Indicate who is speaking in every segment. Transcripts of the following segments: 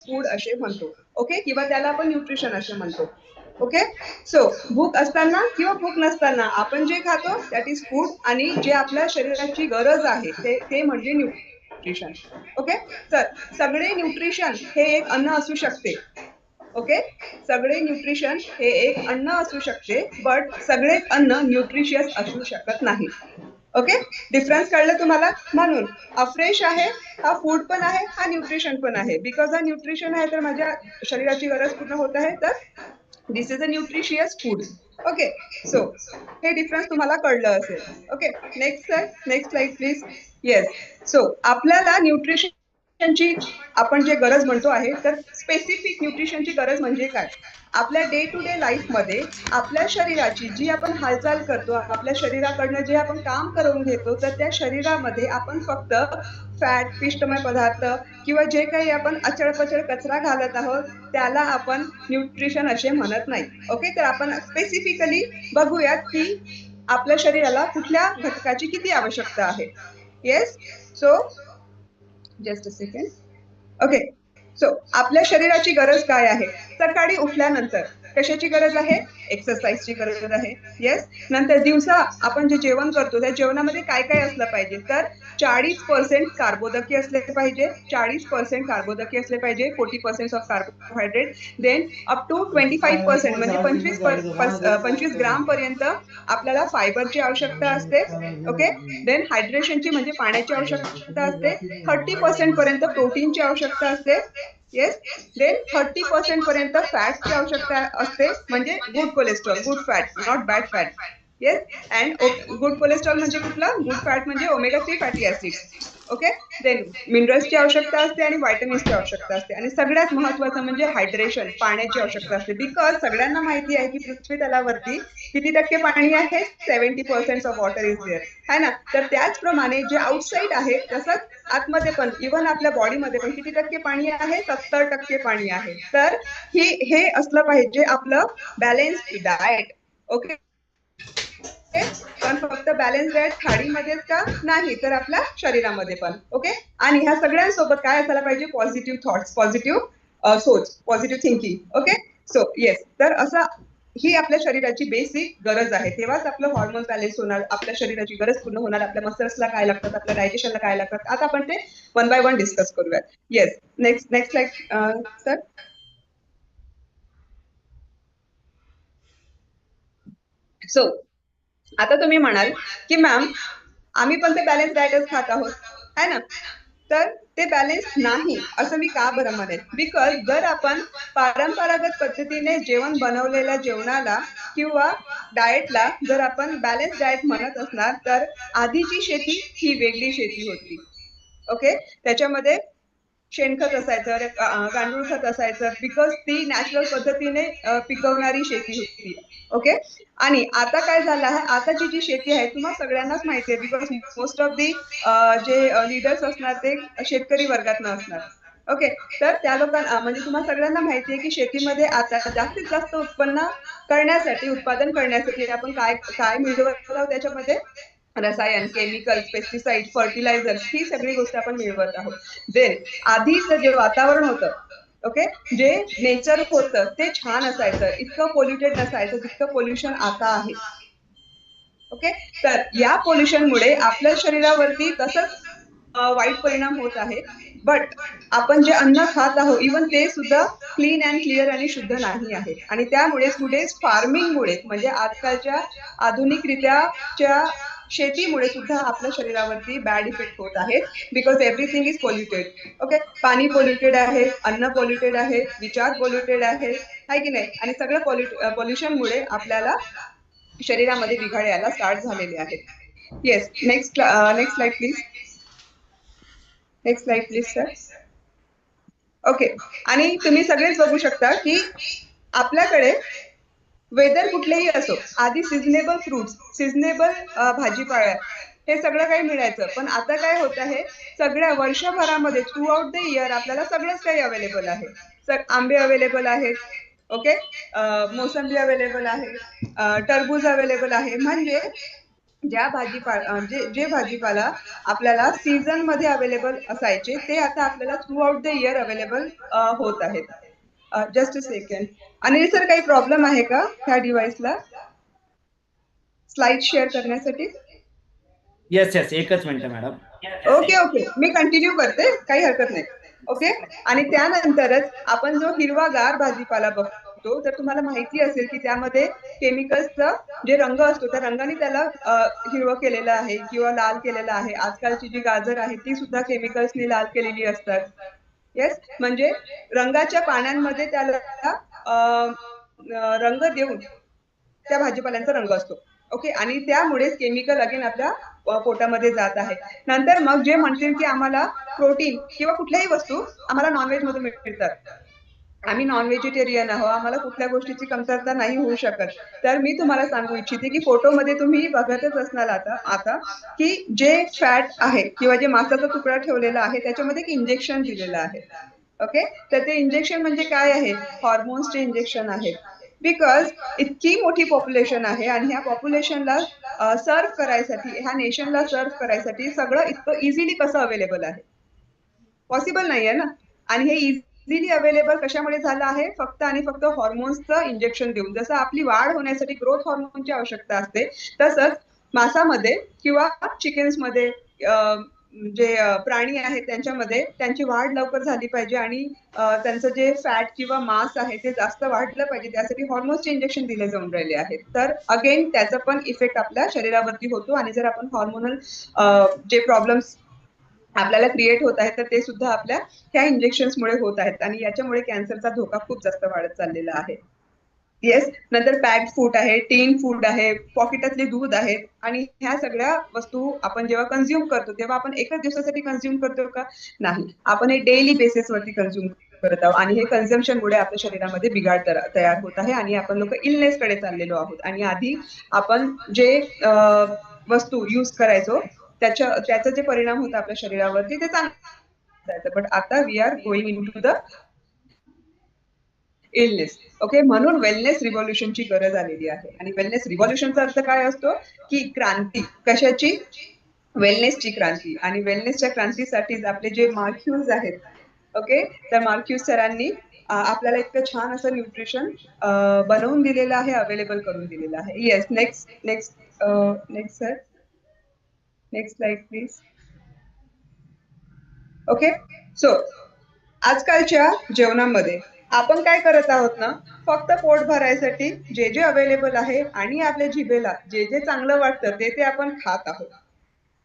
Speaker 1: Food असे म्हणतो. Okay, किंवा त्याला आपण न्यूट्रिशन असे म्हणतो. ओके, सो भूक असताना किंवा भूक नसताना आपण जे खातो दॅट इज फूड, आणि जे आपल्या शरीराची गरज आहे ते म्हणजे न्यूट्रिशन. ओके, तर सगळे न्यूट्रिशन हे एक अन्न असू शकते. ओके, सगळे न्यूट्रिशन हे एक अन्न असू शकते, बट सगळेच अन्न न्यूट्रिशियस असू शकत नाही. ओके, डिफरन्स कळलं तुम्हाला? म्हणून फ्रेश आहे हा फूड पण आहे, हा न्यूट्रिशन पण आहे. बिकॉज हा न्यूट्रिशन आहे तर माझ्या शरीराची गरज पूर्ण होत आहे, तर this is a nutritious food. Okay, so हे डिफरन्स तुम्हाला कळलं असेल. Okay, next slide please. Yes, so आपल्याला न्यूट्रिशनची आपण जे गरज म्हणतो आहे, तर स्पेसिफिक न्यूट्रिशनची गरज म्हणजे काय? आपल्या डे टू डे लाईफ मध्ये आपल्या शरीराची जी आपण हालचाल करतो, आपल्या शरीराकडनं जे आपण काम करून घेतो, तर त्या शरीरामध्ये आपण फक्त फॅट, पिष्टमय पदार्थ किंवा जे काही आपण अचळपचळ कचरा घालत आहोत त्याला आपण न्यूट्रिशन असे म्हणत नाही. ओके, तर आपण स्पेसिफिकली बघूयात की आपल्या शरीराला कुठल्या घटकाची किती आवश्यकता आहे. Yes, so just a second. Okay, so आपल्या शरीराची गरज काय आहे? सकाळी उठल्यानंतर कशाची गरज आहे? एक्सरसाइजची गरज आहे. येस, नंतर दिवसा आपण जे जेवण करतो त्या जेवणामध्ये काय काय असलं पाहिजे? तर 40% कार्बोदके असले पाहिजे, 40% कार्बोदके असले पाहिजे, 40% of carbohydrate, then up to 25% म्हणजे 25 ग्राम पर्यंत आपल्याला फायबरची आवश्यकता असते. ओके, देन हायड्रेशनची म्हणजे पाण्याची आवश्यकता असते. 30% पर्यंत प्रोटीनची आवश्यकता असते. येस, देन 30% पर्यंत फॅटची आवश्यकता असते, म्हणजे good cholesterol, good fat, not bad fat. Yes, and good cholesterol म्हणजे कुठलं? गुड फॅट म्हणजे omega 3 fatty acids. Okay, then मिनरल्सची आवश्यकता असते आणि व्हायटमिन्सची आवश्यकता असते, आणि सगळ्यात महत्वाचं म्हणजे हायड्रेशन, पाण्याची आवश्यकता असते. बिकॉज सगळ्यांना माहिती आहे की पृथ्वी तलावरती किती टक्के पाणी आहे? 70% ऑफ वॉटर इज देअर, है ना? तर त्याचप्रमाणे जे आउटसाईड आहे तसंच आतमध्ये पण, इव्हन आपल्या बॉडीमध्ये पण किती टक्के पाणी आहे? 70% पाणी आहे. तर हे असलं पाहिजे आपलं बॅलेन्स्ड डाएट. ओके, पण फक्त बॅलन्स डाएट थाळीमध्येच का? नाही, तर आपल्या शरीरामध्ये पण. ओके, आणि ह्या सगळ्यांसोबत काय असायला पाहिजे? पॉझिटिव्ह थॉट्स, पॉझिटिव्ह सोच, positive thinking. Okay, so yes, तर असं ही आपल्या शरीराची बेसिक गरज आहे. तेव्हाच आपलं हॉर्मोन बॅलन्स होणार, आपल्या शरीराची गरज पूर्ण होणार. आपल्या मसल्सला काय लागतात, आपल्या डायजेशनला काय लागतात, आता आपण ते वन बाय वन डिस्कस करूयात. Yes, next like sir. So आता तुम्ही म्हणाल की मॅम आम्ही पण ते बॅलन्स डाएटच खात आहोत, है ना? तर ते बॅलन्स नाही असं मी का बरं म्हणेन? बिकॉज जर आपण परंपरागत पद्धतीने जेवण बनवलेल्या जेवणाला किंवा डाएटला जर आपण बॅलन्स डाएट म्हणत असणार, तर आधीची शेती ही वेगळी शेती होती. ओके, त्याच्यामध्ये शेणखत असायचं, गांडूळ खत असायचं, बिकॉज ती नॅचरल पद्धतीने पिकवणारी शेती होती. ओके, आणि आता काय झालं आहे? आताची जी शेती आहे तुम्हाला सगळ्यांनाच माहिती आहे, because most of the J leaders असणार ते शेतकरी वर्गात असणार. ओके, तर त्या लोकांना म्हणजे तुम्हाला सगळ्यांना माहिती आहे की शेतीमध्ये आता जास्तीत जास्त उत्पन्न करण्यासाठी, उत्पादन करण्यासाठी आपण काय काय मिळवत आहोत? त्याच्यामध्ये रसायन, केमिकल्स, पेस्टिसाइड, फर्टिलायझर्स, ही सगळी गोष्ट आपण मिळवत आहोत. देन आधीच जे वातावरण होतं, ओके, जे नेचर होतं ते छान असायचं, इतकं पोल्युटेड नसायचं जितकं पोल्युशन आता आहे. ओके, तर या पोल्युशनमुळे आपल्या शरीरावरती तसंच वाईट परिणाम होत आहे. बट आपण जे अन्न खात आहोत इवन ते सुद्धा क्लीन अँड क्लिअर आणि शुद्ध नाही आहे, आणि त्यामुळे टुडेज फार्मिंगमुळे म्हणजे आजकालच्या आधुनिकरित्याच्या शेतीमुळे सुद्धा आपल्या शरीरावरती बॅड इफेक्ट होत आहेत. Because everything is polluted. Okay, पाणी पोल्युटेड आहे, अन्न पोल्युटेड आहे, विचार पोल्युटेड आहे, आहे की नाही? आणि सगळं पोल्युशनमुळे आपल्याला शरीरामध्ये बिघाड यायला स्टार्ट झालेले आहेत. Yes, next slide please. Next slide please sir. Okay, आणि तुम्ही सगळेच बघू शकता की आपल्याकडे वेदर कुठलेही असो, आधी सिजनेबल फ्रुट्स, सिजनेबल भाजीपाळ्या, हे सगळं काही मिळायचं. पण आता काय होत आहे? सगळ्या वर्षभरामध्ये थ्रू आउट द इयर आपल्याला सगळंच काही अवेलेबल आहे. आंबे अवेलेबल आहेत. ओके, मोसंबी अवेलेबल आहे, टरबूज अवेलेबल आहे, म्हणजे ज्या भाजीपाला जे भाजीपाला आपल्याला सीझन मध्ये अवेलेबल असायचे ते आता आपल्याला through out the year available होत आहेत. Just a second. Anil sir, काही प्रॉब्लेम आहे का ह्या डिव्हाइसला स्लाइड शेअर करण्यासाठी?
Speaker 2: येस येस, एकच मिनिट मॅडम.
Speaker 1: ओके ओके, मी कंटिन्यू करते, काही हरकत नाही. ओके. आणि त्यानंतरच आपण जो हिरवागार भाजीपाला बघतो, तर तुम्हाला माहिती असेल की त्यामध्ये केमिकल्सचा जे रंग असतो त्या रंगाने त्याला हिरवं केलेलं आहे किंवा लाल केलेलं आहे. आजकालची जी गाजर आहे ती सुद्धा केमिकल्सने लाल केलेली असतात. येस, म्हणजे रंगाच्या पाण्यांमध्ये त्याला रंग देऊन त्या भाजीपाल्यांचा रंग असतो. ओके. आणि त्यामुळेच केमिकल अगेन आपल्या पोटामध्ये जात आहे. नंतर मग जे म्हणतील की आम्हाला प्रोटीन किंवा कुठल्याही वस्तू आम्हाला नॉनव्हेज मधून मिळतात, आम्ही नॉन व्हेजिटेरियन आहोत, आम्हाला कुठल्या गोष्टीची कमतरता नाही होऊ शकत. तर मी तुम्हाला सांगू इच्छिते की फोटोमध्ये तुम्ही बघतच असणार आता आता की जे फॅट आहे किंवा जे मांसाचा तुकडा ठेवलेला आहे त्याच्यामध्ये एक इंजेक्शन दिलेलं आहे. ओके. तर ते इंजेक्शन म्हणजे काय आहे? हॉर्मोन्सचे इंजेक्शन आहे. बिकॉज इतकी मोठी पॉप्युलेशन आहे आणि ह्या पॉप्युलेशनला सर्व करायसाठी, ह्या नेशनला सर्व करायसाठी सगळं इतकं इझिली कसं अवेलेबल आहे? पॉसिबल नाहीये ना. आणि हे इझिली अवेलेबल कशामुळे झालं आहे? फक्त आणि फक्त हॉर्मोन्सचं इंजेक्शन देऊन. जसं आपली वाढ होण्यासाठी ग्रोथ हॉर्मोनची आवश्यकता असते, तसंच मांसामध्ये किंवा चिकन्समध्ये जे प्राणी आहेत त्यांच्यामध्ये त्यांची वाढ लवकर झाली पाहिजे आणि त्यांचं जे फॅट किंवा मांस आहे ते जास्त वाढलं पाहिजे, त्यासाठी हॉर्मोन्सचे इंजेक्शन दिले जाऊन राहिले आहेत. तर अगेन त्याचा पण इफेक्ट आपल्या शरीरावरती होतो आणि जर आपण हॉर्मोनल जे प्रॉब्लेम्स आपल्याला क्रिएट होत आहेत तर ते सुद्धा आपल्या ह्या इंजेक्शन्समुळे होत आहेत आणि याच्यामुळे कॅन्सरचा धोका खूप जास्त वाढत चाललेला आहे. येस. नंतर पॅक्ड फूड आहे, टीन फूड आहे, पॉकेटातले दूध आहेत आणि ह्या सगळ्या वस्तू आपण जेव्हा कंझ्युम करतो तेव्हा आपण एकच दिवसासाठी कंझ्युम करतो का? नाही. आपण हे डेली बेसिसवरती कंझ्युम करत आहोत आणि हे कन्झम्पशनमुळे आपल्या शरीरामध्ये बिघाड तयार होत आहे आणि आपण लोक इलनेसकडे चाललेलो आहोत. आणि आधी आपण जे वस्तू युज करायचो त्याचा जे परिणाम होता आपल्या शरीरावरती ते चांगलं, बट आता we are going into the illness. Okay. म्हणून वेलनेस रिव्हॉल्युशनची गरज आलेली आहे. आणि वेलनेस रिव्हॉल्युशनचा अर्थ काय असतो? की क्रांती. कशाची? वेलनेसची क्रांती. आणि वेलनेसच्या क्रांतीसाठीच आपले जे मार्क्यूज आहेत, ओके, तर मार्क्यूज सरांनी आपल्याला इतकं छान असं न्यूट्रिशन बनवून दिलेलं आहे, अवेलेबल करून दिलेलं आहे. Yes. Next next next sir, next slide please. Okay. So आजकालच्या जेवणामध्ये आपण काय करत आहोत ना, फक्त पोट भरायसाठी जे जे अवेलेबल आहे आणि आपल्या जिभेला जे जे चांगलं वाटतं ते ते आपण खात आहोत.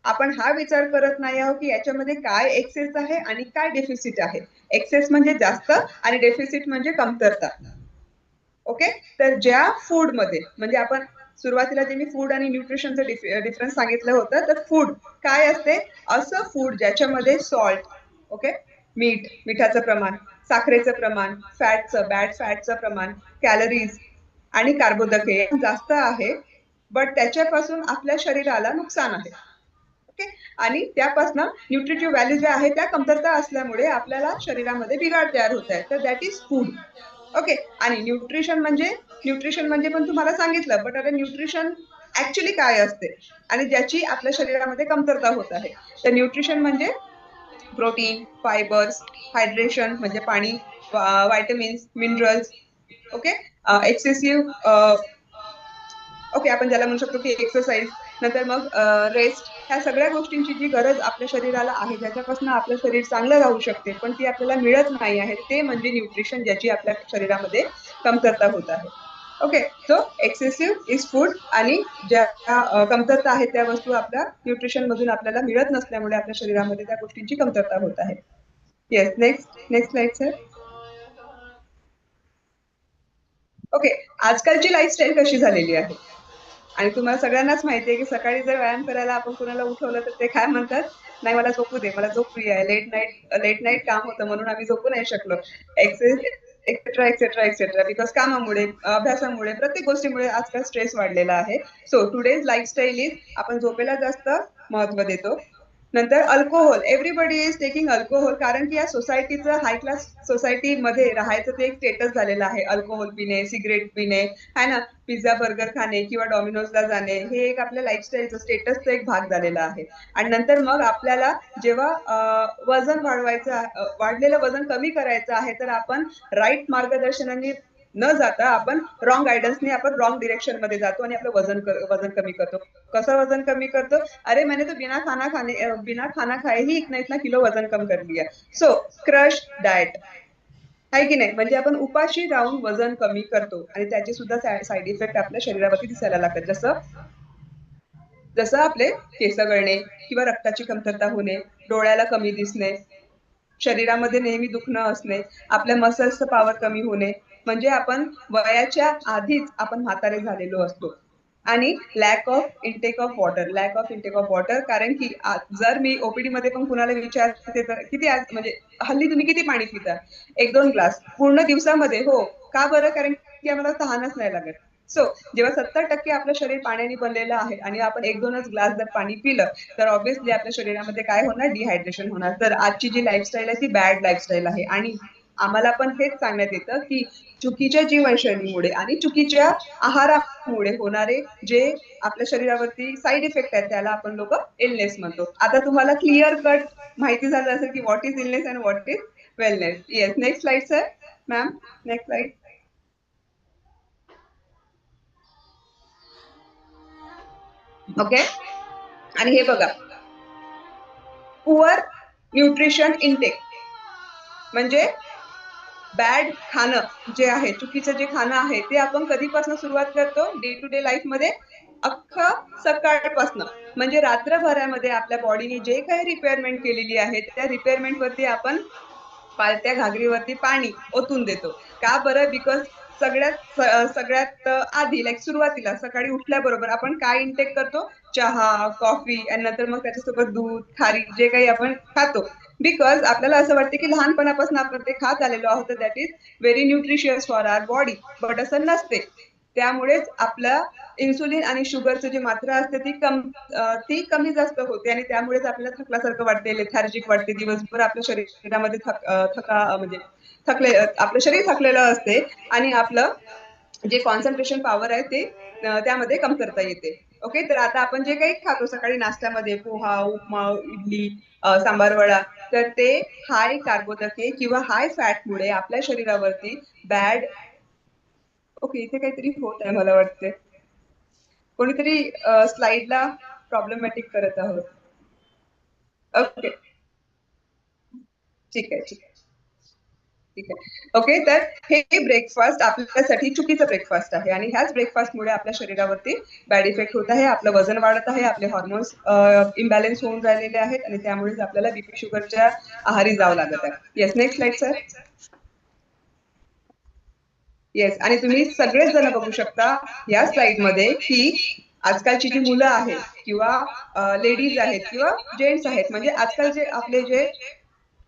Speaker 1: आपण हा विचार करत नाही आहोत की याच्यामध्ये काय एक्सेस आहे आणि काय डेफिसिट आहे. एक्सेस म्हणजे जास्त आणि डेफिसिट म्हणजे कमतरता. ओके. तर ज्या फूडमध्ये म्हणजे आपण सुरुवातीला जे मी फूड आणि न्यूट्रिशनचं डिफरन्स सांगितलं होतं, तर फूड काय असते? असं फूड ज्याच्यामध्ये सॉल्ट, ओके, मिठाचं प्रमाण, साखरेचं प्रमाण, बॅड फॅटचं प्रमाण, कॅलरीज आणि कार्बोदके जास्त आहे, बट त्याच्यापासून आपल्या शरीराला नुकसान आहे. ओके. आणि त्यापासून न्यूट्रिटिव्ह व्हॅल्यू ज्या आहेत त्या कमतरता असल्यामुळे आपल्याला शरीरामध्ये बिघाड तयार होत आहे. तर दॅट इज फूड. ओके. आणि न्यूट्रिशन म्हणजे पण तुम्हाला सांगितलं, बट आता न्यूट्रिशन ऍक्च्युली काय असते आणि ज्याची आपल्या शरीरामध्ये कमतरता होत आहे. तर न्यूट्रिशन म्हणजे प्रोटीन, फायबर्स, हायड्रेशन म्हणजे पाणी, vitamins, minerals, okay, excessive, okay, आपण ज्याला म्हणू शकतो की एक्सरसाइज, नंतर मग रेस्ट, ह्या सगळ्या गोष्टींची जी गरज आपल्या शरीराला आहे, ज्याच्यापासून आपलं शरीर चांगलं राहू शकते, पण ती आपल्याला मिळत नाही आहे, ते म्हणजे न्यूट्रिशन, ज्याची आपल्या शरीरामध्ये कमतरता होत आहे. Okay. So excessive is food आणि ज्या कमतरता आहेत त्या वस्तू आपल्या न्यूट्रिशन मधून आपल्याला मिळत नसल्यामुळे आपल्या शरीरामध्ये त्या गोष्टींची कमतरता होत आहे. Yes. Next slide sir. Okay. आजकालची लाईफस्टाईल कशी झालेली आहे आणि तुम्हाला सगळ्यांनाच माहिती आहे की सकाळी जर व्यायाम करायला आपण कुणाला उठवलं तर ते काय म्हणतात? नाही, मला झोपू दे, मला झोप प्रिय आहे, लेट नाईट काम होतं म्हणून आम्ही झोपू नाही शकलो, एक्सेट्रा एक्सेट्रा एक्सेट्रा. बिकॉज कामामुळे, अभ्यासामुळे, प्रत्येक गोष्टीमुळे आजकाल स्ट्रेस वाढलेला आहे. सो टुडेज लाईफस्टाईल इज आपण झोपेला जास्त महत्व देतो, नंतर alcohol, everybody is taking alcohol, कारण की या सोसायटीचं हाय क्लास सोसायटीमध्ये राहायचं ते एक स्टेटस झालेलं आहे. अल्कोहोल पिणे, सिगरेट पिणे, है ना, पिझ्झा बर्गर खाणे किंवा डॉमिनोजला जाणे, हे एक आपल्या लाईफस्टाईलचं स्टेटसचा एक भाग झालेला आहे. आणि नंतर मग आपल्याला जेव्हा वजन वाढलेलं वजन कमी करायचं आहे, तर आपण राईट मार्गदर्शनाने न जाता आपण रॉंग गायडन्सने आपण रॉंग डिरेक्शन मध्ये जातो आणि आपलं वजन कमी करतो. कसं वजन कमी करतो? अरे मैंने तो बिना खाना खाए ही इतना किलो वजन कम कर लिया. सो क्रश डाएट आहे की नाही, म्हणजे आपण उपाशी राहून वजन कमी करतो आणि त्याचे सुद्धा साईड इफेक्ट आपल्या शरीरावरती दिसायला लागतात. जसं जसं आपले केस गळणे किंवा रक्ताची कमतरता होणे, डोळ्याला कमी दिसणे, शरीरामध्ये नेहमी दुखणं असणे, आपल्या मसल्सचं पॉवर कमी होणे, म्हणजे आपण वयाच्या आधीच आपण म्हातारे झालेलो असतो. आणि lack of intake of water, कारण की जर मी ओपीडी मध्ये पण कुणाला विचारते तर किती आज म्हणजे हल्ली तुम्ही किती पाणी पिता? 1-2 ग्लास पूर्ण दिवसामध्ये. हो, का बरं? कारण की आम्हाला तहानच नाही लागत. सो जेव्हा 70% आपलं शरीर पाण्याने बनलेलं आहे आणि आपण 1-2च ग्लास जर पाणी पिलं, तर ऑब्व्हियसली आपल्या शरीरामध्ये काय होणार? डिहायड्रेशन होणार. तर आजची जी लाईफस्टाईल आहे ती बॅड लाईफस्टाईल आहे आणि आम्हाला पण हेच सांगण्यात येतं की चुकीच्या जीवनशैलीमुळे आणि चुकीच्या आहारामुळे होणारे जे आपल्या शरीरावरती साईड इफेक्ट आहेत त्याला आपण लोक इलनेस म्हणतो. आता तुम्हाला क्लिअर कट माहिती झालं असेल की what is illness and what is wellness. Yes, next slide sir. Ma'am, next slide. Okay, आणि हे बघा, पुअर न्यूट्रिशन इनटेक म्हणजे बॅड खाणं जे आहे, चुकीचं जे खाणं आहे ते आपण कधीपासून सुरुवात करतो? डे टू डे लाईफ मध्ये अख्खं सकाळपासून, म्हणजे रात्रभरामध्ये आपल्या बॉडीने जे काही रिपेअरमेंट केलेली आहे त्या रिपेअरमेंट वरती आपण पालत्या घागरीवरती पाणी ओतून देतो. का बरं? बिकॉज सगळ्यात आधी लाईक सुरुवातीला सकाळी उठल्याबरोबर आपण काय इनटेक करतो? चहा, कॉफी, आणि नंतर मग त्याच्यासोबत दूध, खारीक जे काही आपण खातो. बिकॉज आपल्याला असं वाटतं की लहानपणापासून आपण ते खात आलेलो आहोत, that is very nutritious for our body. But असं नसते. त्यामुळेच आपलं इन्सुलिन आणि शुगरची जी मात्रा असते ती कमी जास्त होते आणि त्यामुळेच आपल्याला थकल्यासारखं वाटते, लेथार्जिक वाटते, दिवसभर आपल्या शरीरामध्ये म्हणजे आपलं शरीर थकलेलं असते आणि आपलं जे कॉन्सन्ट्रेशन पॉवर आहे ते त्यामध्ये कमतरता येते. ओके, तर आता आपण जे काही खातो सकाळी नाश्त्यामध्ये, पोहा, उपमा, इडली, सांबार वडा, तर ते हाय कार्बोदके किंवा हाय फॅटमुळे आपल्या शरीरावरती बॅड. ओके, इथे काहीतरी होत आहे मला वाटते. कोणीतरी स्लाइडला प्रॉब्लेमॅटिक करत आहोत. ओके, ठीक आहे, ठीक आहे, ठीक आहे. ओके, तर हे ब्रेकफास्ट आपल्यासाठी चुकीचं ब्रेकफास्ट आहे आणि ह्याच ब्रेकफास्टमुळे आपल्या शरीरावरती बॅड इफेक्ट होत आहे, आपलं वजन वाढत आहे, आपले हॉर्मोन्स इम्बॅलन्स होऊन राहिलेले आहेत आणि त्यामुळेच आपल्याला बीपी शुगरच्या आहारी जावं लागत आहे. Yes, next slide sir. Yes, आणि तुम्ही सगळेच जण बघू शकता या स्लाइड मध्ये की आजकालची जी मुलं आहेत किंवा लेडीज आहेत किंवा जेंट्स आहेत, म्हणजे आजकाल जे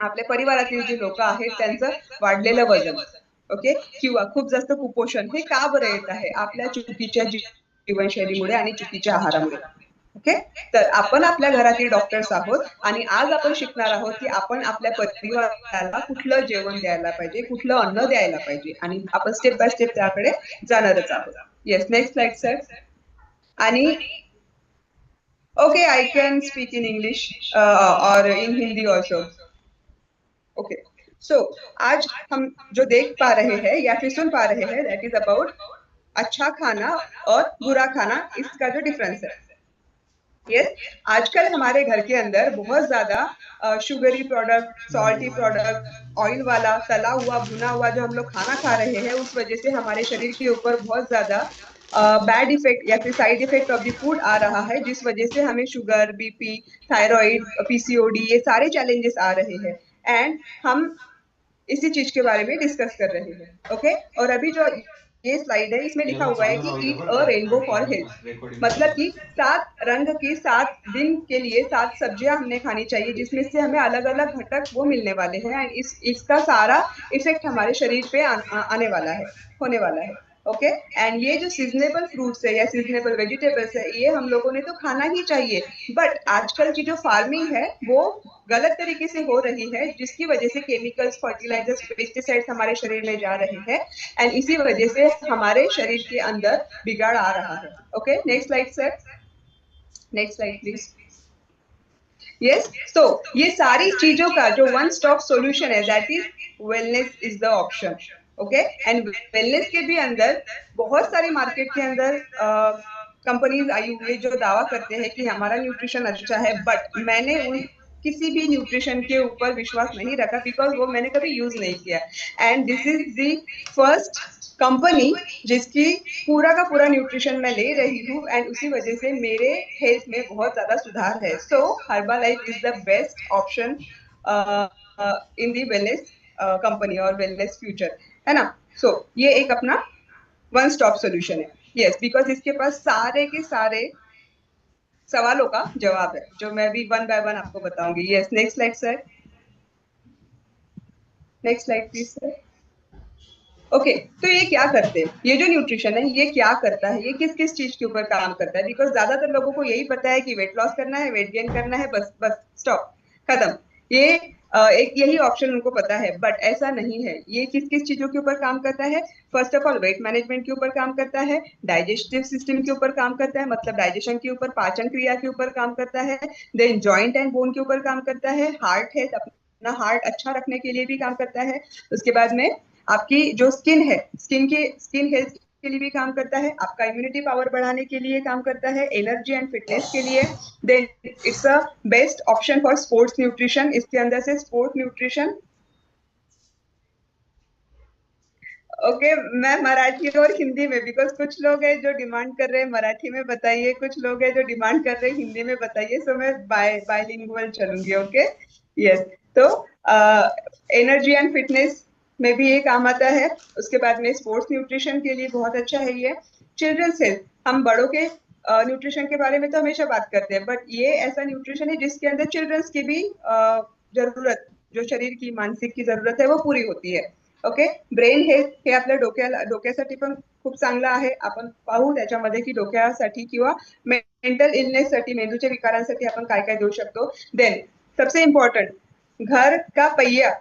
Speaker 1: आपल्या परिवारातील जे लोक आहेत त्यांचं वाढलेलं वजन, ओके, किंवा खूप जास्त कुपोषण, हे का बरं येत आहे? आपल्या चुकीच्या जीवनशैलीमुळे आणि चुकीच्या आहारामुळे. ओके, तर आपण आपल्या घरातील डॉक्टर्स आहोत आणि आज आपण शिकणार आहोत की आपण आपल्या परिवाराला कुठलं जेवण द्यायला पाहिजे, कुठलं अन्न द्यायला पाहिजे, आणि आपण स्टेप बाय स्टेप त्याकडे जाणारच आहोत. Yes, next slide sir. आणि okay, I can speak in English और in Hindi also. Okay, so आज हम जो देख पा रहे हैं या फिर सुन पा रहे हैं, दैट इज अबाउट अच्छा खाना और बुरा खाना, इसका जो डिफरेंस है. यस, आजकल हमारे घर के अंदर बहुत ज्यादा sugary product, salty product, oil वाला तला हुआ भुना हुआ जो हम लोग खाना खा रहे हैं, उस वजह से हमारे शरीर के ऊपर बहुत ज्यादा बैड इफेक्ट या फिर side effect of the food आ रहा है, जिस वजह से हमें शुगर, बीपी, थायराइड, पीसीओडी, ये सारे चैलेंजेस आ रहे हैं. एंड हम इसी चीज के बारे में डिस्कस कर रहे हैं. ओके, और अभी जो ये स्लाइड है इसमें लिखा हुआ है कि ईट अ रेनबो फॉर हेल्थ, मतलब कि 7 रंग की 7 दिन के लिए 7 सब्जियां हमने खानी चाहिए, जिसमें से हमें अलग अलग घटक वो मिलने वाले हैं. इसका सारा इफेक्ट हमारे शरीर पे आने वाला है, होने वाला है. ओके एंड ये जो सीजनेबल फ्रूट्स है या सीजनेबल वेजिटेबल्स है ये हम लोगों ने तो खाना ही चाहिए, बट आजकल की जो फार्मिंग है वो गलत तरीके से हो रही है जिसकी वजह से केमिकल्स, फर्टिलाइजर्स, पेस्टिसाइड्स हमारे शरीर में जा रहे हैं एंड इसी वजह से हमारे शरीर के अंदर बिगाड़ आ रहा है। Okay next slide sir, next slide please. Yes, तो ये सारी चीजों का जो वन स्टॉप सॉल्यूशन है that is wellness is the option. Okay and wellness के भी अंदर बहुत सारी मार्केट के अंदर कंपनीज आई हुई है जो दावा करते हैं कि हमारा न्यूट्रिशन अच्छा है, बट मैंने उन किसी भी न्यूट्रिशन के ऊपर विश्वास नहीं रखा बिकॉज वो मैंने कभी यूज नहीं किया and this is the first company जिसकी पूरा का पूरा न्यूट्रिशन मैं ले रही हूँ एंड उसी वजह से मेरे हेल्थ में बहुत ज्यादा सुधार है। So Herbalife is the best option in the wellness company और वेलनेस फ्यूचर, है ना। सो ये एक अपना वन स्टॉप सोल्यूशन है। यस, बिकॉज इसके पास सारे के सारे सवालों का जवाब है जो मैं भी वन बाय वन आपको बताऊंगी। Yes, next slide sir, next slide please sir. Okay तो ये क्या करते हैं, ये जो न्यूट्रिशन है ये क्या करता है, ये किस किस चीज के ऊपर काम करता है, बिकॉज ज्यादातर लोगों को यही पता है कि वेट लॉस करना है, वेट गेन करना है, बस बस स्टॉप, खत्म। ये एक यही ऑप्शन उनको पता है, बट ऐसा नहीं है। ये किस किस चीजों के ऊपर काम करता है, first of all weight management के ऊपर काम करता है, डाइजेस्टिव सिस्टम के ऊपर काम करता है, मतलब डाइजेशन के ऊपर, पाचन क्रिया के ऊपर काम करता है, देन जॉइंट एंड बोन के ऊपर काम करता है, हार्ट हेल्थ, अपना हार्ट अच्छा रखने के लिए भी काम करता है, उसके बाद में आपकी जो स्किन है, स्किन हेल्थ के लिए भी काम करता है, आपका इम्यूनिटी पावर बढ़ाने के लिए काम करता है, एनर्जी एंड फिटनेस के लिए। Then it's a best option for sports nutrition. इसके अंदर से स्पोर्ट न्यूट्रिशन, ओके मैं मराठी और हिंदी में, बिकॉज कुछ लोग हैं जो डिमांड कर रहे हैं मराठी में बताइए, कुछ लोग हैं जो डिमांड कर रहे हैं हिंदी में बताइए, सो मैं बायलिंगुअल चलूंगी। ओके यस, तो एनर्जी एंड फिटनेस में भी ये काम आता है। उसके बाद में स्पोर्ट्स न्यूट्रिशन के लिए बहुत अच्छा है ये। चिल्ड्रंस हेल्थ, हम बड़ों के न्यूट्रिशन के बारे में तो हमेशा बात करते हैं, बट ये ऐसा न्यूट्रिशन है जिसके अंदर चिल्ड्रंस की भी जरूरत, जो शरीर की, मानसिक की जरूरत है वो पूरी होती है। ओके ब्रेन हेल्थ हे आपल्या डोक्यासाठी पण खूप चांगलं आहे। आपण पाहू त्याच्यामध्ये की डोक्यासाठी किंवा मेंटल इलनेससाठी, मेंदूच्या विकारांसाठी आपण काय काय देऊ शकतो। देन सबसे इम्पॉर्टंट घर का पहिया,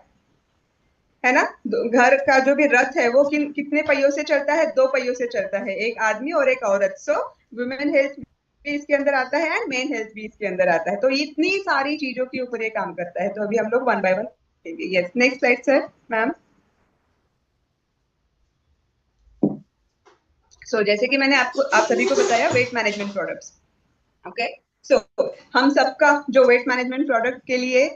Speaker 1: है ना, घर का जो भी रथ है वो कितने पहियों से चलता है, दो पहियों से चलता है, एक आदमी और एक औरत। सो वुमेन हेल्थ भी इसके अंदर आता है एंड मेन हेल्थ भी इसके अंदर आता है। तो इतनी सारी चीजों के ऊपर ये काम करता है। तो अभी हम लोग वन बाय वन देखेंगे। Yes, next slide sir, ma'am. So जैसे कि मैंने आप सभी को बताया weight management products. Okay so हम सबका जो वेट मैनेजमेंट प्रोडक्ट के लिए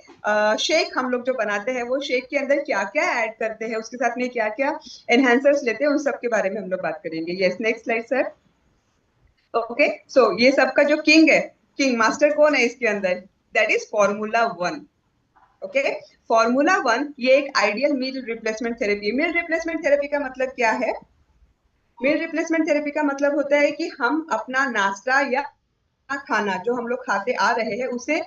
Speaker 1: शेक हम लोग जो बनाते हैं वो शेक के अंदर क्या क्या ऐड करते हैं, उसके साथ में क्या क्या एनहांसर्स लेते हैं, उन सब के बारे में हम लोग बात करेंगे। Yes, next slide sir. Okay सो ये सब का जो किंग है, किंग मास्टर कौन है इसके अंदर, that is formula one. Okay formula one ये एक ideal meal replacement therapy. Meal replacement therapy का मतलब क्या है, मील रिप्लेसमेंट थेरेपी का मतलब होता है कि हम अपना नाश्ता या खाना जो हम लोग खाते आ रहे हैं उसे,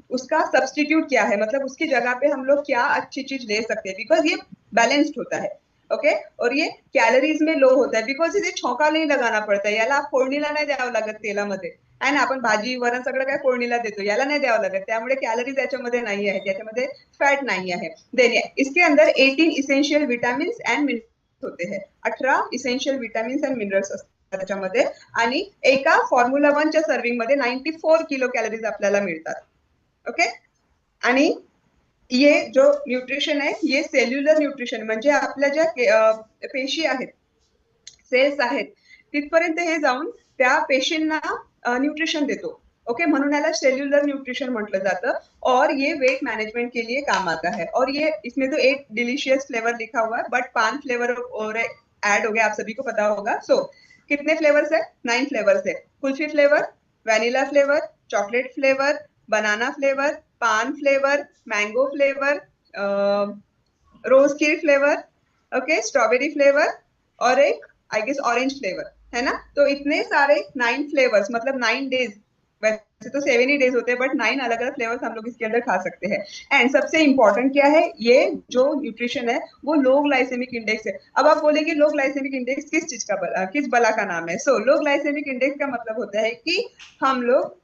Speaker 1: उसका सब्स्टिट्यूट क्या है, मतलब उसकी जगह पे हम लोग क्या अच्छी चीज ले सकते हैं, बिकॉज ये बैलेंस्ड होता है। ओके और ये कॅलरीज में लो होता है, बिकॉज इथे छोका नाही लगाना पड़ता है, याला फोडणीला नाही द्यावं लागत तेलामध्ये, आहे ना, आपण भाजी वरण सगळं काय फोडणीला देतो, याला नाही द्यावं लागत, त्यामुळे कॅलरीज याच्यामध्ये नाही आहे, त्याच्यामध्ये फॅट नाही आहे। देन इसके अंदर 18 इसेंशियल विटामिन्स अँड मिनरल्स होते हैं, 18 इसेंशियल विटामिन्स अँड मिनरल्स असतात त्याच्यामध्ये, आणि एका फॉर्म्युला वनच्या सर्विंग मध्ये 94 किलो कॅलरीज आपल्याला मिळतात। ओके आणि ये जो न्यूट्रिशन आहे ये सेल्युलर न्यूट्रिशन, म्हणजे आपल्या ज्या पेशी आहेत, सेल्स आहेत, तिथपर्यंत हे जाऊन त्या पेशींना न्यूट्रिशन देतो। ओके म्हणून याला सेल्युलर न्यूट्रिशन म्हटलं जातं, और ये वेट मैनेजमेंट के लिए काम आता है। और ये इसमें तो एक डिलीशियस फ्लेवर लिखा हुआ है, बट 5 फ्लेवर और ऐड हो गया, आप सभी को पता होगा। सो कितने फ्लेवर्स है, 9 फ्लेवर्स है। Kulfi flavour, vanilla flavour, chocolate flavour, banana flavour, paan flavour, mango flavour, rose किल फ्लेवर, ओके स्ट्रॉबेरी फ्लेवर, और एक आई गेस ऑरेंज फ्लेवर, है ना। तो इतने सारे 9 फ्लेवर्स, मतलब 9 डेज वैसे तो 7 ही डेज होते हैं, बट 9 अलग अलग फ्लेवर्स हम लोग इसके अंदर खा सकते हैं। एंड सबसे इंपॉर्टेंट क्या है, ये जो न्यूट्रिशन है वो लो ग्लाइसेमिक इंडेक्स है। अब आप बोलेंगे लो ग्लाइसेमिक इंडेक्स किस चीज का किस बला का नाम है? सो लो ग्लाइसेमिक इंडेक्स का मतलब होता है कि हम लोग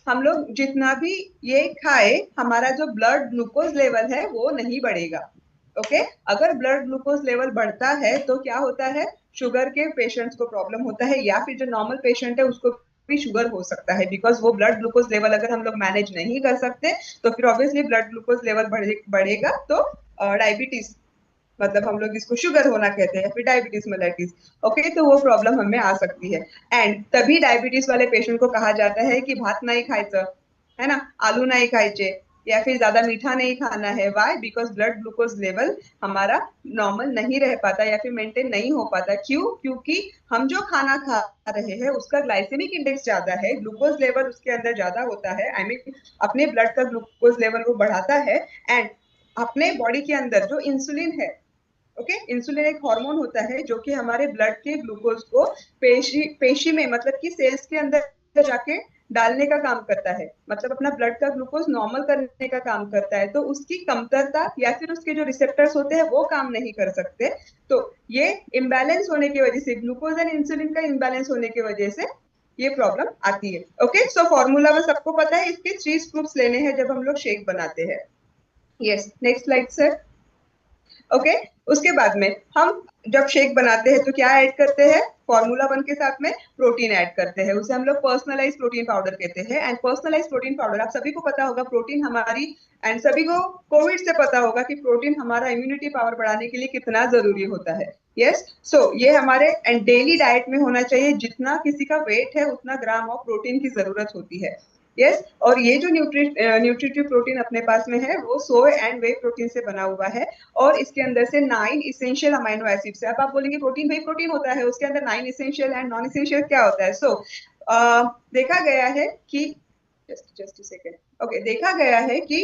Speaker 1: हम लोग जितना भी ये खाए, हमारा जो ब्लड ग्लूकोज लेवल है वो नहीं बढ़ेगा। अगर ब्लड ग्लूकोज लेवल बढ़ता है तो क्या होता है, शुगर के पेशेंट्स को प्रॉब्लम होता है, या फिर जो नॉर्मल पेशेंट है उसको भी शुगर हो सकता है, बिकॉज वो ब्लड ग्लूकोज लेवल अगर हम लोग मैनेज नहीं कर सकते तो फिर ऑब्वियसली ब्लड ग्लूकोज लेवल बढ़ेगा, तो डायबिटीज, मतलब हम लोग इसको शुगर होना कहते हैं, फिर डायबिटीज मेलाइटिस। तो वो प्रॉब्लम हमें आ सकती है। एंड तभी डायबिटीज वाले पेशेंट को कहा जाता है कि भात नहीं खायचं, है ना, आलू नहीं खायचे, या फिर ज्यादा मीठा नहीं खाना है। Why? Because blood glucose level हमारा नॉर्मल नहीं रह पाता या फिर मेंटेन नहीं हो पाता। क्यों? क्योंकि हम जो खाना खा रहे हैं उसका ग्लाइसेमिक इंडेक्स ज्यादा है, ग्लूकोज लेवल उसके अंदर ज्यादा होता है, आई मीन अपने ब्लड का ग्लूकोज लेवल वो बढ़ाता है। एंड अपने बॉडी के अंदर जो इंसुलिन है, इंसुलिन एक हार्मोन होता है जो कि हमारे ब्लड के ग्लूकोज को पेशी में, मतलब कि सेल्स के अंदर जाके डालने का काम करता है, मतलब अपना ब्लड का ग्लूकोज नॉर्मल करने का काम करता है। तो उसकी कमतरता या फिर उसके जो रिसेप्टर्स होते हैं वो काम नहीं कर सकते, तो ये इम्बैलेंस होने की वजह से, ग्लूकोज एंड इंसुलिन का इम्बैलेंस होने की वजह से ये प्रॉब्लम आती है। सो फॉर्मूला वो सबको पता है, इसके 3 स्कूप्स लेने हैं जब हम लोग शेक बनाते हैं। Yes, next slide sir. उसके बाद में हम जब शेक बनाते हैं तो क्या ऐड करते हैं? फॉर्मूला 1 के साथ में प्रोटीन ऐड करते हैं, उसे हम लोग पर्सनलाइज प्रोटीन पाउडर कहते हैं। एंड पर्सनलाइज प्रोटीन पाउडर, आप सभी को पता होगा प्रोटीन हमारी, एंड सभी को कोविड से पता होगा कि प्रोटीन हमारा इम्यूनिटी पावर बढ़ाने के लिए कितना जरूरी होता है। यस, सो ये हमारे एंड डेली डाइट में होना चाहिए, जितना किसी का वेट है उतना ग्राम ऑफ प्रोटीन की जरूरत होती है। यस, और ये जो न्यूट्रिटिव प्रोटीन अपने पास में है वो सोय एंड वे प्रोटीन से बना हुआ है, और इसके अंदर से 9 इसेंशियल अमाइनो एसिड्स है। अब आप बोलेंगे प्रोटीन भाई प्रोटीन होता है, उसके अंदर 9 इसेंशियल एंड नॉन इसेंशियल क्या होता है? सो देखा गया है कि जस्ट सेकेंड देखा गया है कि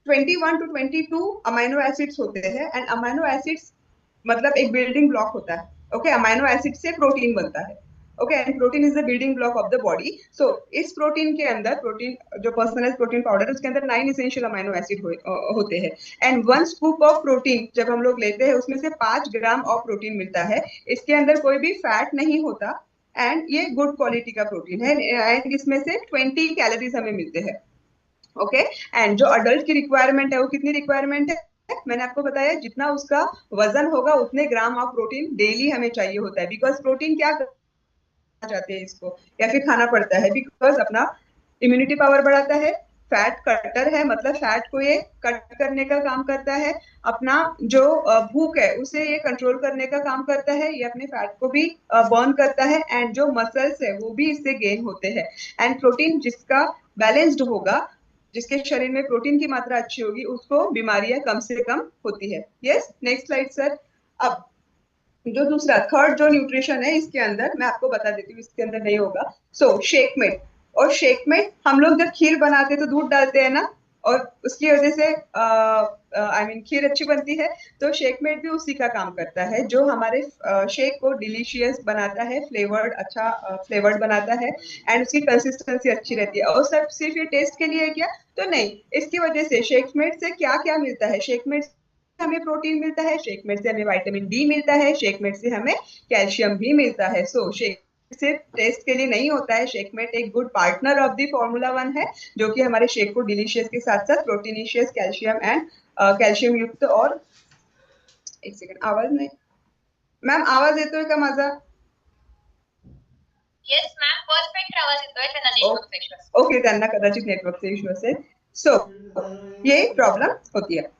Speaker 1: 21 to 22 अमाइनो एसिड्स होते हैं, एंड अमाइनो एसिड्स मतलब एक बिल्डिंग ब्लॉक होता है। अमाइनो एसिड से प्रोटीन बनता है। And protein is the building block of the body. So इस प्रोटीन के अंदर, प्रोटीन जो पर्सनलाइज प्रोटीन पाउडर है उसके अंदर 9 इसेंशियल अमाइनो एसिड होते हैं। एंड 1 स्कूप ऑफ प्रोटीन जब हम लोग लेते हैं उसमें से 5 ग्राम ऑफ प्रोटीन मिलता है। इसके अंदर कोई भी फैट नहीं होता, एंड ये गुड क्वालिटी का प्रोटीन है, एंड इसमें से 20 कैलोरीज हमें मिलते हैं। एंड जो अडल्ट की रिक्वायरमेंट है वो कितनी रिक्वायरमेंट है? मैंने आपको बताया जितना उसका वजन होगा उतने ग्राम ऑफ प्रोटीन डेली हमें चाहिए होता है। बिकॉज प्रोटीन क्या चाहते हैं इसको, या फिर खाना पड़ता है, बिकॉज अपना इम्यूनिटी पावर बढ़ाता है, फैट कटर है, मतलब फैट को ये कट करने का काम करता है, अपना जो भूख है उसे ये कंट्रोल करने का काम करता है, ये अपने फैट को भी बर्न करता है, एंड जो मसल्स है वो भी इससे गेन होते हैं। एंड प्रोटीन जिसका बैलेंस्ड होगा, जिसके शरीर में प्रोटीन की मात्रा अच्छी होगी, उसको बीमारियां कम से कम होती है। Yes, next slide sir. अब जो दूसरा थर्ड जो न्यूट्रिशन है इसके अंदर मैं आपको बता देती हूँ, इसके अंदर नहीं होगा। सो शेकमेट, और शेकमेट हम लोग जब खीर बनाते हैं तो दूध डालते हैं ना, और उसकी वजह से आई मीन खीर अच्छी बनती है, तो शेकमेट भी उसी का काम करता है, जो हमारे शेक को डिलीशियस बनाता है, फ्लेवर्ड, अच्छा फ्लेवर्ड बनाता है, एंड उसकी कंसिस्टेंसी अच्छी रहती है। और सिर्फ ये टेस्ट के लिए है क्या? तो नहीं, इसकी वजह से शेकमेट से क्या क्या मिलता है? शेकमेट हमें प्रोटीन मिलता है, शेकमेट से हमें विटामिन डी मिलता है, शेकमेट से हमें कैल्शियम भी मिलता है। सो शेक सिर्फ टेस्ट के लिए नहीं होता है, शेकमेट एक good partner of the formula 1 है, जो कि हमारे शेक को डिलीशियस के साथ साथ प्रोटीनिशियस, कैल्शियम एंड कैल्शियम युक्त, और एक सेकंड आवाज नाही, मॅम आवाज येतोय का माझा?
Speaker 3: येस मॅम, परफेक्ट आवाज येतोय, त्यांना नेटवर्कचा इश्यू असेल.
Speaker 1: ओके, त्यांना कदाचित नेटवर्कचा इश्यू असेल। सो ये प्रॉब्लम होती है।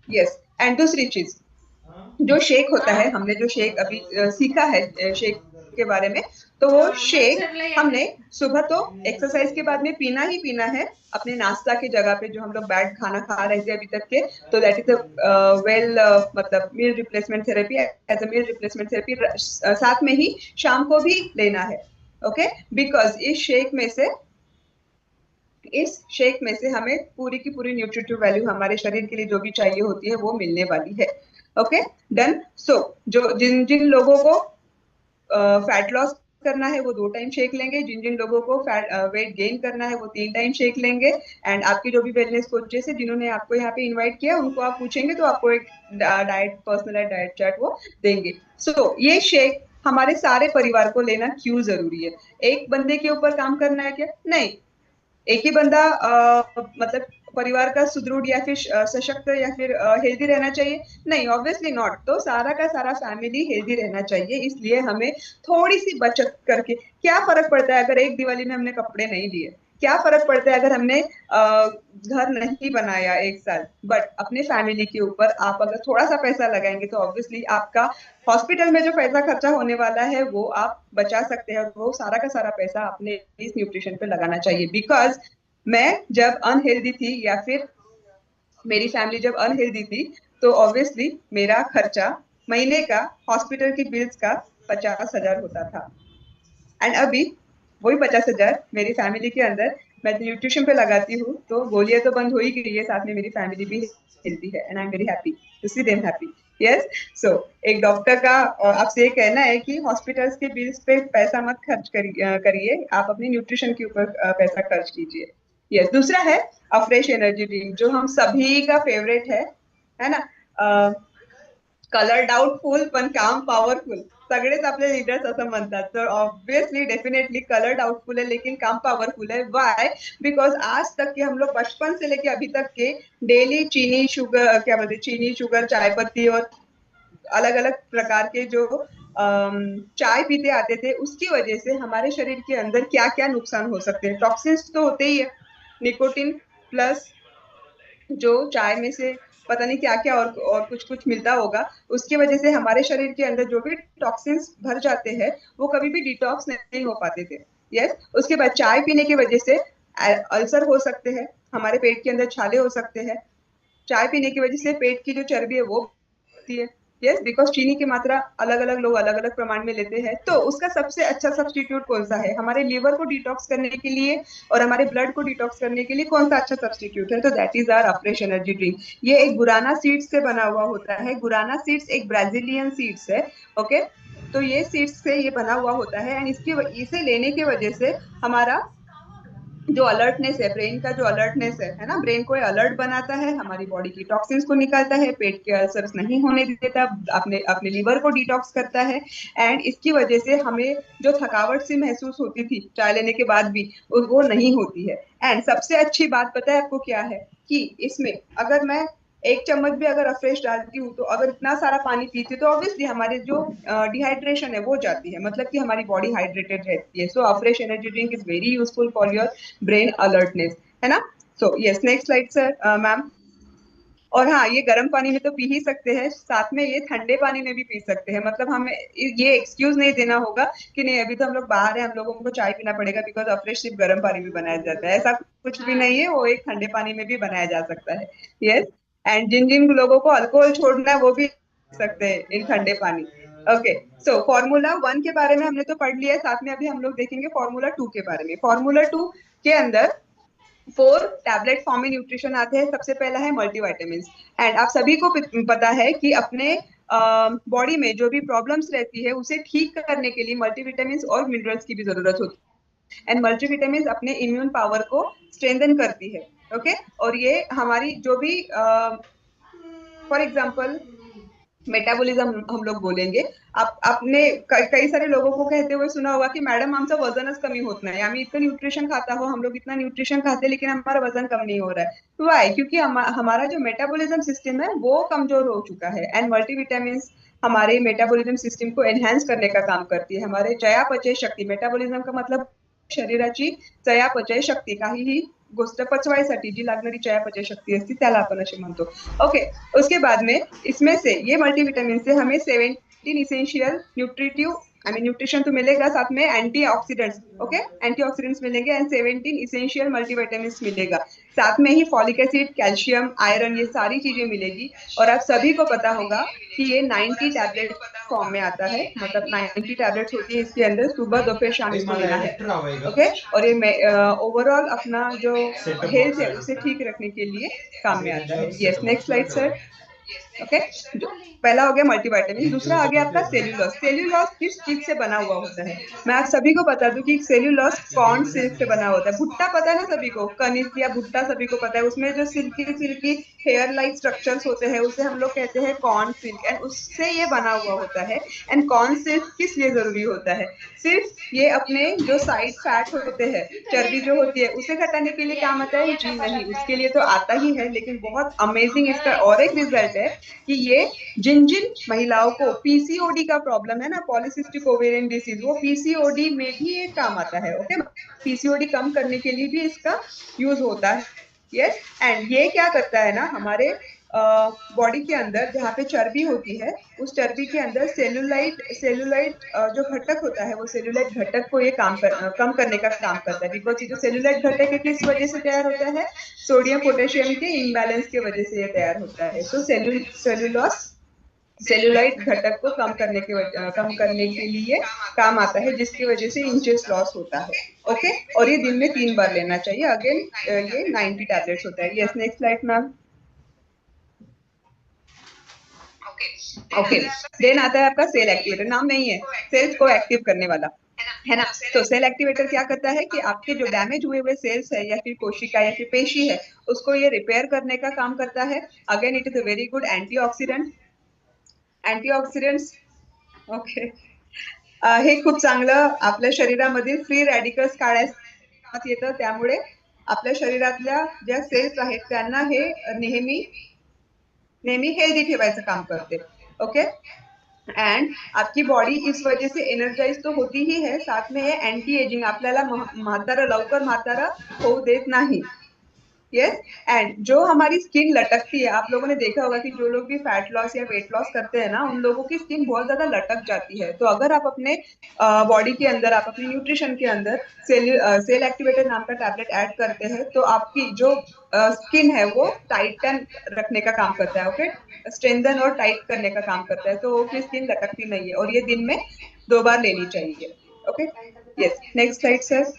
Speaker 1: यस, एंड दूसरी चीज जो शेक होता है, हमने जो शेक अभी सीखा है शेक के बारे में, तो वो शेक हमने सुबह तो एक्सरसाइज के बाद में पीना ही पीना है, अपने नाश्ता की जगह पे जो हम लोग बैठ खाना खा रहे थे अभी तक के, तो दैट इज वेल मतलब meal replacement therapy, as a meal replacement therapy साथ में ही शाम को भी लेना है। बिकॉज इस शेक में से हमें पूरी की पूरी न्यूट्रिटिव वैल्यू हमारे शरीर के लिए जो भी चाहिए होती है वो मिलने वाली है। डन। सो जो जिन जिन लोगों को फैट लॉस करना है वो 2 टाइम शेक लेंगे, जिन जिन लोगों को वेट गेन करना है वो 3 टाइम शेक लेंगे। एंड आपके जो भी वेलनेस कोचेस है जिन्होंने आपको यहाँ पे इनवाइट किया उनको आप पूछेंगे तो आपको एक डाइट पर्सनलाइज्ड डाइट चार्ट वो देंगे। सो ये शेक हमारे सारे परिवार को लेना क्यों जरूरी है? एक बंदे के ऊपर काम करना है क्या? नहीं। एक ही बंदा मतलब परिवार का सुदृढ़ या फिर सशक्त या फिर हेल्दी रहना चाहिए? नहीं, ऑब्वियसली नॉट। तो सारा का सारा फैमिली हेल्दी रहना चाहिए, इसलिए हमें थोड़ी सी बचत करके, क्या फर्क पड़ता है अगर एक दिवाली में हमने कपड़े नहीं लिए, क्या फर्क पड़ता है अगर हमने घर नहीं बनाया एक साल, बट अपने फैमिली के ऊपर आप अगर थोड़ा सा पैसा लगाएंगे तो ऑब्वियसली आपका हॉस्पिटल में जो पैसा खर्चा होने वाला है वो आप बचा सकते हैं, और वो सारा का सारा पैसा अपने इस न्यूट्रिशन पे लगाना चाहिए। बिकॉज मैं जब अनहेल्दी थी या फिर मेरी फैमिली जब अनहेल्दी थी तो ऑब्वियसली मेरा खर्चा महीने का हॉस्पिटल की बिल्स का 50,000 होता था। एंड अभी वही 50,000 मेरी फैमिली के अंदर मैं न्यूट्रिशन पे लगाती हूँ तो गोलियां तो बंद हो ही गई है, साथ में मेरी फैमिली भी हेल्दी है and I am very happy to see them happy. Yes, so एक डॉक्टर का आपसे ये कहना है कि हॉस्पिटल्स के बिल्स पे पैसा मत खर्च करिए, आप अपनी न्यूट्रिशन के ऊपर पैसा खर्च कीजिए। यस, दूसरा है अ फ्रेश एनर्जी ड्रिंक, जो हम सभी का फेवरेट है ना? कलर डाउटफुल पण काम पॉवरफुल, सगळेच आपले लीडर्स असं म्हणतात। तर ऑब्वियसली डेफिनेटली कलर डाउटफुल है लेकिन काम पावरफुल है। व्हाई? बिकॉज आज तक के हम लोग बचपन से लेके अभी तक के डेली चीनी शुगर, क्या बोलते, चीनी शुगर चाय पत्ती और अलग अलग प्रकार के जो चाय पीते आते थे, उसकी वजह से हमारे शरीर के अंदर क्या क्या नुकसान हो सकते हैं। टॉक्सिन्स तो होते ही है, निकोटिन प्लस जो चाय में से पता नहीं क्या क्या और कुछ कुछ मिलता होगा, उसकी वजह से हमारे शरीर के अंदर जो भी टॉक्सिन्स भर जाते हैं वो कभी भी डिटॉक्स नहीं हो पाते थे। यस, उसके बाद चाय पीने की वजह से अल्सर हो सकते हैं, हमारे पेट के अंदर छाले हो सकते हैं। चाय पीने की वजह से पेट की जो चर्बी है वो बढ़ती है। यस, बिकॉज चीनी की मात्रा अलग अलग लोग अलग अलग प्रमाण में लेते हैं। तो उसका सबसे अच्छा सब्स्टिट्यूट कौन सा है हमारे लिवर को डिटॉक्स करने के लिए और हमारे ब्लड को डिटॉक्स करने के लिए? कौन सा अच्छा सब्स्टिट्यूट है? तो that is our Afresh energy drink. ये एक गुराना सीड्स से बना हुआ होता है। गुराना सीड्स एक ब्राजीलियन सीड्स है। ओके, तो ये सीड्स से ये बना हुआ होता है एंड इसे लेने की वजह से हमारा जो अलर्टनेस है, ब्रेन का जो अलर्टनेस है ना, ब्रेन को अलर्ट बनाता है, हमारी बॉडी की टॉक्सिन्स को निकालता है, पेट के अल्सर्स नहीं होने देता, अपने अपने लीवर को डिटॉक्स करता है। एंड इसकी वजह से हमें जो थकावट सी महसूस होती थी चाय लेने के बाद भी, वो नहीं होती है। एंड सबसे अच्छी बात पता है आपको क्या है? कि इसमें अगर मैं एक चम्मच भी अगर अफ्रेश डालती हूँ तो अगर इतना सारा पानी पीती हूँ तो ऑब्वियसली हमारे जो डिहाइड्रेशन है वो जाती है, मतलब कि हमारी बॉडी हाइड्रेटेड रहती है। So Afresh energy drink is very useful for your brain alertness, है ना? So yes, next slide sir ma'am. और हाँ, ये गर्म पानी में तो पी ही सकते हैं, साथ में ये ठंडे पानी में भी पी सकते हैं। मतलब हमें ये एक्सक्यूज नहीं देना होगा कि नहीं अभी तो हम लोग बाहर हैं, हम लोगों को चाय पीना पड़ेगा, बिकॉज अफ्रेश सिर्फ गर्म पानी में बनाया जाता है। ऐसा कुछ भी नहीं है, वो एक ठंडे पानी में भी बनाया जा सकता है। यस, एंड जिन जिन लोगों को अल्कोहल छोड़ना है वो भी सकते हैं इन ठंडे पानी। ओके, सो फॉर्मूला 1 के बारे में हमने तो पढ़ लिया है, साथ में अभी हम लोग देखेंगे फॉर्मूला 2 के बारे में। फॉर्मूला 2 के अंदर 4 टैबलेट फॉर्म में न्यूट्रिशन आते हैं। सबसे पहला है मल्टीविटामिन। एंड आप सभी को पता है कि अपने बॉडी में जो भी प्रॉब्लम्स रहती है उसे ठीक करने के लिए मल्टीविटामिन और मिनरल्स की भी जरूरत होती है। एंड मल्टीविटामिन अपने इम्यून पावर को स्ट्रेंथन करती है। ओके, और ये हमारी जो भी फॉर एग्जाम्पल मेटाबॉलिज्म हम लोग बोलेंगे। आप आपने कई सारे लोगों को कहते हुए सुना होगा की मॅडम आमचं वजनच कमी होत नाही, आम्ही इतकं न्यूट्रिशन खाता हो, हम लोग इतना न्यूट्रिशन खाते लेकिन हमारा वजन कम नहीं हो रहा है। वाई? क्योंकि हमारा जो मेटाबॉलिज्म सिस्टम है वो कमजोर हो चुका है। एंड मल्टीविटामिन हमारे मेटाबॉलिज्म सिस्टम को एनहान्स करने का काम करती है। हमारे चयापचय शक्ती, मेटाबॉलिज्म का मतलब शरीराची चयापचय शक्ती, काहीही गोष्ट पचवायसाठी जी लागणारी चयापचय शक्ती असते त्याला आपण असे म्हणतो। ओके, उसके बाद में इसमें से ये मल्टीविटामिन से हमें 17 इसेंशियल न्यूट्रिटिव न्यूट्रिशन तो मिलेगा, साथ में एंटीऑक्सीडेंट्स, ओके, एंटीऑक्सीडेंट्स मिलेंगे एंड 17 इसेंशियल मल्टीविटामिन मिलेगा। साथ में ही फॉलिक एसिड, कैल्शियम, आयरन, ये सारी चीजें मिलेगी। और आप सभी को पता होगा कि ये 90 टैबलेट फॉर्म में आता है, मतलब 90 टैबलेट्स होती है इसके अंदर, सुबह दोपहर शाम इसको लेना है। ओके, और ये ओवरऑल अपना जो हेल्थ है उसे ठीक रखने के लिए काम में आता है। Yes, next slide sir. Okay, पहला हो गया मल्टीविटामिन, दूसरा आ गया आपका सेल्यूलोज। सेल्यूलोज किस चीज से बना हुआ होता है? मैं आप सभी को बता दूं कि सेल्यूलोज कॉर्न सिल्क से बना होता है। भुट्टा पता है ना सभी को, कनिज या भुट्टा सभी को पता है, उसमें जो silky silky hair like structures होते हैं उसे हम लोग कहते हैं कॉर्न सिल्क, एंड उससे ये बना हुआ होता है। एंड कॉर्न सिल्क किस लिए जरूरी होता है? सिर्फ ये अपने जो साइड फैट होते हैं, चर्बी जो होती है, उसे घटाने के लिए काम आता है? जी नहीं, उसके लिए तो आता ही है, लेकिन बहुत अमेजिंग इसका और एक रिजल्ट है कि ये जिन जिन महिलाओं को पीसीओडी का प्रॉब्लम है ना, पॉलीसिस्टिक ओवेरियन डिसीज, वो पीसीओडी में भी ये काम आता है। ओके, पीसीओडी कम करने के लिए भी इसका यूज होता है। यस, एंड ये क्या करता है ना, हमारे बॉडी के अंदर जहाँ पे चर्बी होती है, उस चर्बी के अंदर सेलुलाइट जो घटक होता है, वो सेलुलाइट घटक को ये कम करने का काम करता है। बिकॉज ये जो सेलुलाइट घटक है किस वजह से तैयार होता है? सोडियम पोटेशियम के इम्बैलेंस की वजह से ये तैयार होता है। सो सेलुलाइट घटक को कम करने के लिए काम आता है, जिसकी वजह से इंचेस लॉस होता है। ओके, और ये दिन में 3 बार लेना चाहिए। अगेन ये 90 टैबलेट्स होता है। Yes, next slide ma'am. Okay, then आता है आपका सेल एक्टिवेटर। नाम नहीं है, सेल्स को एक्टिव करने वाला है ना। तो सेल एक्टिवेटर क्या करता है कि आपके जो डैमेज हुए हुए सेल्स है, या फिर कोशिका या फिर पेशी है, उसको ये रिपेयर करने का काम करता है। Again it is a very good antioxidant. Okay, हे खूप चांगलं आपल्या शरीरामधील फ्री रॅडिकल्स काढण्यात येतं, त्यामुळे आपल्या शरीरातल्या ज्या सेल्स आहेत त्यांना हे नेहमी हेल्दी ठेवायचं काम करते। ओके, एंड आपकी बॉडी इस वजह से एनर्जाइज तो होती ही है, साथ में ये एंटी एजिंग, आपल्याला लवकर म्हातारा होऊ देत नाही। यस, एंड जो हमारी स्किन लटकती है, आप लोगों ने देखा होगा कि जो लोग भी फैट लॉस या वेट लॉस करते हैं ना, उन लोगों की स्किन बहुत ज्यादा लटक जाती है। तो अगर आप अपने बॉडी के अंदर, आप अपने न्यूट्रिशन के अंदर सेल एक्टिवेटर नाम का टैबलेट ऐड करते हैं, तो आपकी जो स्किन है वो टाइटन रखने का काम करता है। ओके, स्ट्रेंथन और टाइट करने का काम करता है, तो वो स्किन लटकती नहीं है, और ये दिन में 2 बार लेनी चाहिए। Okay, yes, next slide sir.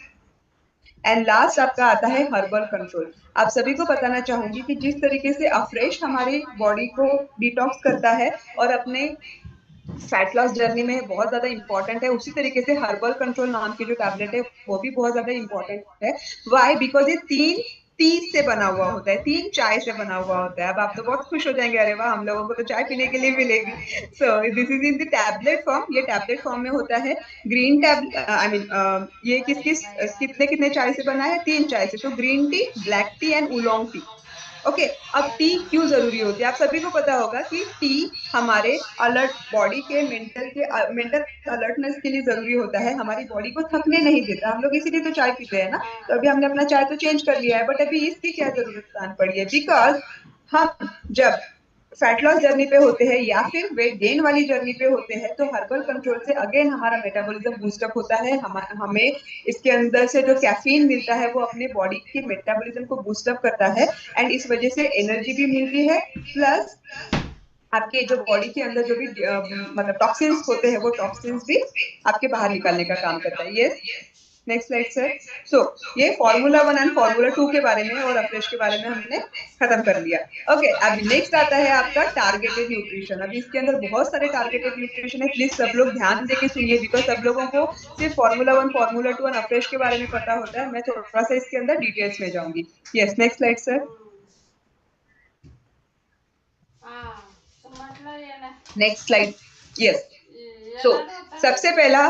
Speaker 1: And last आपका आता है हर्बल कंट्रोल। आप सभी को बताना चाहूंगी कि जिस तरीके से अफ्रेश हमारी बॉडी को डिटॉक्स करता है और अपने फैट लॉस जर्नी में बहुत ज्यादा इंपॉर्टेंट है, उसी तरीके से हर्बल कंट्रोल नाम की जो टैबलेट है वो भी बहुत ज्यादा इंपॉर्टेंट है। वाई? बिकॉज ये 3 टी से बना हुआ होता है, 3 चाय से बना हुआ होता है। अब आप तो बहुत खुश हो जाएंगे, अरे वाह, हम लोगों को तो चाय पीने के लिए मिलेगी। सो this is in the tablet form. ये टैबलेट फॉर्म में होता है। ग्रीन टैबलेट, आई मीन ये कितने चाय से बना है? 3 चाय से। तो green tea, black T and oolong tea. Okay, अब टी क्यों जरूरी होती है? आप सभी को पता होगा कि टी हमारे अलर्ट बॉडी के मेंटल अलर्टनेस के लिए जरूरी होता है, हमारी बॉडी को थकने नहीं देता। हम लोग इसीलिए तो चाय पीते हैं ना। तो अभी हमने अपना चाय तो चेंज कर लिया है, बट अभी इसकी क्या जरूरत पड़ी है? बिकॉज हम जब फैट लॉस जर्नी पे होते हैं या फिर वेट गेन वाली जर्नी पे होते हैं, तो हर्बल कंट्रोल से अगेन हमारा मेटाबॉलिज्म बूस्टअप होता है। हमें इसके अंदर से जो कैफीन मिलता है वो अपने बॉडी के मेटाबॉलिज्म को बूस्टअप करता है, एंड इस वजह से एनर्जी भी मिलती है, प्लस आपके जो बॉडी के अंदर जो भी मतलब टॉक्सिन्स होते हैं, वो टॉक्सिन्स भी आपके बाहर निकालने का काम करता है। Yes, next slide sir. So ये फार्मूला 1 एंड फार्मूला 2 के बारे में और अफ्रेश के बारे में हमने खत्म कर लिया। ओके, अब नेक्स्ट आता है आपका टारगेटेड न्यूट्रिशन। अब इसके अंदर बहुत सारे टारगेटेड न्यूट्रिशन है, प्लीज सब लोग ध्यान देके सुनिए, बिकॉज सब लोगों को सिर्फ फार्मूला 1, फार्मूला 2 एंड अफ्रेश के बारे में पता होता है। मैं थोड़ा सा इसके अंदर डिटेल्स में जाऊंगी। Yes, next slide sir. Next slide. Yes, तो सबसे पहला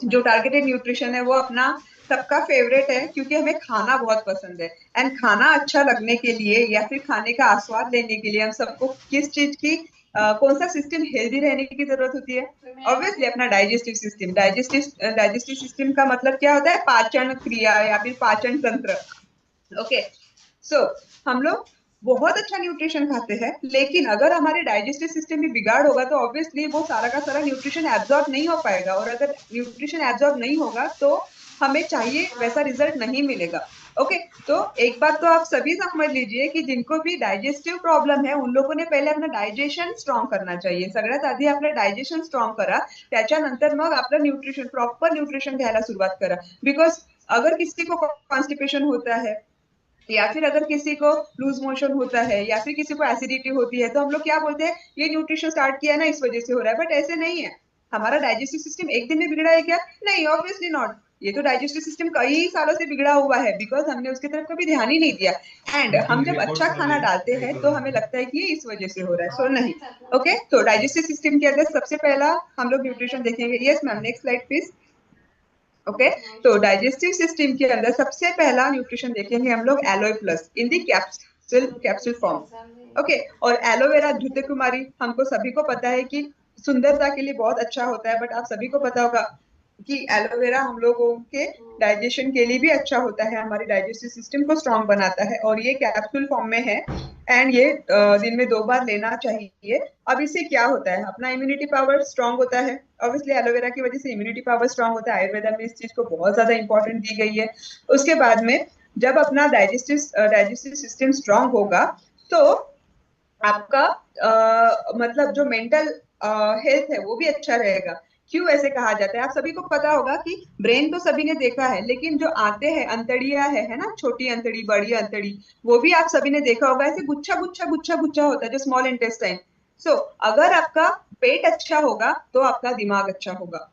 Speaker 1: जो टारगेटेड न्यूट्रिशन है वो अपना सबका फेवरेट है, क्योंकि हमें खाना बहुत पसंद है। एंड खाना अच्छा लगने के लिए या फिर खाने का आस्वाद लेने के लिए हम सबको किस चीज की कौन सा सिस्टम हेल्दी रहने की जरूरत होती है? ऑब्वियसली अपना डाइजेस्टिव सिस्टम। डाइजेस्टिव सिस्टम का मतलब क्या होता है? पाचन क्रिया या फिर पाचन तंत्र। ओके, सो हम लोग बहुत अच्छा न्यूट्रिशन खाते हैं, लेकिन अगर हमारे डाइजेस्टिव सिस्टम में बिगाड़ होगा तो ऑब्वियसली वो सारा का सारा न्यूट्रिशन एब्जॉर्ब नहीं हो पाएगा, और अगर न्यूट्रिशन एब्जॉर्ब नहीं होगा तो हमें चाहिए वैसा रिजल्ट नहीं मिलेगा। ओके, तो एक बात तो आप सभी समझ लीजिए कि जिनको भी डायजेस्टिव प्रॉब्लम है उन लोगों ने पहले अपना डायजेशन स्ट्रॉंग करना चाहिए। सगळ्यात आधी आपलं डायजेशन स्ट्रॉंग करा, त्याच्यानंतर मग आपलं न्यूट्रिशन, प्रॉपर न्यूट्रिशन घ्यायला सुरुवात करा। बिकॉज अगर किसी को कॉन्स्टिपेशन होता है या फिर अगर किसी को लूज मोशन होता है या फिर किसी को एसिडिटी होती है तो हम लोग क्या बोलते हैं, ये न्यूट्रिशन स्टार्ट किया ना इस वजह से हो रहा है, बट ऐसे नहीं है। हमारा डाइजेस्टिव सिस्टम एक दिन में बिगड़ा है क्या? नहीं, ऑब्वियसली नॉट। ये तो डाइजेस्टिव सिस्टम कई सालों से बिगड़ा हुआ है, बिकॉज हमने उसकी तरफ कभी ध्यान ही नहीं दिया। एंड हम जब अच्छा खाना डालते हैं तो हमें लगता है कि ये इस वजह से हो रहा है, सो नहीं। ओके, तो डाइजेस्टिव सिस्टम के अंदर सबसे पहला हम लोग न्यूट्रिशन देखेंगे। Yes ma'am, next slide please. Okay, तो डाइजेस्टिव सिस्टम के अंदर सबसे पहला न्यूट्रिशन देखेंगे हम लोग एलोए प्लस इन दी कैप्सूल फॉर्म। ओके, और एलोवेरा धुते कुमारी हमको सभी को पता है कि सुंदरता के लिए बहुत अच्छा होता है, बट आप सभी को पता होगा कि एलोवेरा हम लोगों के डाइजेशन के लिए भी अच्छा होता है, हमारे डाइजेस्टिव सिस्टम को स्ट्रांग बनाता है, और ये कैप्सूल फॉर्म में है एंड ये दिन में 2 बार लेना चाहिए। अब इससे क्या होता है, अपना इम्यूनिटी पावर स्ट्रांग होता है। ऑब्वियसली एलोवेरा की वजह से इम्यूनिटी पावर स्ट्रांग होता है, आयुर्वेदा में इस चीज को बहुत ज्यादा इंपॉर्टेंट दी गई है। उसके बाद में जब अपना डाइजेस्टिव सिस्टम स्ट्रांग होगा तो आपका मतलब जो मेंटल हेल्थ है वो भी अच्छा रहेगा। क्यों ऐसे कहा जाता है, आप सभी को पता होगा कि ब्रेन तो सभी ने देखा है, लेकिन जो आते हैं अंतड़िया है ना, छोटी अंतड़ी बड़ी अंतड़ी, वो भी आप सभी ने देखा होगा, ऐसे गुच्छा गुच्छा गुच्छा गुच्छा होता है जो स्मॉल इंटेस्टाइन। सो अगर आपका पेट अच्छा होगा तो आपका दिमाग अच्छा होगा।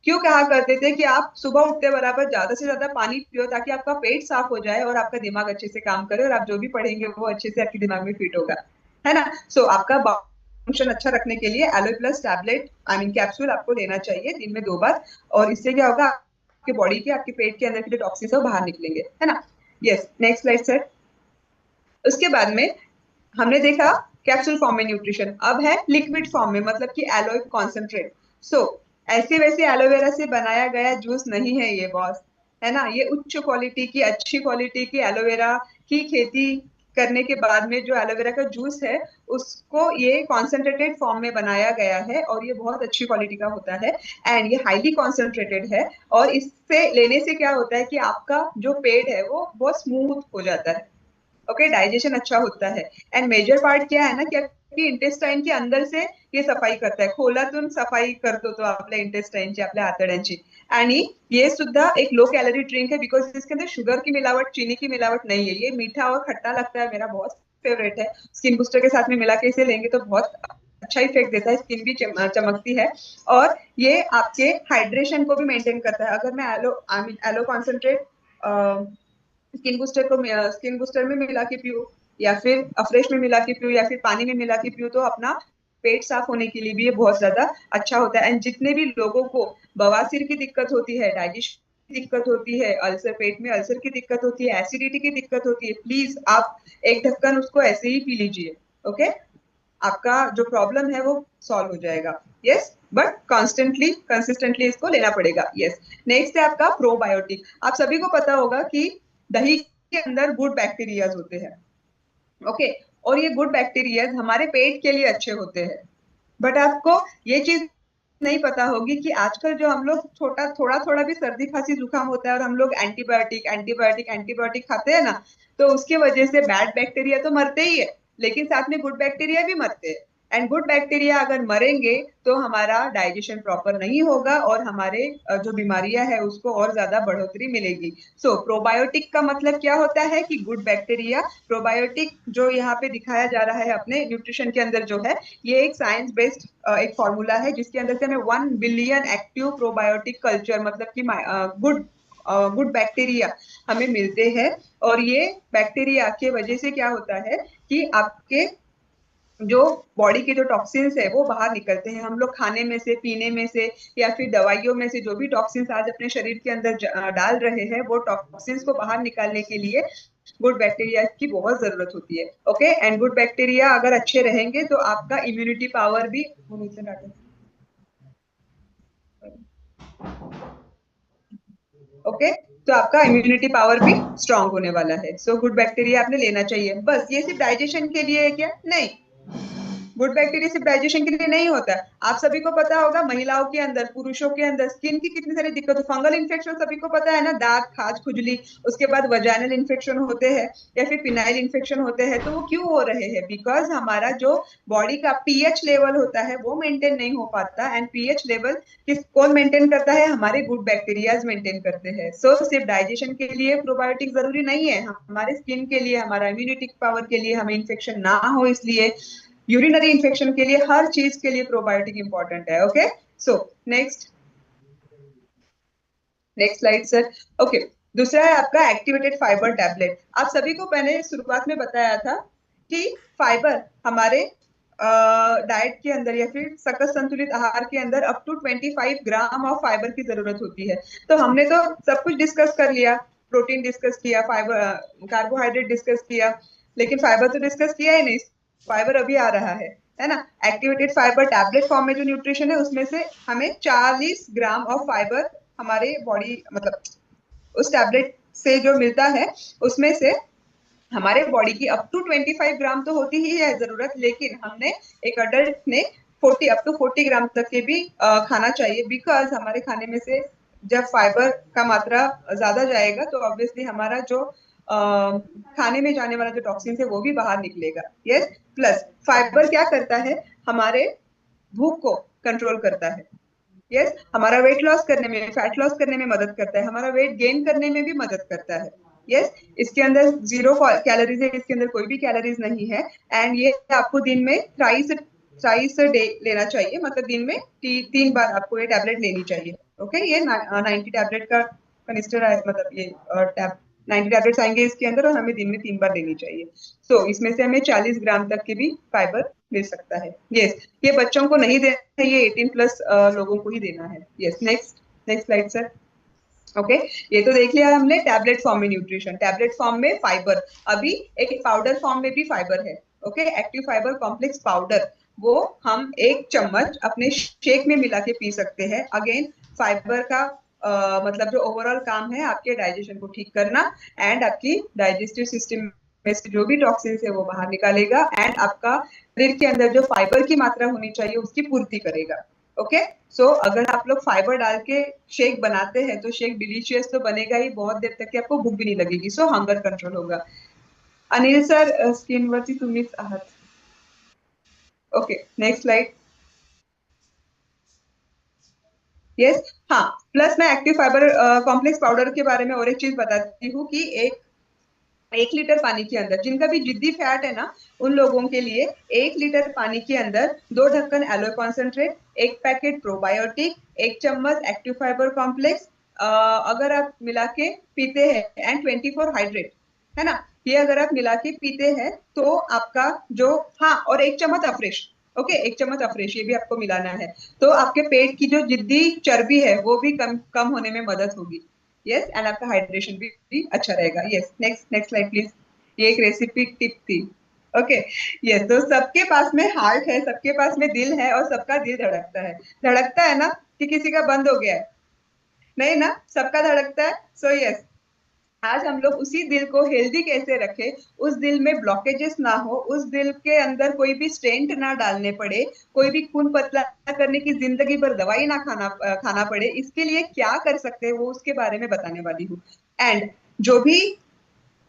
Speaker 1: क्यों कहा करते थे कि आप सुबह उठते बराबर ज्यादा से ज्यादा पानी पियो ताकि आपका पेट साफ हो जाए और आपका दिमाग अच्छे से काम करे और आप जो भी पढ़ेंगे वो अच्छे से आपके दिमाग में फिट होगा, है ना। सो आपका फंक्शन अच्छा रखने के लिए alloy plus tablet I mean capsule आपको लेना चाहिए दिन में 2 बार, और इससे क्या होगा, आपके बॉडी के आपके पेट के अंदर के जो टॉक्सिन्स है वो बाहर निकलेंगे, है ना। Yes, next slide sir. उसके बाद में हमने देखा कैप्सूल फॉर्म में न्यूट्रिशन, अब है लिक्विड फॉर्म में, मतलब कि एलोए कॉन्सेंट्रेट। सो ऐसे वैसे एलोवेरा से बनाया गया जूस नहीं है ये बॉस, है ना। ये उच्च क्वालिटी की अच्छी क्वालिटी की एलोवेरा की खेती करने के बाद में जो एलोवेरा का जूस है उसको ये कॉन्सेंट्रेटेड फॉर्म में बनाया गया है, और ये बहुत अच्छी क्वालिटी का होता है एंड ये हाईली कॉन्सेंट्रेटेड है। और इससे लेने से क्या होता है कि आपका जो पेट है वो बहुत स्मूथ हो जाता है। ओके, डाइजेशन अच्छा होता है। एंड मेजर पार्ट क्या है ना कि आपकी इंटेस्टाइन के अंदर से ये सफाई करता है, खोलातून सफाई करतो तो आपल्या इंटेस्टाइनची, आपल्या आतड्यांची। आणि ये सुद्धा एक लो कैलोरी ड्रिंक है बिकॉज इसके अंदर शुगर की मिलावट, चीनी की मिलावट नहीं है। ये मीठा और खट्टा लगता है, मेरा बहुत फेवरेट है। स्किन बूस्टर के साथ में मिला के इसे लेंगे तो बहुत अच्छा इफेक्ट देता है, स्किन भी चमकती है, और ये आपके हाइड्रेशन को भी मेंटेन करता है। अगर मैं एलो कॉन्सेंट्रेट स्किन बूस्टर में मिला के पीऊँ या फिर अफ्रेश में मिला के पीऊँ या फिर पानी में मिला के पीऊँ तो अपना पेट साफ होने के लिए भी ये बहुत ज्यादा अच्छा होता है। एंड जितने भी लोगों को बवासीर की दिक्कत होती है, डाइजेशन की दिक्कत होती है, अल्सर, पेट में अल्सर की दिक्कत होती है, एसिडिटी की दिक्कत होती है, प्लीज आप एक ढक्कन उसको ऐसे ही पी लीजिए। ओके, आपका जो प्रॉब्लम है वो सॉल्व हो जाएगा। यस, बट कंसिस्टेंटली इसको लेना पड़ेगा। यस, नेक्स्ट है आपका प्रोबायोटिक। आप सभी को पता होगा कि दही के अंदर गुड बैक्टीरियाज होते हैं। ओके, और ये गुड बैक्टीरियाज हमारे पेट के लिए अच्छे होते हैं, बट आपको ये चीज नहीं पता होगी कि आजकल जो हम लोग थोड़ा थोड़ा भी सर्दी खांसी जुकाम होता है और हम लोग एंटीबायोटिक एंटीबायोटिक एंटीबायोटिक खाते हैं ना, तो उसके वजह से बैड बैक्टीरिया तो मरते ही है, लेकिन साथ में गुड बैक्टीरिया भी मरते हैं। एंड गुड बैक्टीरिया अगर मरेंगे तो हमारा डाइजेशन प्रॉपर नहीं होगा और हमारे जो बीमारियां है उसको और ज्यादा बढ़ोतरी मिलेगी। सो प्रोबायोटिक का मतलब क्या होता है कि गुड बैक्टीरिया। प्रोबायोटिक जो यहाँ पे दिखाया जा रहा है अपने न्यूट्रिशन के अंदर जो है, ये एक साइंस बेस्ड एक फॉर्मूला है जिसके अंदर से हमें 1 बिलियन एक्टिव प्रोबायोटिक कल्चर मतलब कि गुड बैक्टीरिया हमें मिलते हैं। और ये बैक्टीरिया के वजह से क्या होता है कि आपके जो बॉडी के जो टॉक्सिन्स है वो बाहर निकलते हैं। हम लोग खाने में से, पीने में से या फिर दवाइयों में से जो भी टॉक्सिन्स आज अपने शरीर के अंदर डाल रहे हैं, वो टॉक्सिन्स को बाहर निकालने के लिए गुड बैक्टीरिया की बहुत जरूरत होती है। ओके, एंड गुड बैक्टीरिया अगर अच्छे रहेंगे तो आपका इम्यूनिटी पावर भी ओके, तो आपका इम्यूनिटी पावर भी स्ट्रांग होने वाला है। सो गुड बैक्टीरिया आपने लेना चाहिए। बस ये सिर्फ डाइजेशन के लिए है क्या? नहीं, गुड बैक्टीरिया सिर्फ डाइजेशन के लिए नहीं होता है। आप सभी को पता होगा महिलाओं के अंदर, पुरुषों के अंदर स्किन की कितनी सारी दिक्कत, फंगल इन्फेक्शन सभी को पता है ना, दाग, खाज, खुजली, उसके बाद वजाइनल इन्फेक्शन होते हैं या फिर फिनाइल इन्फेक्शन होते हैं। तो वो क्यों हो रहे हैं? बिकॉज हमारा जो बॉडी का पीएच लेवल होता है वो मेंटेन नहीं हो पाता। एंड पीएच लेवल कौन मेंटेन करता है? हमारे गुड बैक्टीरियाज मेंटेन करते हैं। सो सिर्फ डाइजेशन के लिए प्रोबायोटिक जरूरी नहीं है, हमारे स्किन के लिए, हमारा इम्यूनिटी पावर के लिए, हमें इन्फेक्शन ना हो इसलिए, यूरिनरी इन्फेक्शन के लिए, हर चीज के लिए प्रोबायोटिक इंपॉर्टेंट है। Okay, so next slide sir. Okay, दूसरा है आपका एक्टिवेटेड फाइबर टैबलेट। आप सभी को मैंने शुरुआत में बताया था कि फाइबर हमारे डाइट के अंदर या फिर सकस संतुलित आहार के अंदर up to 25 gram of fibre की जरूरत होती है। तो हमने तो सब कुछ डिस्कस कर लिया, प्रोटीन डिस्कस किया, फाइबर, कार्बोहाइड्रेट डिस्कस किया, लेकिन फाइबर तो डिस्कस किया ही नहीं। फाइबर अभी आ रहा है ना। एक्टिवेटेड फाइबर टैबलेट फॉर्म में जो न्यूट्रिशन है उसमें से हमें 40 ग्राम ऑफ फाइबर हमारे बॉडी, मतलब उस टैबलेट से जो मिलता है उसमें से हमारे बॉडी की अप टू 25 ग्राम तो होती ही है जरूरत, लेकिन हमने एक अडल्ट ने 40 अप टू 40 ग्राम तक के भी खाना चाहिए। बिकॉज हमारे खाने में से जब फाइबर का मात्रा ज्यादा जाएगा तो ऑब्वियसली हमारा जो खाने में जाने वाला जो टॉक्सिन है वो भी बाहर निकलेगा। यस, प्लस फाइबर क्या करता है? हमारे भूख को कंट्रोल करता है। यस, हमारा वेट लॉस करने में, फैट लॉस करने में मदद करता है, हमारा वेट गेन करने में भी मदद करता है। यस, इसके अंदर 0 कैलोरीज है, इसके अंदर कोई भी कैलोरीज नहीं है। एंड ये आपको दिन में थ्राइस डे लेना चाहिए, मतलब दिन में 3 बार आपको ये टैबलेट लेनी चाहिए। ओके, ये 90 टैबलेट का कनिस्टर है, मतलब ये 90 टैबलेट्स आएंगे इसके अंदर और हमें दिन में 3 बार लेनी चाहिए। सो इसमें से हमें 40 ग्राम तक के भी फाइबर मिल सकता है। यस, ये बच्चों को नहीं देना है, ये 18 प्लस लोगों को ही देना है। Yes, next slide sir. Okay, ये तो देख लिया हमने टैबलेट फॉर्म में न्यूट्रिशन, टैबलेट फॉर्म में फाइबर, अभी एक पाउडर फॉर्म में भी फाइबर है। Okay, active fibre complex powder, वो हम 1 चम्मच अपने शेक में मिला के पी सकते हैं। अगेन फाइबर का मतलब जो ओवरऑल काम है आपके डाइजेशन को ठीक करना एंड आपकी डाइजेस्टिव सिस्टम में से जो भी टॉक्सिन्स है वो बाहर निकालेगा एंड आपका शरीर के अंदर जो फाइबर की मात्रा होनी चाहिए उसकी पूर्ति करेगा। ओके, सो अगर आप लोग फाइबर डाल के शेक बनाते हैं तो शेक डिलीशियस तो बनेगा ही, बहुत देर तक की आपको भूख भी नहीं लगेगी। सो हंगर कंट्रोल होगा। अनिल सर, स्किनवरती तुम्हीच आहात। Okay, next slide. यस, हाँ, प्लस मैं एक्टिव फाइबर कॉम्प्लेक्स पाउडर के बारे में और एक चीज बताती हूँ कि 1 लीटर पानी के अंदर, जिनका भी जिद्दी फैट है ना, उन लोगों के लिए 1 लीटर पानी के अंदर 2 ढक्कन एलोए कॉन्सेंट्रेट, 1 पैकेट प्रोबायोटिक, 1 चम्मच एक्टिव फाइबर कॉम्प्लेक्स अगर आप मिला के पीते हैं एंड 24 हाइड्रेट, है ना, ये अगर आप मिला के पीते हैं तो आपका जो, हाँ, और 1 चम्मच अफ्रेश। ओके, 1 चम्मच अफ्रेश ये भी आपको मिलाना है, तो आपके पेट की जो जिद्दी चर्बी है वो भी कम होने में मदद होगी। यस, एंड आपका हाइड्रेशन भी अच्छा रहेगा। Yes, next slide please. ये एक रेसिपी टिप थी। ओके, यस, तो सबके पास में हार्ट है, सबके पास में दिल है और सबका दिल धड़कता है ना, कि किसी का बंद हो गया है? नहीं ना, सबका धड़कता है। सो यस, आज हम लोग उसी दिल को हेल्दी कैसे रखें, उस दिल में ब्लॉकेजेस ना हो, उस दिल के अंदर कोई भी स्टेंट ना डालने पड़े, कोई भी खून पतला करने की जिंदगी भर दवाई ना खाना पड़े, इसके लिए क्या कर सकते हैं वो उसके बारे में बताने वाली हूँ। एंड जो भी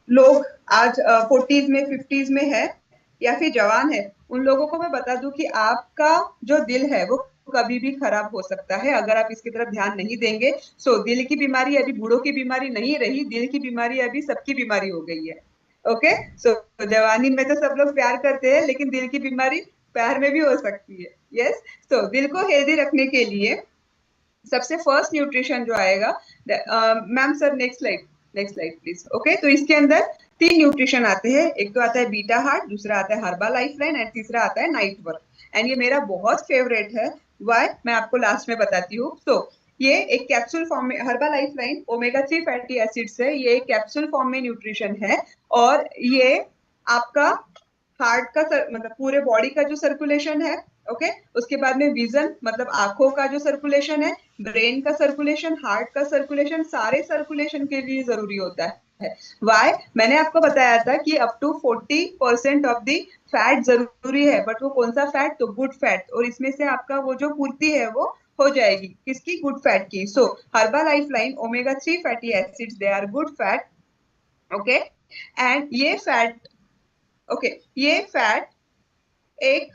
Speaker 1: लोग आज 40s में 50s में है या फिर जवान है, उन लोगों को मैं बता दूं कि आपका जो दिल है वो कभी भी खराब हो सकता है अगर आप इसकी तरफ ध्यान नहीं देंगे। सो दिल की बीमारी अभी बूढ़ों की बीमारी नहीं रही, दिल की बीमारी अभी सबकी बीमारी हो गई है। ओके, सो जवानी में तो सब लोग प्यार करते हैं, लेकिन दिल की बीमारी प्यार में भी हो सकती है। यस, तो दिल को हेल्दी रखने के लिए सबसे फर्स्ट न्यूट्रिशन जो आएगा, ma'am sir next slide please. Okay, तो इसके अंदर 3 न्यूट्रिशन आते हैं, एक तो आता है बीटा हार्ट, दूसरा आता है हर्बा लाइफ लाइन एंड तीसरा आता है नाइट वर्क। एंड ये मेरा बहुत फेवरेट है, वाई मैं आपको लास्ट में बताती हूँ। तो ये एक कैप्सूल फॉर्म में, Herbalife line omega 3 fatty acids है, ये एक कैप्सूल फॉर्म में न्यूट्रिशन है और ये आपका हार्ट का मतलब पूरे बॉडी का जो सर्कुलेशन है, ओके, उसके बाद में विजन मतलब आंखों का जो सर्कुलेशन है, ब्रेन का सर्कुलेशन, हार्ट का सर्कुलेशन, सारे सर्कुलेशन के लिए जरूरी होता है। है। वाई, मैंने आपको बताया था कि up to 40% of the fat जरूरी है, बट वो कौन सा फैट? तो गुड फैट, और इसमें से आपका वो जो पूर्ति है वो हो जाएगी किसकी? गुड फैट की। So Herbalife line omega 3 fatty acids, they are good fat. Okay, and ये फैट एक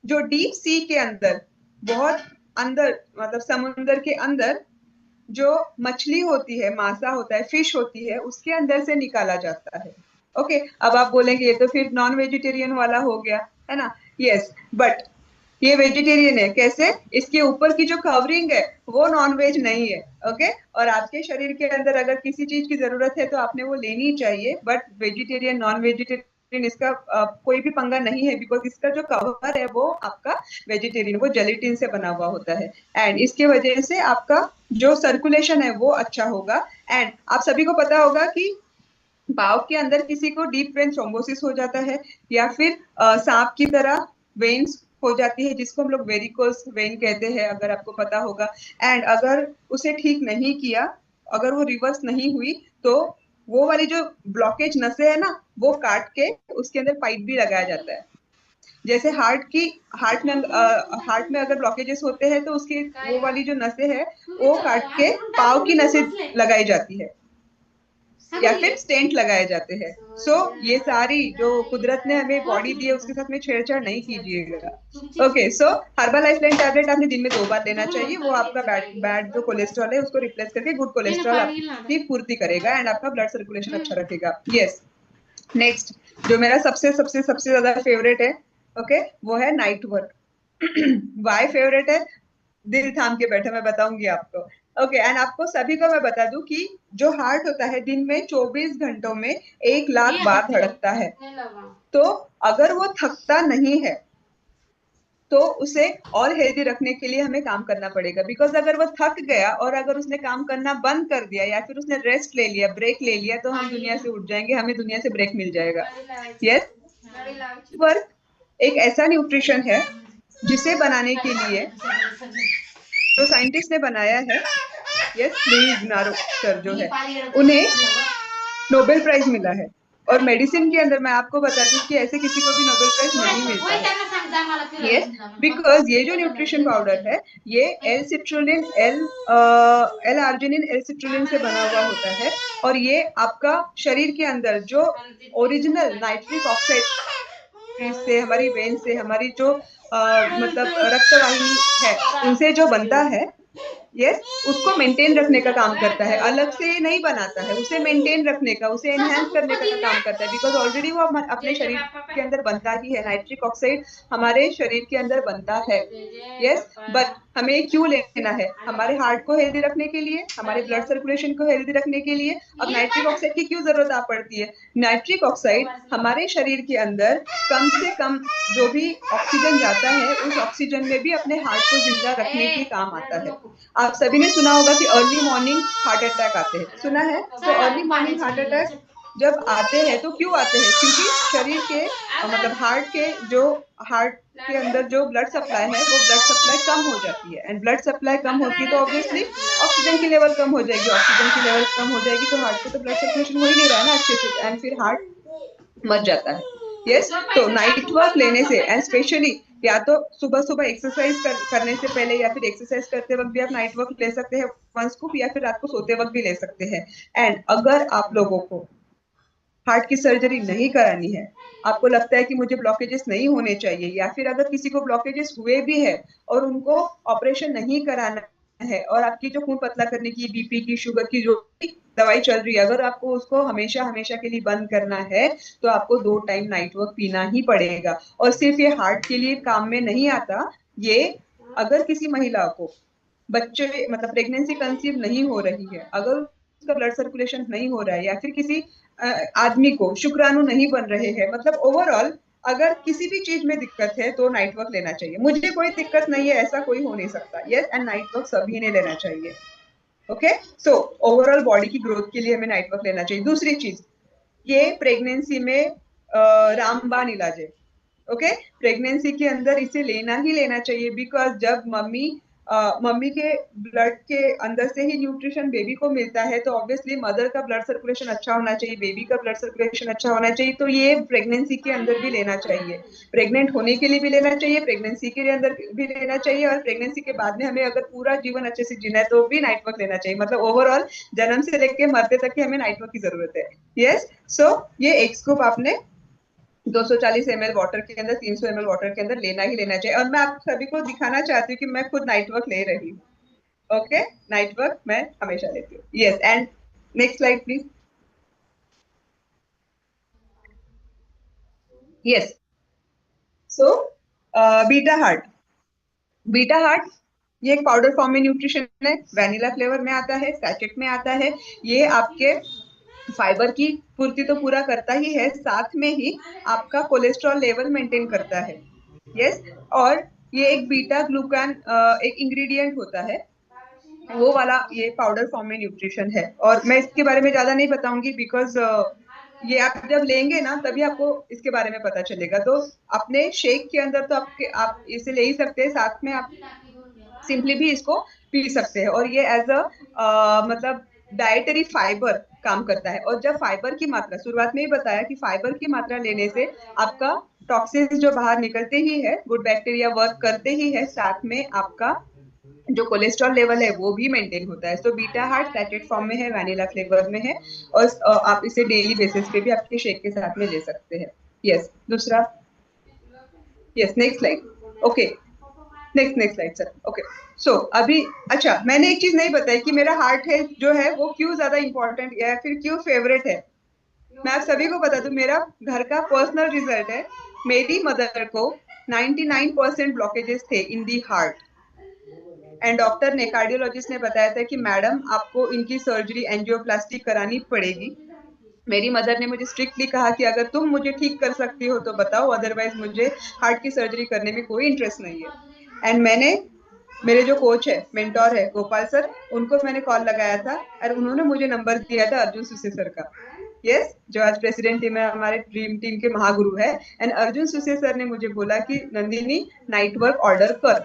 Speaker 1: जो डीप सी के अंदर, बहुत अंदर, मतलब समुद्र के अंदर जो मछली होती है, मासा होता है, फिश होती है, उसके अंदर से निकाला जाता है। ओके, अब आप बोलेंगे ये तो फिर नॉन वेजिटेरियन वाला हो गया, है ना? यस, बट ये वेजिटेरियन है। कैसे? इसके ऊपर की जो कवरिंग है वो नॉन वेज नहीं है। ओके, और आपके शरीर के अंदर अगर किसी चीज की जरूरत है तो आपने वो लेनी चाहिए, बट वेजिटेरियन नॉन वेजिटेरियन इसका कोई भी पंगा नहीं है, बिकॉज इसका जो कवर है वो आपका वेजिटेरियन, वो जेलेटिन से बना हुआ होता है, एंड इसके वजह से आपका जो सर्कुलेशन है वो अच्छा होगा। एंड आप सभी को पता होगा कि पाव के अंदर किसी को डीप वेन थ्रोम्बोसिस हो जाता है, या फिर सांप की तरह वेन्स हो जाती है, जिसको हम लोग वेरिकोस वेन कहते हैं, अगर आपको पता होगा। एंड अगर उसे ठीक नहीं किया, अगर वो रिवर्स नहीं हुई, तो वो वाली जो ब्लॉकेज नसें है ना, वो काट के उसके अंदर पाइप भी लगाया जाता है। जैसे हार्ट में अगर ब्लॉकेजेस होते हैं तो उसकी वो वाली जो नसें है वो काट के पाव की नसें लगाई जाती है, या फिर स्टेंट लगाए जाते हैं। सो ये सारी जो कुदरत ने हमें बॉडी दी है उसके साथ में छेड़छाड़ नहीं कीजिएगा। ओके, सो हर्बल लाइफ लाइन टैबलेट आपने दिन में 2 बार लेना चाहिए। वो आपका बैड जो कोलेस्ट्रॉल है उसको रिप्लेस करके गुड कोलेस्ट्रॉल आपकी पूर्ति करेगा, एंड आपका ब्लड सर्कुलेशन अच्छा रखेगा। यस, नेक्स्ट जो मेरा सबसे सबसे सबसे ज्यादा फेवरेट है, ओके, वो है नाइट वर्क। वाई फेवरेट है? दिल थाम के बैठे, मैं बताऊंगी आपको। ओके, एंड आपको सभी को मैं बता दूं कि जो हार्ट होता है दिन में 24 घंटों में 1 लाख बार धड़कता है। तो अगर वो थकता नहीं है तो उसे और हेल्दी रखने के लिए हमें काम करना पड़ेगा, बिकॉज अगर वो थक गया और अगर उसने काम करना बंद कर दिया या फिर उसने रेस्ट ले लिया, ब्रेक ले लिया, तो हम दुनिया से उठ जाएंगे, हमें दुनिया से ब्रेक मिल जाएगा। यस, वर्क एक ऐसा न्यूट्रिशन है जिसे बनाने के लिए जो साइंटिस्ट ने बनाया है, यस, लुई नारो सर जो है, उन्हें नोबेल प्राइज मिला है। और मेडिसिन के अंदर मैं आपको बता दूं कि ऐसे किसी को भी नोबेल प्राइज नहीं मिलता है। यस, बिकॉज ये जो न्यूट्रिशन पाउडर है ये L citrulline L arginine L citrulline से बना हुआ होता है, और ये आपका शरीर के अंदर जो ओरिजिनल नाइट्रिक ऑक्साइड से, हमारी वेन से, हमारी जो मतलब रक्तवाहिनी है, उनसे जो बनता है, यस, उसको मेंटेन रखने का काम करता है, अलग से नहीं बनाता है, उसे मेंटेन रखने का, उसे एनहांस करने का काम करता है, बिकॉज ऑलरेडी वो अपने शरीर के अंदर बनता ही है। नाइट्रिक ऑक्साइड हमारे शरीर के अंदर बनता है। यस, बट हमें क्यों लेना है? हमारे हार्ट को हेल्दी रखने के लिए, हमारे ब्लड सर्कुलेशन को हेल्दी रखने के लिए। अब नाइट्रिक ऑक्साइड की क्यों जरूरत आ पड़ती है? नाइट्रिक ऑक्साइड हमारे शरीर के अंदर कम से कम जो भी ऑक्सीजन जाता है, उस ऑक्सीजन में भी अपने हार्ट को जिंदा रखने के काम आता है। आप सभी ने सुना होगा कि अर्ली मॉर्निंग हार्ट अटैक आते हैं, सुना है? तो अर्ली मॉर्निंग हार्ट अटैक जब आते हैं तो क्यों आते हैं? क्योंकि शरीर के मतलब हार्ट के अंदर जो ब्लड सप्लाई है वो ब्लड सप्लाई कम हो जाती है, एंड ब्लड सप्लाई कम होती है तो ऑब्वियसली ऑक्सीजन की लेवल कम हो जाएगी। ऑक्सीजन की लेवल कम हो जाएगी तो हार्ट को तो ब्लड सर्कुलेशन हो ही नहीं रहा है ना अच्छे से, एंड फिर हार्ट मर जाता है। यस, तो नाइट वर्क लेने से, एंड स्पेशली या तो सुबह सुबह एक्सरसाइज करने से पहले या फिर एक्सरसाइज करते वक्त भी आप नाइट वर्क ले सकते हैं 1 स्कूप, या फिर रात को सोते वक्त भी ले सकते हैं। एंड अगर आप लोगों को हार्ट की सर्जरी नहीं करानी है, आपको लगता है कि मुझे ब्लॉकेजेस नहीं होने चाहिए, या फिर अगर किसी को ब्लॉकेजेस हुए भी है और उनको ऑपरेशन नहीं कराना है, और आपकी जो खून पतला करने की, बीपी की, शुगर की जो दवाई चल रही है, अगर आपको उसको हमेशा हमेशा के लिए बंद करना है, तो आपको 2 टाइम नाइट वर्क पीना ही पड़ेगा। और सिर्फ ये हार्ट के लिए काम में नहीं आता, ये अगर किसी महिला को बच्चे मतलब प्रेगनेंसी कंसीव नहीं हो रही है, अगर उसका ब्लड सर्कुलेशन नहीं हो रहा है, या फिर किसी आदमी को शुक्राणु नहीं बन रहे हैं, मतलब ओवरऑल अगर किसी भी चीज में दिक्कत है तो नाइट वर्क लेना चाहिए। मुझे कोई दिक्कत नहीं है, ऐसा कोई हो नहीं सकता। यस, एंड नाइट वर्क सभी ने लेना चाहिए। ओके, सो ओवरऑल बॉडी की ग्रोथ के लिए हमें नाइट वर्क लेना चाहिए। दूसरी चीज, ये प्रेगनेंसी में रामबाण इलाज है। ओके, प्रेगनेंसी के अंदर इसे लेना ही लेना चाहिए, बिकॉज जब मम्मी मम्मी के ब्लड के अंदर से ही न्यूट्रिशन बेबी को मिलता है, तो ऑब्वियसली मदर का ब्लड सर्कुलेशन अच्छा होना चाहिए, बेबी का ब्लड सर्कुलेशन अच्छा होना चाहिए, तो ये प्रेगनेंसी के अंदर भी लेना चाहिए, प्रेग्नेंट होने के लिए भी लेना चाहिए, प्रेगनेंसी के अंदर भी लेना चाहिए, और प्रेगनेंसी के बाद में हमें अगर पूरा जीवन अच्छे से जीना है तो भी नाइट वर्क लेना चाहिए। मतलब ओवरऑल जन्म से लेके मरते तक की हमें नाइट वर्क की जरूरत है। यस, सो ये एक स्कूप आपने 240 ml वाटर के अंदर, 300 ml वाटर के अंदर लेना ही लेना चाहिए। और मैं आप सभी को दिखाना चाहती हूँ कि मैं खुद नाइट वर्क ले रही हूँ। ओके, नाइट वर्क मैं हमेशा लेती हूँ। Yes, and next slide please. Yes, so beta heart, beta heart ये एक पाउडर फॉर्म में न्यूट्रिशन है, वैनिला फ्लेवर में आता है, सैचेट में आता है। ये आपके फाइबर की पूर्ति तो पूरा करता ही है, साथ में ही आपका कोलेस्ट्रॉल लेवल मेंटेन करता है। यस, और ये एक बीटा ग्लूकान एक इंग्रेडिएंट होता है, वो वाला ये पाउडर फॉर्म में न्यूट्रिशन है। और मैं इसके बारे में ज्यादा नहीं बताऊंगी बिकॉज ये आप जब लेंगे ना तभी आपको इसके बारे में पता चलेगा। तो अपने शेक के अंदर तो आप इसे ले ही सकते हैं, साथ में आप सिंपली भी इसको पी सकते हैं। और ये एज अ मतलब डाइटरी फाइबर काम करता है। और जब फाइबर की मात्रा, शुरुआत में ही बताया कि फाइबर की मात्रा लेने से आपका टॉक्सिन्स जो बाहर निकलते ही है, गुड बैक्टीरिया वर्क करते ही है, साथ में आपका जो कोलेस्ट्रॉल लेवल है वो भी मेंटेन होता है। तो बीटा हार्ट सैचेट फॉर्म में है, वैनिला फ्लेवर में है, और आप इसे डेली बेसिस पे भी आपके शेक के साथ में ले सकते हैं। यस, दूसरा, yes, next slide. Okay, next slide sir. Okay, so अभी अच्छा, मैंने एक चीज नहीं बताई कि मेरा हार्ट हेल्थ जो है वो क्यों ज्यादा इंपॉर्टेंट या फिर क्यों फेवरेट है। मैं आप सभी को बता दूं, मेरा घर का पर्सनल रिजल्ट है। मेरी मदर को 99% ब्लॉकेजेस थे इन दी हार्ट, एंड डॉक्टर ने, कार्डियोलॉजिस्ट ने बताया था कि मैडम आपको इनकी सर्जरी एंजियोप्लास्टी करानी पड़ेगी। मेरी मदर ने मुझे स्ट्रिक्टली कहा कि अगर तुम मुझे ठीक कर सकती हो तो बताओ, अदरवाइज मुझे हार्ट की सर्जरी करने में कोई इंटरेस्ट नहीं है। एंड मैंने, मेरे जो कोच है, मेंटोर है गोपाल सर, उनको मैंने कॉल लगाया था और उन्होंने मुझे नंबर दिया था अर्जुन सुसे सर का। यस, जो आज प्रेसिडेंट टीम है, हमारे ड्रीम टीम के महागुरु है। एंड अर्जुन सुसे सर ने मुझे बोला कि नंदिनी नाइट वर्क ऑर्डर कर।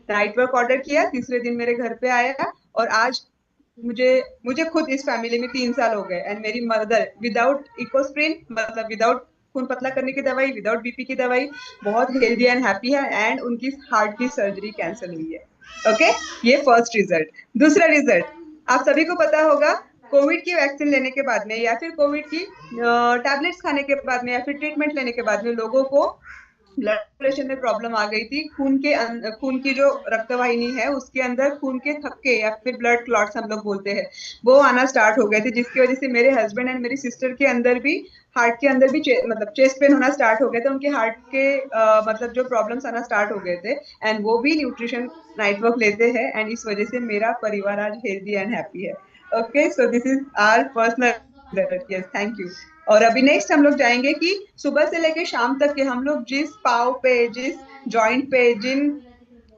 Speaker 1: नाइट वर्क ऑर्डर किया, तीसरे दिन मेरे घर पे आया, और आज मुझे मुझे खुद इस फैमिली में 3 साल हो गए। एंड मेरी मदर विदाउट इकोस्प्रिन, मतलब विदाउट खून पतला करने की दवाई, विदाउट बीपी की दवाई, बहुत हेल्दी एंड हैप्पी है। एंड उनकी हार्ट की सर्जरी कैंसिल हुई है। ओके, ये फर्स्ट रिजल्ट। दूसरा रिजल्ट, आप सभी को पता होगा, कोविड की वैक्सीन लेने के बाद में या फिर कोविड की टैबलेट्स खाने के बाद में या फिर ट्रीटमेंट लेने के बाद में लोगों को ब्लड प्रेशर में प्रॉब्लम आ गई थी। खून की जो रक्तवाहिनी है उसके अंदर खून के थक्के या फिर ब्लड क्लॉट्स हम लोग बोलते हैं, वो आना स्टार्ट हो गए थे, जिसकी वजह से मेरे हस्बैंड एंड मेरी सिस्टर के अंदर भी, हार्ट के अंदर भी मतलब चेस्ट पेन होना स्टार्ट हो गया था। उनके हार्ट के मतलब जो प्रॉब्लम्स आना स्टार्ट हो गए थे, एंड वो भी न्यूट्रिशन नाइट वर्क लेते हैं, एंड इस वजह से मेरा परिवार आज हेल्दी एंड हैप्पी है। Okay, so this is our personal, yes, thank you. और अभी नेक्स्ट हम लोग जाएंगे कि सुबह से लेके शाम तक के हम लोग जिस पाव पे, जिस जॉइंट पे, जिन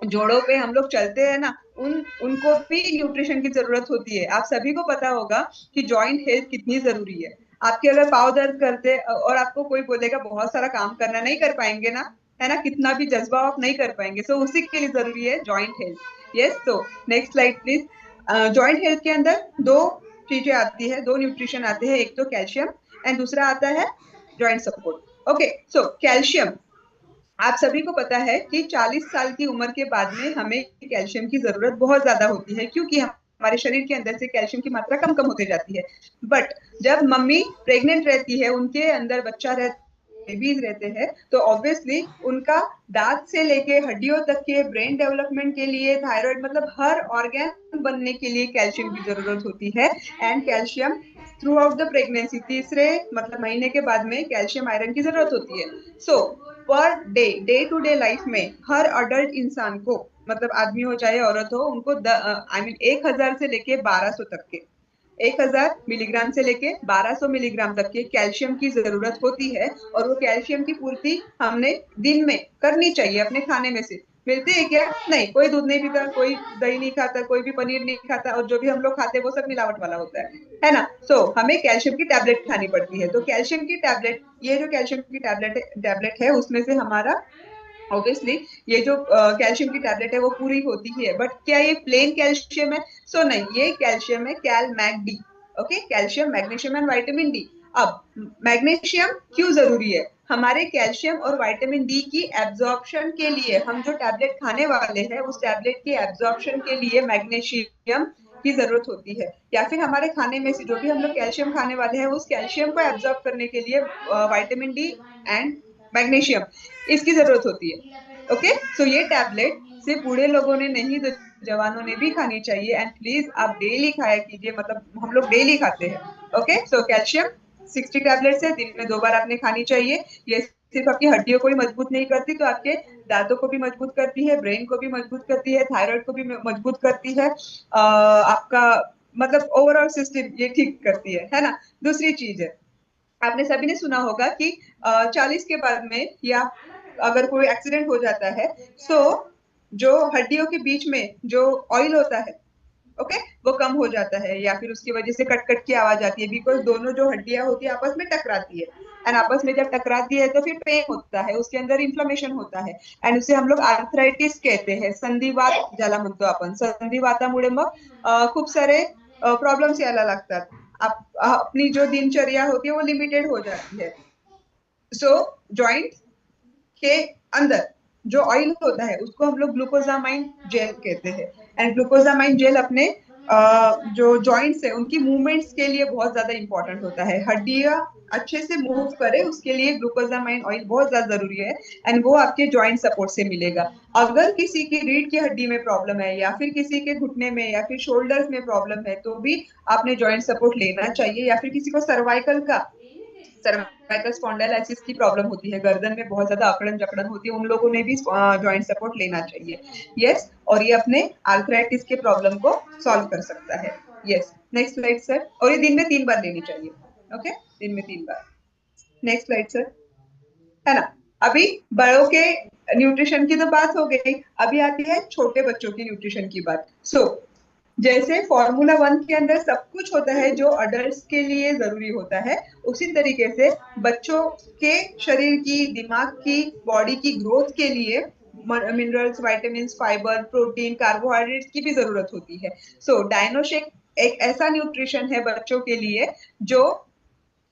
Speaker 1: जोड़ों पे हम लोग चलते हैं ना, उनको भी न्यूट्रिशन की जरूरत होती है। आप सभी को पता होगा कि जॉइंट हेल्थ कितनी जरूरी है। आपके अगर पाव दर्द करते और आपको कोई बोलेगा बहुत सारा काम करना, नहीं कर पाएंगे ना, है ना, कितना भी जज्बा आप नहीं कर पाएंगे। सो उसी के लिए जरूरी है जॉइंट हेल्थ। यस, तो next slide please. Joint health के अंदर दो चीजें आती है, दो न्यूट्रिशन आते हैं, एक तो कैल्शियम एंड दूसरा आता है joint support. Okay, so calcium, आप सभी को पता है कि 40 साल की उम्र के बाद में हमें कैल्शियम की जरूरत बहुत ज्यादा होती है, क्योंकि हमारे शरीर के अंदर से कैल्शियम की मात्रा कम कम होती जाती है। बट जब मम्मी प्रेग्नेंट रहती है, उनके अंदर बच्चा रहता, बेबीज रहते हैं, तो ऑब्वियसली उनका दांत से लेके हड्डियों तक के ब्रेन डेवलपमेंट के लिए, थायराइड, मतलब हर ऑर्गन बनने के लिए कैल्शियम की जरूरत होती है। And calcium through out the pregnancy, तीसरे मतलब महीने के बाद में कैल्शियम आयरन की जरूरत होती है। So per day, day to day life में हर अडल्ट इंसान को, मतलब आदमी हो चाहे औरत हो, उनको आई मीन 1000 से लेके 1200 तक के, 1000 मिलीग्राम से लेके 1200 मिलीग्राम तक के कैल्शियम की जरूरत होती है। और वो कैल्शियम की पूर्ति हमने दिन में करनी चाहिए। अपने खाने में से मिलते है क्या? नहीं, कोई दूध नहीं पीता, कोई दही नहीं खाता, कोई भी पनीर नहीं खाता, और जो भी हम लोग खाते हैं वो सब मिलावट वाला होता है ना। सो हमें कैल्शियम की टैबलेट खानी पड़ती है। तो कैल्शियम की टैबलेट, ये जो कैल्शियम की टैबलेट है उसमें से हमारा ऑब्वियसली ये जो कैल्शियम की टैबलेट है वो पूरी होती ही है, बट क्या ये प्लेन कैल्शियम है? सो नहीं, ये कैल्शियम है cal mag D. Okay, calcium, magnesium and vitamin D. अब मैग्नीशियम क्यों जरूरी है? हमारे कैल्शियम और विटामिन डी की एब्जॉर्प्शन के लिए, हम जो टैबलेट खाने वाले हैं उस टैबलेट की एब्जॉर्प्शन के लिए मैग्नीशियम की जरूरत होती है, या फिर हमारे खाने में से जो भी हम लोग कैल्शियम खाने वाले हैं उस कैल्शियम को एब्जॉर्ब करने के लिए विटामिन डी एंड मैग्नीशियम इसकी जरूरत होती है। ओके, सो ये टैबलेट सिर्फ बूढ़े लोगों ने नहीं, तो जवानों ने भी खानी चाहिए, एंड प्लीज आप डेली खाया कीजिए, मतलब हम लोग डेली खाते हैं। ओके, सो कैल्शियम 60 टैबलेट्स है, दिन में 2 बार आपने खानी चाहिए। ये सिर्फ आपकी हड्डियों को ही मजबूत नहीं करती, तो आपके दांतों को भी मजबूत करती है, ब्रेन को भी मजबूत करती है, थायराइड को भी मजबूत करती है, आपका मतलब ओवरऑल सिस्टम ये ठीक करती है ना। दूसरी चीज है, आपने सभी ने सुना होगा कि 40 के बाद में या अगर कोई एक्सीडेंट हो जाता है, सो जो हड्डियों के बीच में जो ऑयल होता है, ओके, वो कम हो जाता है, या फिर उसकी वजह से कट कट की आवाज आती है, बिकॉज दोनों जो हड्डियां होती है आपस में टकराती है, एंड आपस में जब टकराती है तो फिर पेन होता है, उसके अंदर इन्फ्लेमेशन होता है, एंड उसे हम लोग आर्थराइटिस कहते हैं, संधिवात ज्याला म्हणतो आपण। संधिवातामुळे मग खूप सारे प्रॉब्लेम्स यायला लागतात। अपनी जो दिनचर्या होती है वो लिमिटेड हो जाती है। सो जॉइंट के अंदर जो ऑयल होता है उसको हम लोग ग्लूकोजामाइन जेल कहते हैं, एंड ग्लूकोजामाइन जेल अपने जो जॉइंट्स है उनकी मूवमेंट्स के लिए बहुत ज्यादा इंपॉर्टेंट होता है। हड्डियां अच्छे से मूव करे उसके लिए ग्लूकोजामाइन ऑयल बहुत ज्यादा जरूरी है, एंड वो आपके जॉइंट सपोर्ट से मिलेगा। अगर किसी की रीढ़ की हड्डी में प्रॉब्लम है, या फिर किसी के घुटने में या फिर शोल्डर्स में प्रॉब्लम है, तो भी आपने जॉइंट सपोर्ट लेना चाहिए। या फिर किसी को सर्वाइकल स्पॉन्डिलोसिस की प्रॉब्लम होती है, गर्दन में बहुत ज्यादा अकड़न जकड़न होती है, उन लोगों ने भी जॉइंट सपोर्ट लेना चाहिए। यस, और ये अपने आर्थराइटिस के प्रॉब्लम को सॉल्व कर सकता है। Yes, next slide sir. और ये दिन में 3 बार लेनी चाहिए। ओके, दिन में 3 बार। नेक्स्ट स्लाइड सर, है ना। अभी बड़ों के न्यूट्रिशन की तो बात हो गई, अभी आती है छोटे बच्चों की न्यूट्रिशन की बात। जैसे फॉर्मूला 1 के अंदर सब कुछ होता है जो अडल्ट के लिए जरूरी होता है, उसी तरीके से बच्चों के शरीर की, दिमाग की, बॉडी की ग्रोथ के लिए minerals, vitamin, fibre, protein, carbohydrates की भी जरूरत होती है। डायनोशेक एक ऐसा न्यूट्रिशन है बच्चों के लिए जो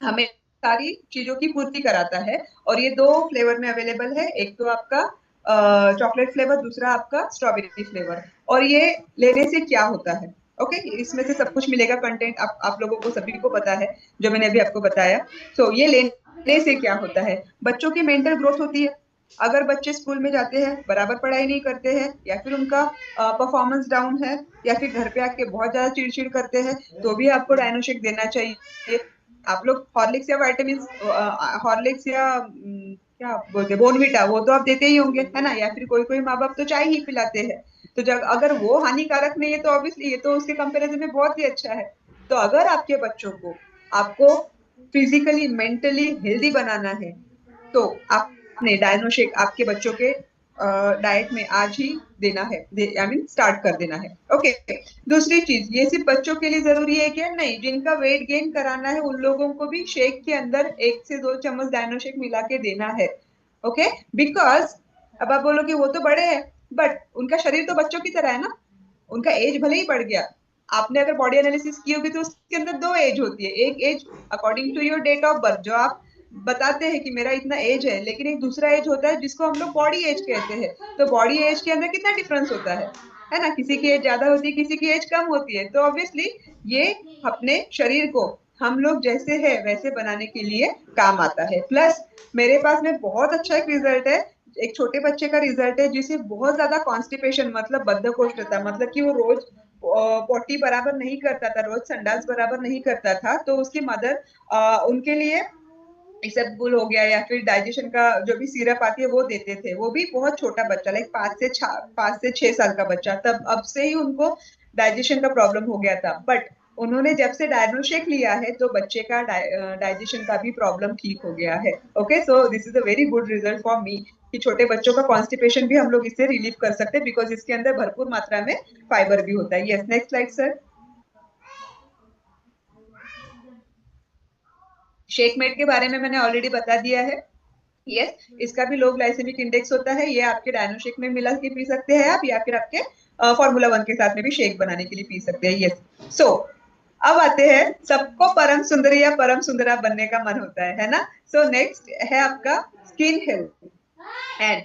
Speaker 1: हमें सारी चीजों की पूर्ति कराता है, और ये 2 फ्लेवर में अवेलेबल है, एक तो आपका चॉकलेट फ्लेवर, दूसरा आपका स्ट्रॉबेरी फ्लेवर। और ये लेने से क्या होता है? ओके, इसमें से सब कुछ मिलेगा, कंटेंट आप लोगों को सभी को पता है जो मैंने अभी आपको बताया। ये लेने से क्या होता है? बच्चों की मेंटल ग्रोथ होती है। अगर बच्चे स्कूल में जाते हैं, बराबर पढ़ाई नहीं करते हैं, या फिर उनका परफॉर्मेंस डाउन है, या फिर घर पे आके बहुत ज्यादा चिड़चिड़ करते हैं, तो भी आपको डायनोशेक देना चाहिए। आप लोग हॉर्लिक्स या विटामिन, हॉर्लिक्स या क्या बोलते हैं, बोनविटा, वो तो आप देते ही होंगे, है ना, या फिर कोई कोई माँ बाप तो चाय ही पिलाते हैं। तो जब अगर वो हानिकारक नहीं है तो ऑब्वियसली ये तो उसके कंपैरिजन में बहुत ही अच्छा है। तो अगर आपके बच्चों को, आपको फिजिकली मेंटली हेल्दी बनाना है, तो आपने डायनोशेक आपके बच्चों के डाइट में आज ही देना है, आई मीन स्टार्ट कर देना है। ओके, दूसरी चीज, ये सिर्फ बच्चों के लिए जरूरी है क्या? नहीं, जिनका वेट गेन कराना है उन लोगों को भी शेक के अंदर 1 से 2 चम्मच डायनोशेक मिला के देना है। ओके, बिकॉज अब आप बोलोगे वो तो बड़े हैं, बट उनका शरीर तो बच्चों की तरह है ना, उनका एज भले ही बढ़ गया। आपने अगर बॉडी एनालिसिस की होगी तो उसके अंदर 2 एज होती है, एक age according to your date of birth जो आप बताते हैं कि मेरा इतना एज है, लेकिन एक दूसरा एज होता है जिसको हम लोग बॉडी एज कहते हैं। तो बॉडी एज के अंदर कितना डिफरेंस होता है ना, किसी की एज ज्यादा होती है, किसी की एज कम होती है। तो ऑब्वियसली ये अपने शरीर को हम लोग जैसे है वैसे बनाने के लिए काम आता है। प्लस मेरे पास में बहुत अच्छा एक रिजल्ट है, एक छोटे बच्चे का रिजल्ट है जिसे बहुत ज्यादा कॉन्स्टिपेशन, मतलब बद्धकोष्ठता, मतलब कि वो रोज पोटी बराबर नहीं करता था, रोज संडास बराबर नहीं करता था, तो उसकी मदर उनके लिए इसबगुल हो गया, या फिर डाइजेशन का जो भी सिरप आती है वो देते थे। वो भी बहुत छोटा बच्चा, लाइक 5 से 6 साल का बच्चा, तब अब से ही उनको डाइजेशन का प्रॉब्लम हो गया था। बट उन्होंने जब से डायनोशेक लिया है तो बच्चे का डाइजेशन का भी प्रॉब्लम ठीक हो गया है। Okay, so this is a very good result for me कि छोटे बच्चों का कॉन्स्टिपेशन भी हम लोग इससे रिलीव कर सकते हैं, बिकॉज इसके अंदर भरपूर मात्रा में फाइबर भी होता है। Yes, next slide sir. Shakemate के बारे में मैंने ऑलरेडी बता दिया है। यस, इसका भी लो ग्लाइसेमिक इंडेक्स होता है। ये आपके डायनो शेक में मिला के पी सकते हैं आप, या फिर आपके फॉर्मूला 1 के साथ में भी शेक बनाने के लिए पी सकते हैं। यस, सो अब आते हैं, सबको परम सुंदरी या परम सुंदरा बनने का मन होता है ना। सो नेक्स्ट है आपका स्किन हेल्थ। एंड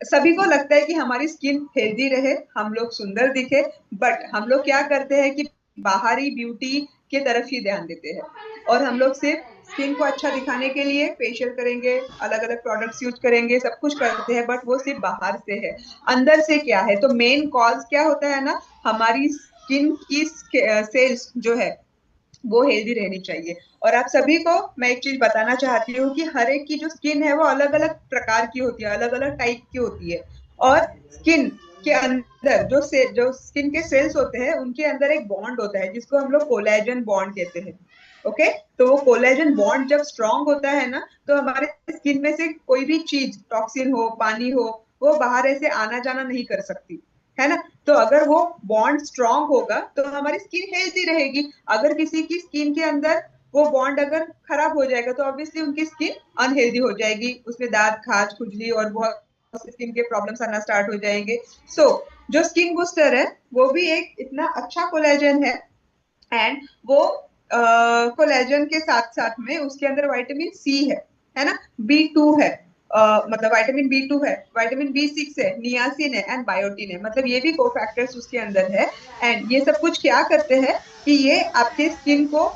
Speaker 1: सभी को लगता है कि हमारी स्किन हेल्दी रहे, हम लोग सुंदर दिखे, बट हम लोग क्या करते हैं कि बाहरी ब्यूटी के तरफ ही ध्यान देते हैं, और हम लोग सिर्फ स्किन को अच्छा दिखाने के लिए फेशियल करेंगे, अलग अलग प्रोडक्ट्स यूज करेंगे, सब कुछ करते हैं, बट वो सिर्फ बाहर से है। अंदर से क्या है, तो मेन कॉज क्या होता है ना, हमारी स्किन की सेल्स जो है वो हेल्दी रहनी चाहिए। और आप सभी को मैं एक चीज बताना चाहती हूँ कि हर एक की जो स्किन है वो अलग अलग प्रकार की होती है, अलग अलग टाइप की होती है। और स्किन के अंदर जो स्किन के सेल्स होते हैं उनके अंदर एक बॉन्ड होता है जिसको हम लोग कोलेजन बॉन्ड कहते हैं। ओके, तो वो कोलेजन बॉन्ड जब स्ट्रांग होता है ना, तो हमारे स्किन में से कोई भी चीज, टॉक्सिन हो, पानी हो, वो बाहर ऐसे आना जाना नहीं कर सकती, है ना। तो अगर वो बॉन्ड स्ट्रांग होगा तो हमारी स्किन हेल्दी रहेगी। अगर किसी की स्किन के अंदर वो बॉन्ड अगर खराब हो जाएगा तो ऑब्वियसली उनकी स्किन अनहेल्दी हो जाएगी, उसमें दाग, खाज, खुजली और बहुत स्किन के प्रॉब्लम्स आना स्टार्ट हो जाएंगे। सो जो स्किन बूस्टर है वो भी एक इतना अच्छा कोलेजन है। एंड वो कोलेजन के साथ साथ में उसके अंदर विटामिन सी है ना, बी 2 है, मतलब विटामिन बी 2 है, विटामिन बी 6 है, नियासिन है एंड बायोटिन है, मतलब ये भी कोफैक्टर्स उसके अंदर है। एंड ये सब कुछ क्या करते हैं कि ये आपके स्किन को,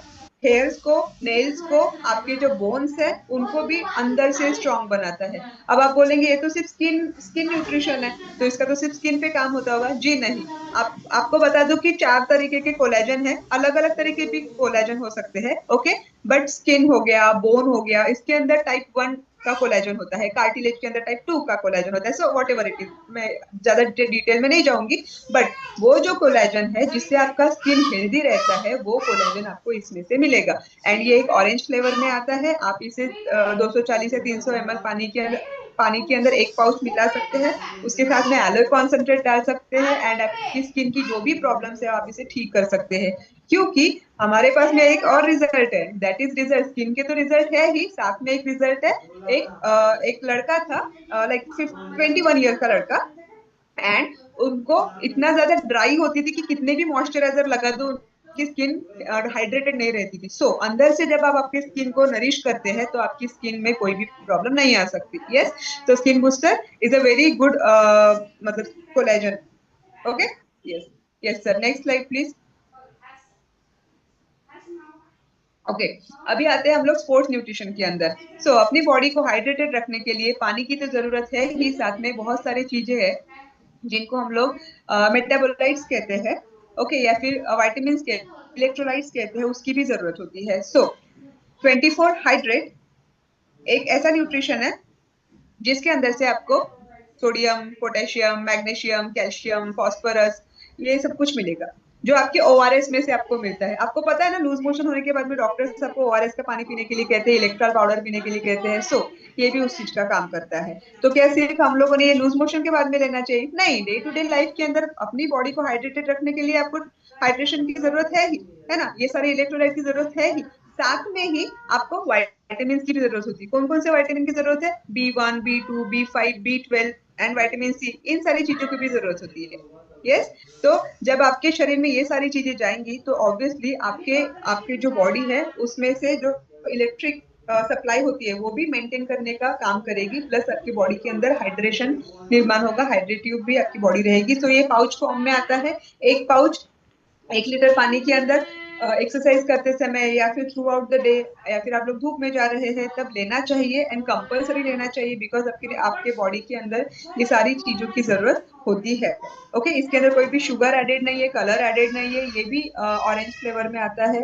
Speaker 1: हेयर्स को, नेल्स को, आपके जो बोन्स है उनको भी अंदर से स्ट्रांग बनाता है। अब आप बोलेंगे ये तो सिर्फ स्किन स्किन न्यूट्रिशन है, तो इसका तो सिर्फ स्किन पे काम होता होगा। जी नहीं, आपको बता दूं कि 4 तरीके के कोलेजन है, अलग अलग तरीके के कोलेजन हो सकते हैं। ओके, बट स्किन हो गया, बोन हो गया, इसके अंदर टाइप 1 का कोलेजन होता है, कार्टिलेज के अंदर टाइप 2 का कोलेजन होता है। So what ever it is, मैं ज्यादा डिटेल में नहीं जाऊंगी, बट वो जो कोलेजन है जिससे आपका स्किन हेल्दी रहता है वो कोलेजन आपको इसमें से मिलेगा। एंड ये एक ऑरेंज फ्लेवर में आता है। आप इसे 240 से 300 ml पानी के अंदर एक पाउच मिला सकते हैं, उसके साथ में एलोए कॉन्सेंट्रेट डाल सकते हैं, एंड आपकी स्किन की जो भी प्रॉब्लम्स है आप इसे ठीक कर सकते हैं। क्योंकि हमारे पास में एक और रिजल्ट है, दैट इज रिजल्ट। स्किन के तो रिजल्ट है ही, साथ में एक रिजल्ट है। एक लड़का था, लाइक 21 ईयर का लड़का, एंड उनको इतना ज्यादा ड्राई होती थी कि कितने भी मॉइस्चराइजर लगा दो उनकी स्किन हाइड्रेटेड नहीं रहती थी। सो अंदर से जब आप आपकी स्किन को नरिश करते हैं तो आपकी स्किन में कोई भी प्रॉब्लम नहीं आ सकती। यस, तो skin booster is a very good मतलब collagen. Okay, yes, yes sir, next slide please. Okay, अभी आते हैं हम लोग स्पोर्ट्स न्यूट्रिशन के अंदर। सो अपनी बॉडी को हाइड्रेटेड रखने के लिए पानी की तो जरूरत है ही, साथ में बहुत सारी चीजें हैं जिनको हम लोग मेटाबोलाइट्स कहते हैं। ओके, या फिर विटामिन्स के, इलेक्ट्रोलाइट्स कहते हैं, उसकी भी जरूरत होती है। सो 24 हाइड्रेट एक ऐसा न्यूट्रिशन है जिसके अंदर से आपको sodium, potassium, magnesium, calcium, phosphorus, ये सब कुछ मिलेगा जो आपके ओआरएस में से आपको मिलता है। आपको पता है ना, लूज मोशन होने के बाद में डॉक्टर्स आपको ओआरएस का पानी पीने के लिए कहते हैं, इलेक्ट्रॉल पाउडर पीने के लिए कहते हैं। सो ये भी उस चीज का काम करता है। तो क्या सिर्फ हम लोगों ने ये लूज मोशन के बाद में लेना चाहिए? नहीं, डे टू डे लाइफ के अंदर अपनी बॉडी को हाइड्रेटेड रखने के लिए आपको हाइड्रेशन की जरूरत है ही, है ना, ये सारे इलेक्ट्रोलाइट की जरूरत है ही। साथ में ही आपको विटामिन की भी जरूरत होती है। कौन कौन से विटामिन की जरूरत है? B 1, B 2, B 5, B 12 and vitamin C, इन सारी चीजों की भी जरूरत होती है। यस, तो जब आपके शरीर में ये सारी चीजें जाएंगी तो ऑब्वियसली आपके आपके जो बॉडी है उसमें से जो इलेक्ट्रिक सप्लाई होती है वो भी मेंटेन करने का काम करेगी, प्लस आपकी बॉडी के अंदर हाइड्रेशन निर्माण होगा, हाइड्रेट ट्यूब भी आपकी बॉडी रहेगी। तो ये पाउच फॉर्म में आता है। एक पाउच 1 लीटर पानी के अंदर एक्सरसाइज करते समय या फिर थ्रू आउट द डे, या फिर आप लोग धूप में जा रहे हैं तब लेना चाहिए, एंड कंपल्सरी लेना चाहिए, बिकॉज आपके बॉडी के अंदर ये सारी चीजों की जरूरत होती है। ओके, इसके अंदर कोई भी शुगर एडेड नहीं है, कलर एडेड नहीं है, ये भी ऑरेंज फ्लेवर में आता है,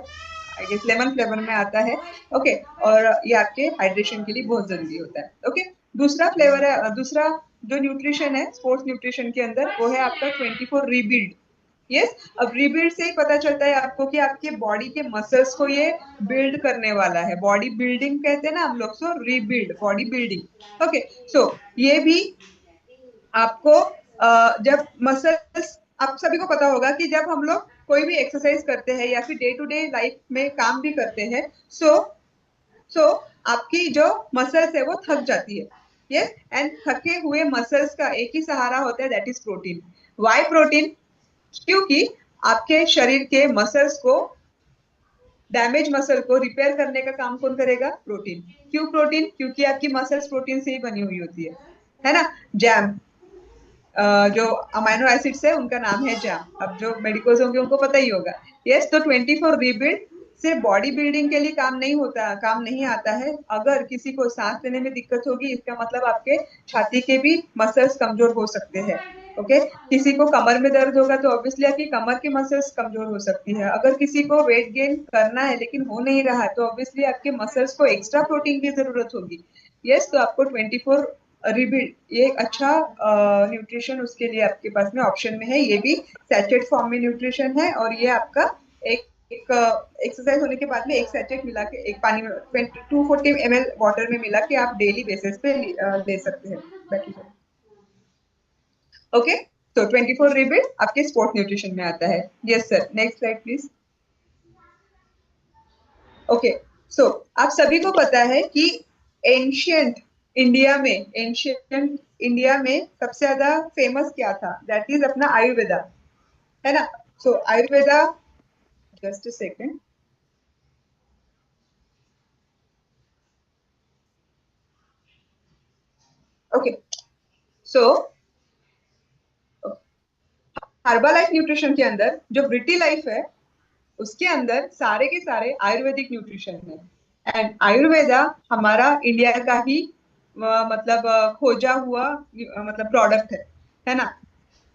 Speaker 1: आई गेस लेमन फ्लेवर में आता है। ओके, और ये आपके हाइड्रेशन के लिए बहुत जरूरी होता है। ओके, दूसरा फ्लेवर है, दूसरा जो न्यूट्रिशन है स्पोर्ट्स न्यूट्रिशन के अंदर, वो है आपका 24 रीबिल्ड। यस, अब रीबिल्ड से ही पता चलता है आपको कि आपके बॉडी के मसल्स को ये बिल्ड करने वाला है। बॉडी बिल्डिंग कहते हैं ना हम लोग, सो रीबिल्ड, बॉडी बिल्डिंग। ओके, सो ये भी आपको जब मसल्स, आप सभी को पता होगा कि जब हम लोग कोई भी एक्सरसाइज करते हैं या फिर डे टू डे लाइफ में काम भी करते हैं, सो आपकी जो मसल्स है वो थक जाती है। यस, एंड थके हुए मसल्स का एक ही सहारा होता है, that is protein. Why protein? क्योंकि आपके शरीर के मसल्स को, डैमेज मसल को रिपेयर करने का काम कौन करेगा? प्रोटीन। क्यों प्रोटीन? क्योंकि आपकी मसल्स प्रोटीन से ही बनी हुई होती है ना। जैम, जो अमाइनो एसिड्स है उनका नाम है जैम। अब जो मेडिकोज होंगे उनको पता ही होगा। यस, तो 24 रिबिल्ड सिर्फ बॉडी बिल्डिंग के लिए काम नहीं होता, काम नहीं आता है। अगर किसी को सांस लेने में दिक्कत होगी, इसका मतलब आपके छाती के भी मसल्स कमजोर हो सकते हैं। ओके, किसी को कमर में दर्द होगा तो ऑब्वियसली आपकी कमर की मसल्स कमजोर हो सकती है। अगर किसी को वेट गेन करना है लेकिन हो नहीं रहा है तो ऑब्वियसली आपके मसल्स को एक्स्ट्रा प्रोटीन की जरूरत होगी। यस, तो आपको 24 रिबिल्ड ये एक अच्छा न्यूट्रिशन उसके लिए आपके पास में ऑप्शन में है। ये भी सैचेट फॉर्म में न्यूट्रिशन है और ये आपका एक एक्सरसाइज होने के बाद में एक सैचेट मिला के एक पानी में 240 ml वाटर में मिला के आप डेली बेसिस पे ले सकते हैं। ओके, तो 24 रिबिल्ड आपके स्पोर्ट न्यूट्रिशन में आता है। Yes sir, next slide please. Okay, so आप सभी को पता है कि एंशियंट इंडिया में सबसे ज्यादा फेमस क्या था? दैट इज अपना आयुर्वेदा, है ना। So Ayurveda, just a second. Okay, so Herbalife nutrition के अंदर जो ब्रिटी लाइफ है उसके अंदर सारे के सारे आयुर्वेदिक न्यूट्रिशन है। एंड आयुर्वेदा हमारा इंडिया का ही मतलब खोजा हुआ मतलब प्रोडक्ट है ना,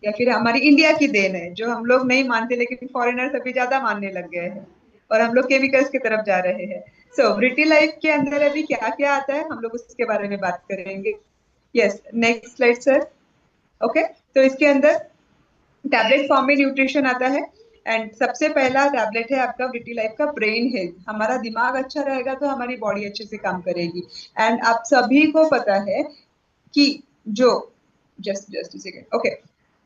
Speaker 1: या फिर हमारी इंडिया की देन है जो हम लोग नहीं मानते लेकिन फॉरेनर्स अभी ज्यादा मानने लग गए हैं और हम लोग केमिकल्स की तरफ जा रहे हैं। सो ब्रिटी लाइफ के अंदर अभी क्या क्या आता है हम लोग उसके बारे में बात करेंगे। Yes, next slide sir. Okay, तो इसके अंदर टैबलेट फॉर्म में न्यूट्रिशन आता है। एंड सबसे पहला टैबलेट है आपका ब्रिटी लाइफ का ब्रेन हेल्थ। हमारा दिमाग अच्छा रहेगा तो हमारी बॉडी अच्छे से काम करेगी। एंड आप सभी को पता है कि जो जस्ट सेकेंड। ओके,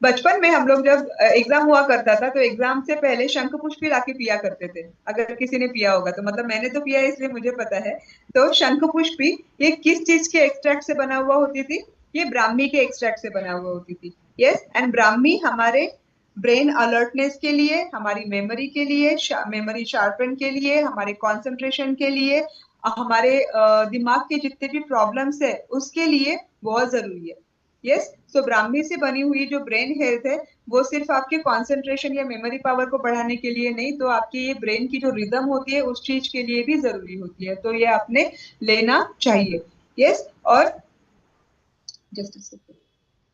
Speaker 1: बचपन में हम लोग जब एग्जाम हुआ करता था तो एग्जाम से पहले शंख पुष्पी लाके पिया करते थे। अगर किसी ने पिया होगा तो मतलब मैंने तो पिया है इसलिए मुझे पता है। तो शंख पुष्पी ये किस चीज के एक्सट्रैक्ट से बना हुआ होती थी? ये ब्राह्मी के एक्सट्रैक्ट से बना हुआ होती थी। यस, एंड ब्राह्मी हमारे ब्रेन अलर्टनेस के लिए, हमारी मेमोरी के लिए, मेमोरी शार्पन के लिए, हमारे कंसंट्रेशन के लिए, हमारे दिमाग के जितने भी प्रॉब्लम्स है उसके लिए बहुत जरूरी है। यस, सो ब्राह्मी से बनी हुई जो ब्रेन हेल्थ है वो सिर्फ आपके कंसंट्रेशन या मेमोरी पावर को बढ़ाने के लिए नहीं, तो आपकी ये ब्रेन की जो रिदम होती है उस चीज के लिए भी जरूरी होती है। तो ये आपने लेना चाहिए। यस, और जस्ट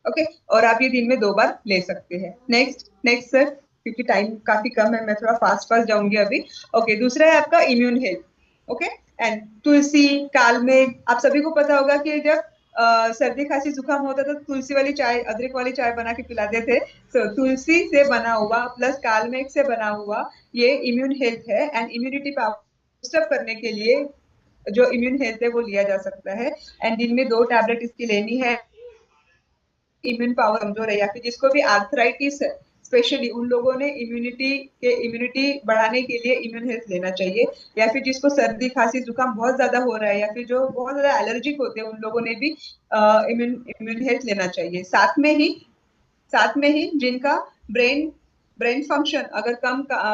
Speaker 1: ओके, और आप ये दिन में 2 बार ले सकते हैं। नेक्स्ट सर, क्योंकि टाइम काफी कम है मैं थोड़ा फास्ट जाऊंगी अभी। ओके, दूसरा है आपका इम्यून हेल्थ। ओके, एंड तुलसी, कालमेघ, आप सभी को पता होगा कि जब सर्दी खांसी जुकाम होता था तो तुलसी वाली चाय, अदरक वाली चाय बना के पिलाते थे। सो तुलसी से बना हुआ प्लस कालमेघ से बना हुआ ये इम्यून हेल्थ है। एंड इम्यूनिटी पावर बूस्टअप करने के लिए जो इम्यून हेल्थ है वो लिया जा सकता है। एंड दिन में 2 टैबलेट इसकी लेनी है। इम्यून पावर कमजोर है या फिर जिसको भी आर्थराइटिस है, स्पेशली उन लोगों ने इम्यूनिटी बढ़ाने के लिए इम्यून हेल्थ लेना चाहिए। या फिर जिसको सर्दी खांसी जुकाम बहुत ज्यादा हो रहा है या फिर जो बहुत ज्यादा एलर्जिक होते हैं उन लोगों ने भी इम्यून हेल्थ लेना चाहिए। साथ में ही जिनका ब्रेन ब्रेन फंक्शन अगर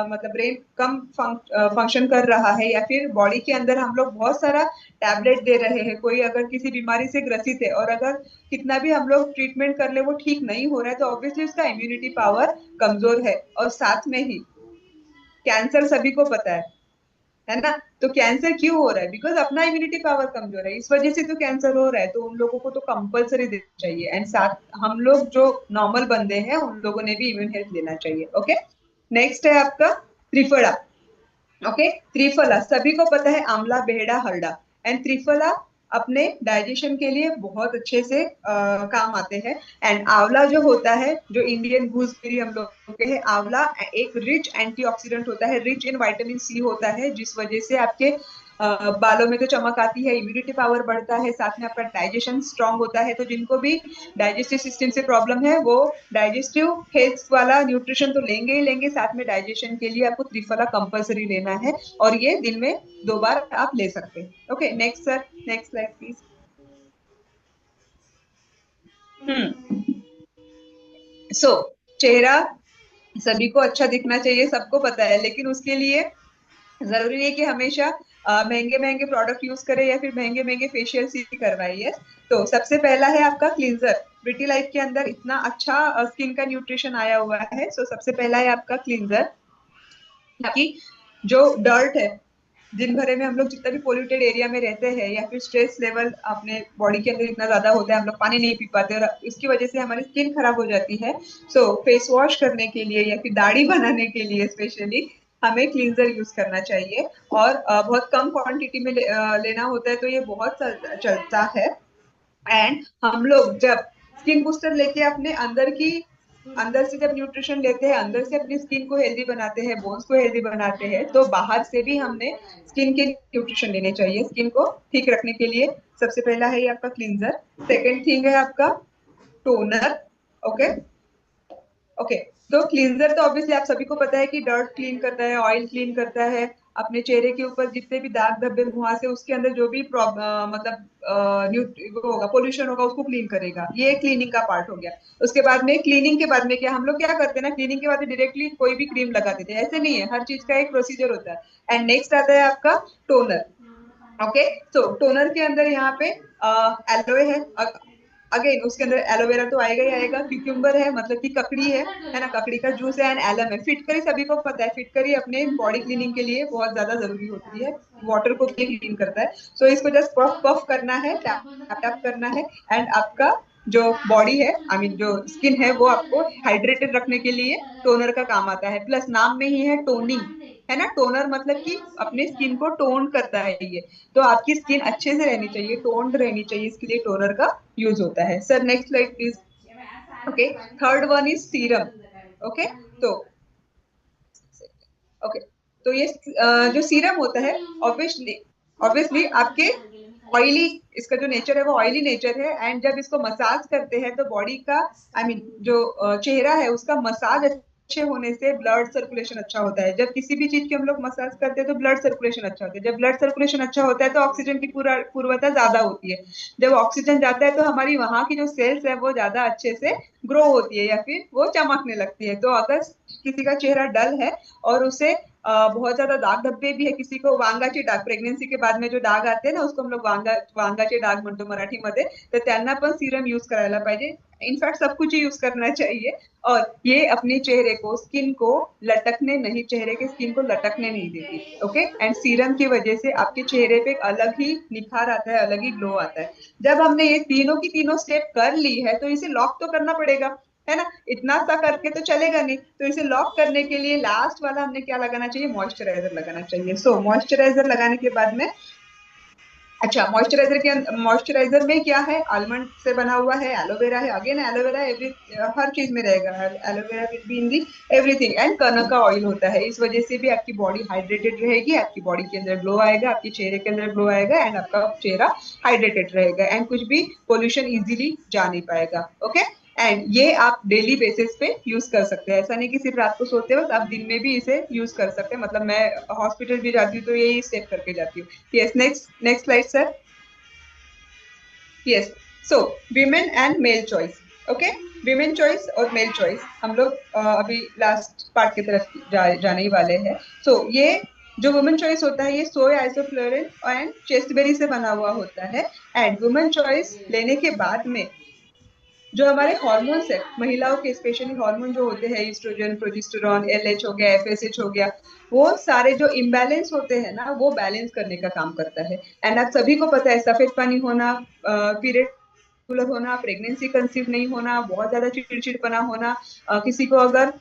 Speaker 1: मतलब ब्रेन कम फंक्शन कर रहा है या फिर बॉडी के अंदर हम लोग बहुत सारा टैबलेट दे रहे हैं, कोई अगर किसी बीमारी से ग्रसित है और अगर कितना भी हम लोग ट्रीटमेंट कर ले वो ठीक नहीं हो रहा है तो ऑब्वियसली उसका इम्यूनिटी पावर कमजोर है। और साथ में ही कैंसर सभी को पता है ना। तो कैंसर क्यों हो रहा है? बिकॉज अपना इम्यूनिटी पावर कमजोर है, इस वजह से तो कैंसर हो रहा है। तो उन लोगों को तो कंपलसरी देना चाहिए। एंड साथ हम लोग जो नॉर्मल बंदे हैं उन लोगों ने भी इम्यून हेल्थ लेना चाहिए। ओके, नेक्स्ट है आपका त्रिफला। ओके, त्रिफला सभी को पता है, आंवला, बेहड़ा, हरड़ा। एंड त्रिफला अपने डाइजेशन के लिए बहुत अच्छे से काम आते हैं। एंड आंवला जो होता है, जो इंडियन गूसबेरी हम लोग के हैं, आंवला एक रिच एंटीऑक्सीडेंट होता है, रिच इन विटामिन सी होता है, जिस वजह से आपके बालों में तो चमक आती है, इम्यूनिटी पावर बढ़ता है, साथ में आपका डाइजेशन स्ट्रांग होता है। तो जिनको भी डाइजेस्टिव सिस्टम से प्रॉब्लम है वो डाइजेस्टिव हेल्थ वाला न्यूट्रिशन तो लेंगे ही लेंगे, साथ में डाइजेशन के लिए आपको त्रिफला कंपलसरी लेना है, और ये दिन में 2 बार आप ले सकते हैं। Okay, next sir, next slide please. So चेहरा सभी को अच्छा दिखना चाहिए, सबको पता है, लेकिन उसके लिए जरूरी नहीं है कि हमेशा महंगे महंगे प्रोडक्ट यूज करें या फिर महंगे महंगे फेशियल ही करवाइए। तो सबसे पहला है आपका क्लींजर। ब्रिटी लाइफ के अंदर इतना अच्छा स्किन का न्यूट्रिशन आया हुआ है। सो सबसे पहला है आपका क्लींजर, ताकि जो डर्ट है, दिन भर में हम लोग जितना भी पोल्यूटेड एरिया में रहते हैं या फिर स्ट्रेस लेवल अपने बॉडी के अंदर इतना ज्यादा होता है, हम लोग पानी नहीं पी पाते और इसकी वजह से हमारी स्किन खराब हो जाती है। सो फेस वॉश करने के लिए या फिर दाढ़ी बनाने के लिए स्पेशली हमें क्लींजर यूज करना चाहिए, और बहुत कम क्वांटिटी में लेना होता है, तो ये बहुत चलता है। एंड हम लोग जब स्किन बूस्टर लेके अपने अंदर से जब न्यूट्रिशन लेते हैं, अंदर से अपनी स्किन को हेल्दी बनाते हैं, बोन्स को हेल्दी बनाते हैं, तो बाहर से भी हमने स्किन के न्यूट्रिशन लेने चाहिए स्किन को ठीक रखने के लिए। सबसे पहला है ये आपका क्लींजर। सेकेंड थिंग है आपका टोनर। ओके ओके, तो क्लींजर तो ऑब्वियसली आप सभी को पता है कि डर्ट क्लीन करता है, ऑयल क्लीन करता है, अपने चेहरे के ऊपर जितने भी दाग धब्बे मुहां से उसके अंदर जो भी वो होगा, पोल्यूशन होगा, उसको क्लीन करेगा। ये क्लीनिंग का पार्ट हो गया। उसके बाद में क्लीनिंग के बाद में क्या हम लोग क्या करते हैं ना, क्लीनिंग के बाद में डायरेक्टली कोई भी क्रीम लगा देते हैं, ऐसे नहीं है, हर चीज का एक प्रोसीजर होता है। एंड नेक्स्ट आता है आपका टोनर। ओके, तो टोनर के अंदर यहाँ पे एलोए है, अगेन उसके अंदर एलोवेरा तो आएगा ही आएगा, क्यूक्यूम्बर है मतलब कि ककड़ी है ना, ककड़ी का जूस है, एंड एलम है। फिटकरी सभी को पता है, फिटकरी अपने बॉडी क्लीनिंग के लिए बहुत ज्यादा जरूरी होती है, वाटर को भी क्लीन करता है। सो इसको जस्ट पफ पफ करना है, टैप टैप करना है, एंड आपका जो बॉडी है, आई मीन जो स्किन है, वो आपको हाइड्रेटेड रखने के लिए टोनर का काम आता है। प्लस नाम में ही है टोनिंग, है ना, टोनर मतलब कि अपने स्किन को टोन करता है ये। तो आपकी स्किन अच्छे से रहनी चाहिए, टोन्ड रहनी चाहिए, इसके लिए टोनर का यूज होता है। Sir next slide please. Okay, third one is serum. Okay, तो ओके, तो ये जो सीरम होता है, ऑब्वियसली ऑब्वियसली आपके ऑयली, इसका जो नेचर है वो ऑयली नेचर है, एंड जब इसको मसाज करते हैं तो बॉडी का, आई मीन जो चेहरा है उसका मसाज अच्छे होने से ब्लड सर्कुलेशन अच्छा होता है। जब किसी भी चीज की हम लोग मसाज करते हैं तो ब्लड सर्कुलेशन अच्छा होता है। जब ब्लड सर्कुलेशन अच्छा होता है तो ऑक्सीजन की पूर्वता ज्यादा होती है। जब ऑक्सीजन जाता है तो हमारी वहां की जो सेल्स है वो ज्यादा अच्छे से ग्रो होती है या फिर वो चमकने लगती है। तो अगर किसी का चेहरा डल है और उसे बहुत ज्यादा दाग धब्बे भी है, किसी को वांगाचे डाग, प्रेग्नेंसी के बाद में जो डाग आते हैं ना, उसको हम लोग वांगाचे डाग म्हणतो मराठीमध्ये, तर त्यांना पण सीरम यूज करायला पाहिजे। इनफैक्ट सब कुछ यूज करना चाहिए, और ये अपने चेहरे को, स्किन को लटकने नहीं, चेहरे के स्किन को लटकने नहीं देती। ओके, एंड सीरम की वजह से आपके चेहरे पे एक अलग ही निखार आता है, अलग ही ग्लो आता है। जब हमने ये तीनों की तीनों स्टेप कर ली है तो इसे लॉक तो करना पड़ेगा, है ना, इतना सा करके तो चलेगा नहीं। तो इसे लॉक करने के लिए लास्ट वाला हमने क्या लगाना चाहिए, मॉइस्चराइजर लगाना चाहिए। सो मॉइस्चराइजर लगाने के बाद में, अच्छा, मॉइस्चराइजर में क्या है, आलमंड से बना हुआ है, एलोवेरा है, अगेन एलोवेरा एवरी हर चीज में रहेगा, aloe vera will be in the everything, and कनक का ऑयल होता है। इस वजह से भी आपकी बॉडी हाइड्रेटेड रहेगी, आपकी बॉडी के अंदर ग्लो आएगा, आपके चेहरे के अंदर ग्लो आएगा, एंड आपका चेहरा हाइड्रेटेड रहेगा, एंड कुछ भी पोल्यूशन इजीली जा नहीं पाएगा। ओके, एंड ये आप डेली बेसिस पे यूज कर सकते हैं, ऐसा नहीं कि सिर्फ रात को सोते वक्त, आप दिन में भी इसे यूज कर सकते हैं। मतलब मैं हॉस्पिटल भी जाती हूँ तो यही स्टेप करके जाती हूँ। Yes, next slide sir. Yes, so women and male choice. Okay, women choice और मेल चॉइस हम लोग अभी लास्ट पार्ट की तरफ जाने ही वाले हैं। सो ये जो वुमेन चॉइस होता है, ये सोय आइसोफ्लोरिन एंड चेस्टबेरी से बना हुआ होता है। एंड वुमेन चॉइस लेने के बाद में जो हमारे हार्मोन्स है, महिलाओं के स्पेशली हार्मोन जो होते हैं, ईस्ट्रोजन, प्रोजेस्टेरॉन, एलएच हो गया, एफएसएच हो गया, वो सारे जो इम्बैलेंस होते हैं ना, वो बैलेंस करने का काम करता है। एंड आप सभी को पता है, सफेद पानी होना, पीरियड होना, प्रेगनेंसी कंसीव नहीं होना, बहुत ज्यादा चिड़चिड़पना होना, किसी को अगर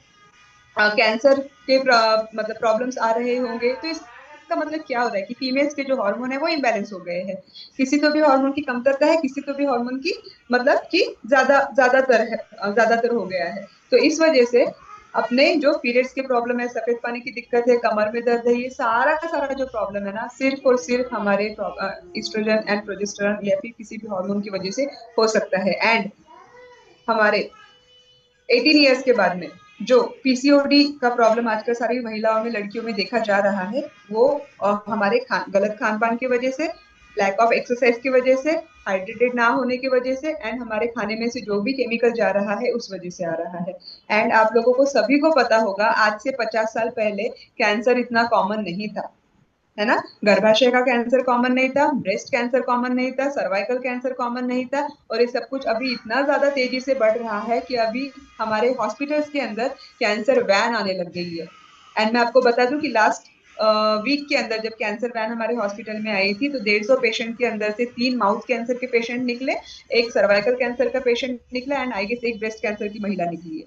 Speaker 1: कैंसर के मतलब प्रॉब्लम्स आ रहे होंगे, तो इसका मतलब क्या हो रहा है कि फीमेल्स के जो हार्मोन है वो इम्बैलेंस हो गए हैं। किसी तो भी हार्मोन की कमतरता है, किसी तो भी हार्मोन की मतलब कि ज्यादातर हो गया है। तो इस वजह से अपने जो पीरियड्स के प्रॉब्लम है, सफेद पानी की दिक्कत है, कमर में दर्द है, ये सारा का सारा जो प्रॉब्लम है ना, सिर्फ और सिर्फ हमारे एस्ट्रोजन एंड प्रोजेस्टेरोन या फिर किसी भी हार्मोन की वजह से हो सकता है। एंड हमारे 18 इयर्स के बाद में जो पीसीओडी का प्रॉब्लम आजकल सारी महिलाओं में, लड़कियों में देखा जा रहा है, वो हमारे गलत खान पान की वजह से, लैक ऑफ एक्सरसाइज की वजह से, हाइड्रेटेड ना होने की वजह से, एंड हमारे खाने में से जो भी केमिकल जा रहा है उस वजह से आ रहा है। एंड आप लोगों को सभी को पता होगा, आज से 50 साल पहले कैंसर इतना कॉमन नहीं था, है ना। गर्भाशय का कैंसर कॉमन नहीं था, ब्रेस्ट कैंसर कॉमन नहीं था, सर्वाइकल कैंसर कॉमन नहीं था, और ये सब कुछ अभी इतना ज्यादा तेजी से बढ़ रहा है कि अभी हमारे हॉस्पिटल्स के अंदर कैंसर वैन आने लग गई है। एंड मैं आपको बता दूं कि लास्ट वीक के अंदर जब कैंसर वैन हमारे हॉस्पिटल में आई थी, तो 150 पेशेंट के अंदर से 3 माउथ कैंसर के पेशेंट निकले, एक सर्वाइकल कैंसर का पेशेंट निकला, एंड आई गेस एक ब्रेस्ट कैंसर की महिला निकली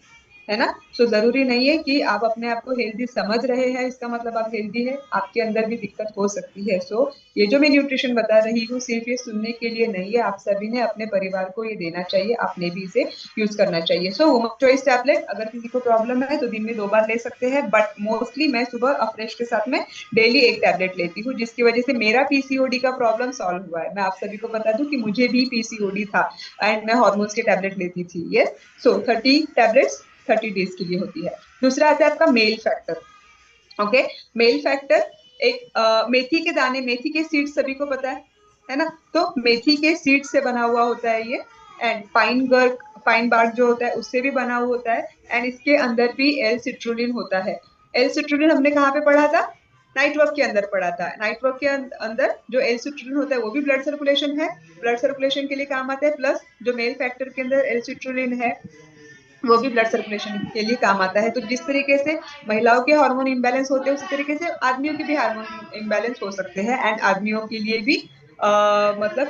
Speaker 1: है ना। सो जरूरी नहीं है कि आप अपने आप को हेल्दी समझ रहे हैं इसका मतलब आप हेल्दी है, आपके अंदर भी दिक्कत हो सकती है। सो ये जो मैं न्यूट्रिशन बता रही हूँ सिर्फ ये सुनने के लिए नहीं है, आप सभी ने अपने परिवार को ये देना चाहिए, आपने भी इसे यूज करना चाहिए। सो वुमन चॉइस टैबलेट अगर किसी को प्रॉब्लम है तो दिन में 2 बार ले सकते हैं, बट मोस्टली मैं सुबह अफ्रेश के साथ में डेली 1 टैबलेट लेती हूँ, जिसकी वजह से मेरा पीसीओडी का प्रॉब्लम सॉल्व हुआ है। मैं आप सभी को बता दूं कि मुझे भी पीसीओडी था एंड मैं हार्मोन्स के टैबलेट लेती थी। यस, सो 30 टैबलेट्स 30 डेज के लिए होती है। दूसरा आता है आपका mail factor. Okay, mail factor एक मेथी के दाने, मेथी के सीड्स सभी को पता है ना, तो मेथी के सीड से बना हुआ होता है ये। एंड पाइन बार्क जो होता है उससे भी बना हुआ होता है, एंड इसके अंदर भी एल सिट्रुलिन होता है। एल सिट्रुलिन हमने कहाँ पे पढ़ा था? नाइट वर्क के अंदर पढ़ा था। नाइट वर्क के अंदर जो एल सिट्रुलिन होता है वो भी ब्लड सर्कुलेशन है, ब्लड सर्कुलेशन के लिए काम आता है, प्लस जो मेल फैक्टर के अंदर एल सिट्रुलिन है वो भी ब्लड सर्कुलेशन के लिए काम आता है। तो जिस तरीके से महिलाओं के हार्मोन इम्बैलेंस होते हैं उसी तरीके से आदमियों के भी हार्मोन इम्बैलेंस हो सकते हैं, एंड आदमियों के लिए भी मतलब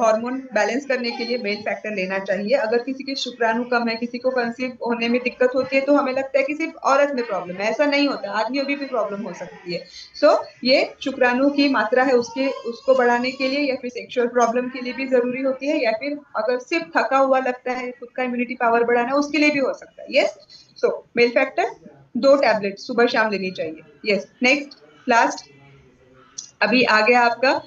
Speaker 1: हार्मोन बैलेंस करने के लिए मेल फैक्टर लेना चाहिए। अगर किसी के शुक्राणु कम है, किसी को कंसीव होने में दिक्कत होती है, तो हमें लगता है कि सिर्फ औरत में प्रॉब्लम है, ऐसा नहीं होता, आदमियों में भी प्रॉब्लम हो सकती है। सो ये शुक्राणु की मात्रा है उसको बढ़ाने के लिए, या फिर सेक्सुअल प्रॉब्लम के लिए भी जरूरी होती है, या फिर अगर सिर्फ थका हुआ लगता है, खुद का इम्यूनिटी पावर बढ़ाना है, उसके लिए भी हो सकता है। यस, सो मेल फैक्टर 2 टैबलेट सुबह शाम लेनी चाहिए। यस, नेक्स्ट लास्ट अभी आ गया आपका,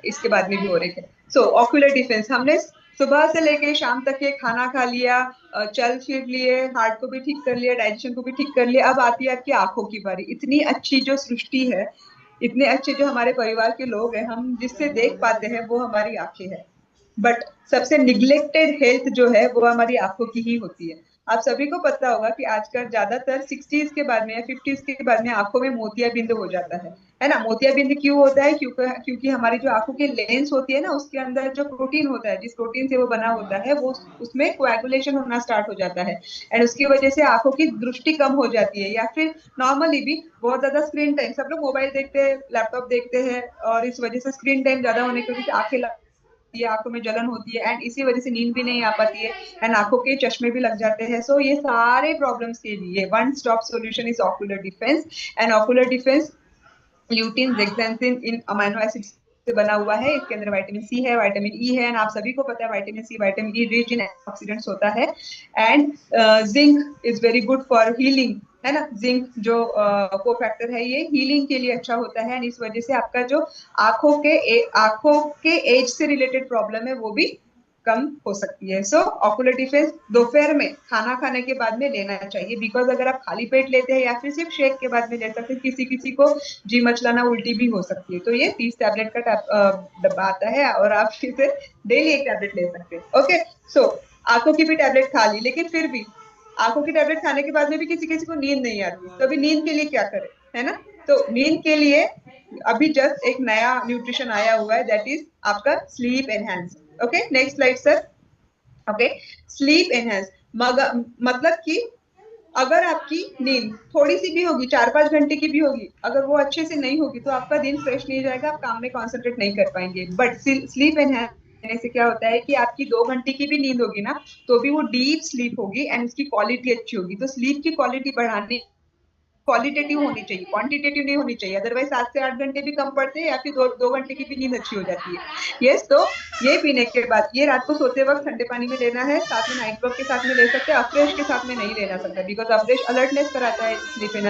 Speaker 1: इसके बाद में भी हो रहे थे। सो ऑक्यूलर डिफेंस, हमने सुबह से लेके शाम तक के खाना खा लिया, चल फिर लिए, हार्ट को भी ठीक कर लिया, डाइजेशन को भी ठीक कर लिया, अब आती है आपकी आंखों की बारी। इतनी अच्छी जो सृष्टि है, इतने अच्छे जो हमारे परिवार के लोग हैं, हम जिससे देख पाते हैं वो हमारी आंखें हैं, बट सबसे निग्लेक्टेड हेल्थ जो है वो हमारी आंखों की ही होती है। आप सभी को पता होगा कि आजकल ज्यादातर 60s के बाद में या 50s के बाद में आंखों में मोतियाबिंद हो जाता है ना। मोतियाबिंद क्यों होता है? क्योंकि हमारी जो आंखों की लेंस होती है ना, उसके अंदर जो प्रोटीन होता है, जिस प्रोटीन से वो बना होता है, वो उसमें कोएगुलेशन होना स्टार्ट हो जाता है, एंड उसकी वजह से आंखों की दृष्टि कम हो जाती है। या फिर नॉर्मली भी बहुत ज्यादा स्क्रीन टाइम, सब लोग मोबाइल देखते हैं, लैपटॉप देखते हैं, और इस वजह से स्क्रीन टाइम ज्यादा होने की वजह से आंखें, आंखों में जलन होती है, एंड इसी वजह से नींद भी नहीं आ पाती है, एंड आंखों के चश्मे भी लग जाते हैं। सो ये सारे प्रॉब्लम्स के लिए one stop solution is ocular defence. And ocular defence lutein, zeaxanthin इन अमीनो एसिड्स से बना हुआ है। इसके अंदर विटामिन सी है, विटामिन ई है, एंड आप सभी को पता है vitamin C, vitamin E rich in oxidants होता है। And zinc is very good for healing, है ना। जिंक जो को फैक्टर है, ये हीलिंग के लिए अच्छा होता है, एंड इस वजह से आपका जो आंखों के एज से रिलेटेड प्रॉब्लम है वो भी कम हो सकती है। सो ऑक्यूलर डिफेंस दोपहर में खाना खाने के बाद में लेना चाहिए, बिकॉज अगर आप खाली पेट लेते हैं या फिर सिर्फ शेक के बाद में ले सकते हैं, किसी किसी को जी मचलाना, उल्टी भी हो सकती है। तो ये 30 टैबलेट का डब्बा आता है, और आप इसे डेली 1 टैबलेट ले सकते हैं। ओके, सो आंखों की भी टैबलेट खा ली, लेकिन फिर भी आंखों की टैबलेट खाने के बाद में भी किसी किसी को नींद नहीं आती, तो अभी नींद के लिए क्या करें, है ना। तो नींद के लिए अभी जस्ट एक नया न्यूट्रिशन आया हुआ है, दैट इज आपका sleep enhance. Okay, next slide sir. Okay, sleep enhance मतलब कि अगर आपकी नींद थोड़ी सी भी होगी, 4-5 घंटे की भी होगी, अगर वो अच्छे से नहीं होगी तो आपका दिन फ्रेश नहीं जाएगा, आप काम में कॉन्सेंट्रेट नहीं कर पाएंगे। बट स्लीप एनहांस से क्या होता है कि आपकी 2 घंटे की भी नींद होगी ना, तो भी वो डीप स्लीप होगी, एंड उसकी क्वालिटी अच्छी होगी। तो स्लीप की क्वालिटी बढ़ाने क्वालिटेटिव होनी चाहिए, क्वांटिटेटिव नहीं होनी चाहिए, अदरवाइज 7 से 8 घंटे भी कम पड़ते हैं या फिर 2 घंटे की भी नींद अच्छी हो जाती है। यस, तो ये पीने के बाद ये रात को सोते वक्त ठंडे पानी में लेना है, साथ में नाइट वर्क के साथ में ले सकते हैं, अफ्रेश के साथ में नहीं लेना सकता बिकॉज अफ्रेश अलर्टनेस कराता है,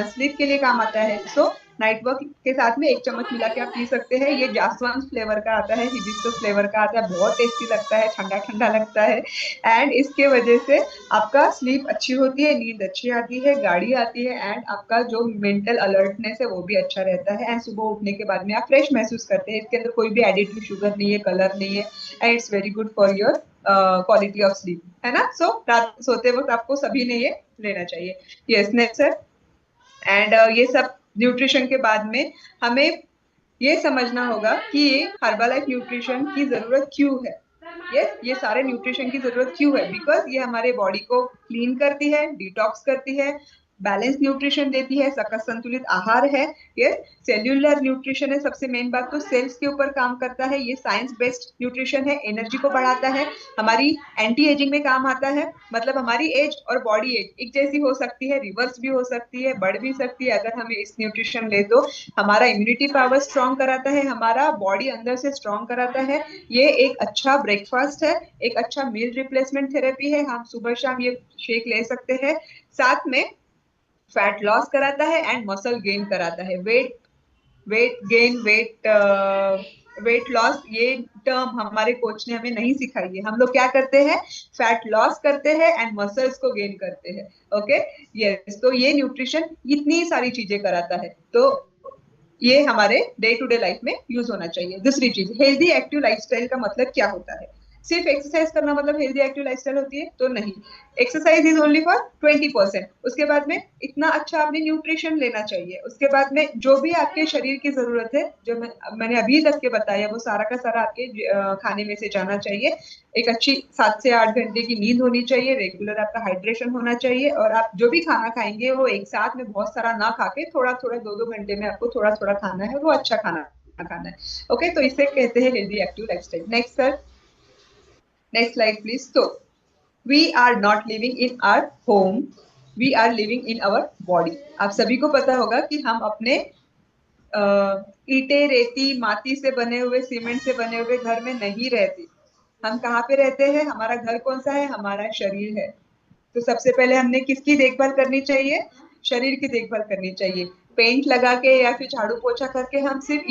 Speaker 1: स्लीप के लिए काम आता है। सो नाइट वर्क के साथ में 1 चम्मच मिला के आप पी सकते हैं। ये जासवंत फ्लेवर का आता है, हिबिस्कस फ्लेवर का आता है, बहुत टेस्टी लगता है, ठंडा ठंडा लगता है एंड इसके वजह से आपका स्लीप अच्छी होती है, नींद अच्छी आती है, गाड़ी आती है एंड आपका जो मेंटल अलर्टनेस है वो भी अच्छा रहता है एंड सुबह उठने के बाद में आप फ्रेश महसूस करते हैं। इसके अंदर कोई भी एडिटिव शुगर नहीं है, कलर नहीं है and it's very good for your quality of sleep, है ना। सो रात सोते वक्त आपको सभी ने ये लेना चाहिए। Yes, next sir. एंड ये सब न्यूट्रिशन के बाद में हमें ये समझना होगा कि ये हर्बालाइफ न्यूट्रिशन की जरूरत क्यों है। ये सारे न्यूट्रिशन की जरूरत क्यों है, बिकॉज ये हमारे बॉडी को क्लीन करती है, डिटॉक्स करती है, बैलेंस न्यूट्रिशन देती है, सकस संतुलित आहार है, ये सेल्यूलर न्यूट्रिशन है। सबसे मेन बात तो सेल्स के ऊपर काम करता है, ये साइंस बेस्ड न्यूट्रिशन है, एनर्जी को बढ़ाता है, हमारी एंटी एजिंग में काम आता है। मतलब हमारी एज और बॉडी एज एक जैसी हो सकती है, रिवर्स भी हो सकती है, बढ़ भी सकती है अगर हमें इस न्यूट्रिशन ले तो। हमारा इम्यूनिटी पावर स्ट्रॉन्ग कराता है, हमारा बॉडी अंदर से स्ट्रॉन्ग कराता है। ये एक अच्छा ब्रेकफास्ट है, एक अच्छा मील रिप्लेसमेंट थेरेपी है, हम सुबह शाम ये शेक ले सकते हैं। साथ में फैट लॉस कराता है एंड मसल गेन कराता है। वेट गेन, वेट लॉस, ये टर्म हमारे कोच ने हमें नहीं सिखाई है। हम लोग क्या करते हैं, फैट लॉस करते हैं एंड मसल्स को गेन करते हैं। ओके, यस, तो ये न्यूट्रिशन इतनी सारी चीजें कराता है, तो ये हमारे डे टू डे लाइफ में यूज होना चाहिए। दूसरी चीज, हेल्दी एक्टिव लाइफस्टाइल का मतलब क्या होता है। सिर्फ एक्सरसाइज करना मतलब हेल्दी एक्टिव लाइफस्टाइल होती है तो नहीं, एक्सरसाइज इज ओनली फॉर 20%। उसके बाद में इतना अच्छा आपने न्यूट्रिशन लेना चाहिए, उसके बाद में जो भी आपके शरीर की जरूरत है, जो मैंने अभी तक के बताया, वो सारा का सारा आपके खाने में से जाना चाहिए। एक अच्छी 7 से 8 घंटे की नींद होनी चाहिए, रेगुलर आपका हाइड्रेशन होना चाहिए और आप जो भी खाना खाएंगे वो एक साथ में बहुत सारा ना खा के थोड़ा थोड़ा 2-2 घंटे में आपको थोड़ा थोड़ा खाना है, वो अच्छा खाना खाना है। ओके, तो इसे कहते हैं healthy active lifestyle. Next sir, next slide please. तो we are not living in our home, we are living in our body. आप सभी को पता होगा कि हम अपने ईंटे, रेती, माटी से बने हुए, सीमेंट से बने हुए घर में नहीं रहते। हम कहाँ पे रहते हैं, हमारा घर कौन सा है, हमारा शरीर है। तो सबसे पहले हमने किसकी देखभाल करनी चाहिए, शरीर की देखभाल करनी चाहिए। पेंट लगा के या फिर झाड़ू पोछा करके हम सिर्फ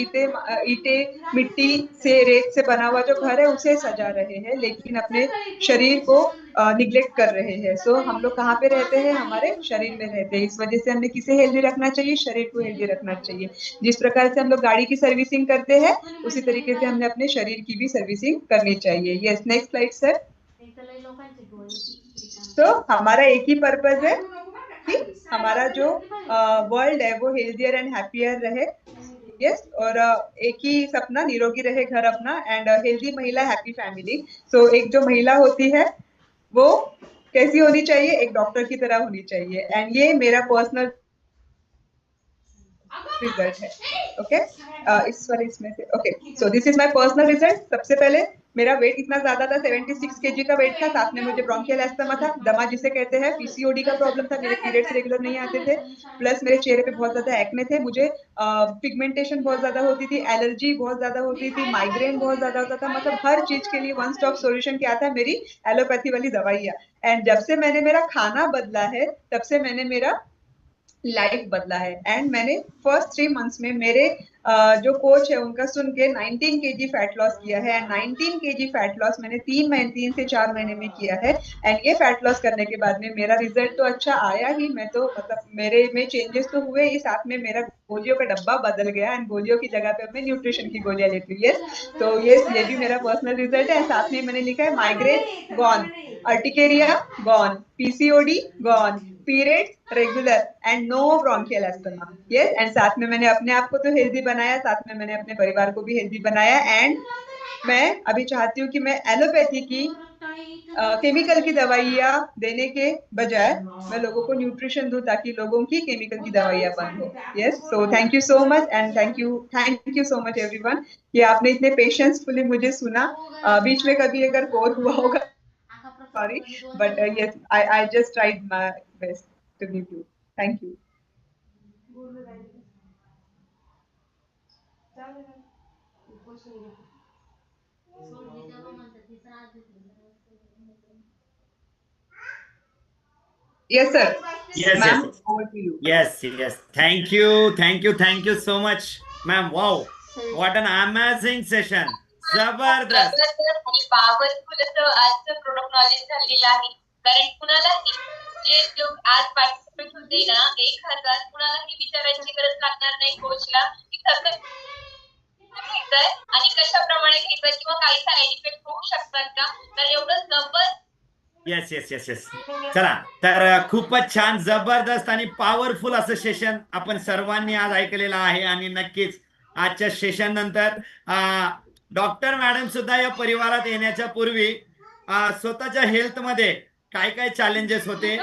Speaker 1: ईटे मिट्टी से, रेत से बना हुआ जो घर है उसे सजा रहे हैं, लेकिन अपने शरीर को निग्लेक्ट कर रहे हैं। सो हम लोग कहाँ पे रहते हैं, हमारे शरीर में रहते हैं। इस वजह से हमने किसे हेल्दी रखना चाहिए, शरीर को हेल्दी रखना चाहिए। जिस प्रकार से हम लोग गाड़ी की सर्विसिंग करते हैं उसी तरीके से हमने अपने शरीर की भी सर्विसिंग करनी चाहिए। Yes, next slide sir. तो हमारा एक ही पर्पज है कि हमारा जो वर्ल्ड है वो हेल्थियर एंड हैप्पियर रहे। यस, और एक ही सपना, निरोगी रहे घर अपना एंड हेल्दी महिला, हैप्पी फैमिली। सो एक जो महिला होती है वो कैसी होनी चाहिए, एक डॉक्टर की तरह होनी चाहिए एंड ये मेरा पर्सनल रिजल्ट है। ओके, इस वाले इसमें से okay, so this is my personal result. सबसे पहले मेरा वेट इतना ज्यादा था, 76 केजी का वेट था, साथ में मुझे ब्रोंकियल एस्थमा था, दमा जिसे कहते हैं, पीसीओडी का प्रॉब्लम था, मेरे पीरियड्स रेगुलर नहीं आते थे, प्लस मेरे चेहरे पे बहुत ज्यादा एक्ने थे, मुझे पिगमेंटेशन बहुत ज्यादा होती थी, एलर्जी बहुत ज्यादा होती थी, माइग्रेन बहुत ज्यादा होता था। मतलब हर चीज के लिए वन स्टॉप सॉल्यूशन क्या था, मेरी एलोपैथी वाली दवाइयाँ। एंड जब से मैंने मेरा खाना बदला है तब से मैंने मेरा लाइफ बदला है एंड मैंने फर्स्ट 3 मंथ्स में मेरे जो कोच है उनका सुन के 19 केजी फैट लॉस किया है एंड 19 केजी फैट लॉस मैंने 3 से 4 महीने में किया है। एंड ये फैट लॉस करने के बाद में मेरा रिजल्ट तो अच्छा आया ही, मैं तो मतलब मेरे में चेंजेस तो हुए ही, साथ में मेरा गोलियों का डब्बा बदल गया एंड गोलियों की जगह पे मैं न्यूट्रिशन की गोलियां लेती हूँ। यस, तो ये भी मेरा पर्सनल रिजल्ट है। साथ में मैंने लिखा है migraine gone, urticaria gone, PCOD gone, periods regular and no bronchial asthma. Yes, and साथ में मैंने अपने आप को तो हेल्दी बनाया, साथ में मैंने अपने परिवार को भी हेल्दी बनाया एंड मैं अभी चाहती हूँ कि मैं एलोपैथी की केमिकल की दवाइयाँ देने के बजाय मैं लोगों को न्यूट्रिशन दूं ताकि लोगों की केमिकल की दवाइयाँ बंद हो। Yes, so thank you so much and thank you so much everyone कि आपने इतने पेशेंसफुली मुझे सुना। बीच में कभी अगर बोर हुआ होगा, sorry, but yes, I just tried my best to give you. Thank you. Yes sir.
Speaker 2: Yes,
Speaker 1: ma'am
Speaker 2: yes.
Speaker 1: Over to you.
Speaker 2: Yes, yes. Thank you so much, ma'am. Wow, what an amazing session. जबरदस्त.
Speaker 3: आणि powerful असं आजचं product knowledge झालेलं आहे. कारण कुणालाही जे लोक आज पार्टिसिपेट होते ना 1000 कुणालाही विचारायची गरज लागणार नाही कोचला की कसं घ्यायचंय आणि कशाप्रमाणे घ्यायचं किंवा काही साईड इफेक्ट होऊ शकतात का. तर एवढं जबरदस्त
Speaker 2: येस. चला तर खूपच छान जबरदस्त आणि पॉवरफुल असं सेशन आपण सर्वांनी आज ऐकलेलं आहे. आणि नक्कीच आजच्या सेशन नंतर डॉक्टर मॅडम सुद्धा या परिवारात येण्याच्या पूर्वी स्वतःच्या हेल्थमध्ये काय काय चॅलेंजेस होते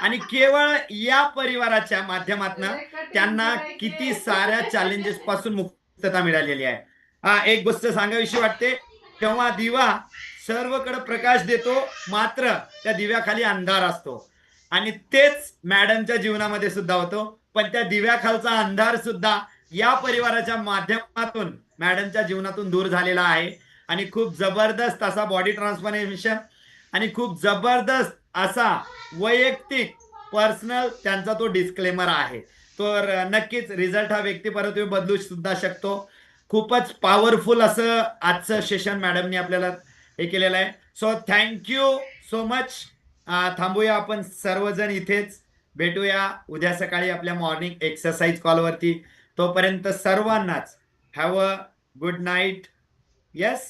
Speaker 2: आणि केवळ या परिवाराच्या माध्यमातून त्यांना किती साऱ्या चॅलेंजेस पासून मुक्तता मिळालेली आहे. एक गोष्ट सांगावीशी वाटते, तेव्हा दिवा सर्वकडे प्रकाश देतो, मात्र त्या दिव्याखाली अंधार असतो. आणि तेच मॅडमच्या जीवनामध्ये सुद्धा होतो. पण त्या दिव्याखालचा अंधार सुद्धा या परिवाराच्या माध्यमातून मॅडमच्या जीवनातून दूर झालेला आहे. आणि खूप जबरदस्त असा बॉडी ट्रान्सफॉर्मेशन आणि खूप जबरदस्त असा वैयक्तिक पर्सनल त्यांचा तो डिस्क्लेमर आहे. तर नक्कीच रिझल्ट हा व्यक्तिपरत्वे बदलू सुद्धा शकतो. खूपच पॉवरफुल असं आजचं सेशन मॅडमनी आपल्याला हे केलेलं आहे. So thank you so much. थांबूया आपण सर्वजण इथेच. भेटूया उद्या सकाळी आपल्या मॉर्निंग एक्सरसाइज कॉलवरती. तोपर्यंत सर्वांनाच have a good night. Yes.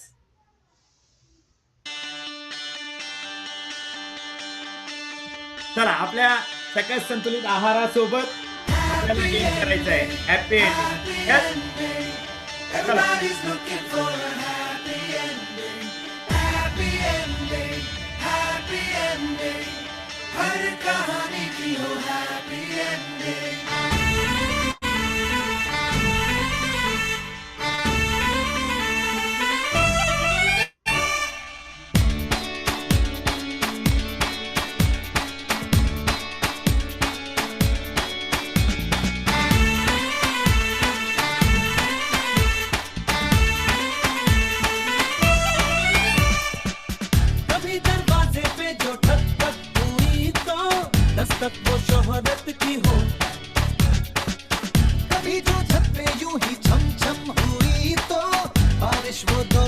Speaker 2: चला आपल्या सकस संतुलित आहारासोबत आपल्याला गेम करायचं आहे. Happy ending. येस. चला.
Speaker 4: Everybody's looking for a happy ending. Happy ending. Happy ending. हर कहानी की हो happy ending. कभी दरवाजे पे जो ठक ठक हुई तो दस्तक वो शोहरत की हो. कभी जो छत पे यूं ही छम छम हुई तो बारिश वो दो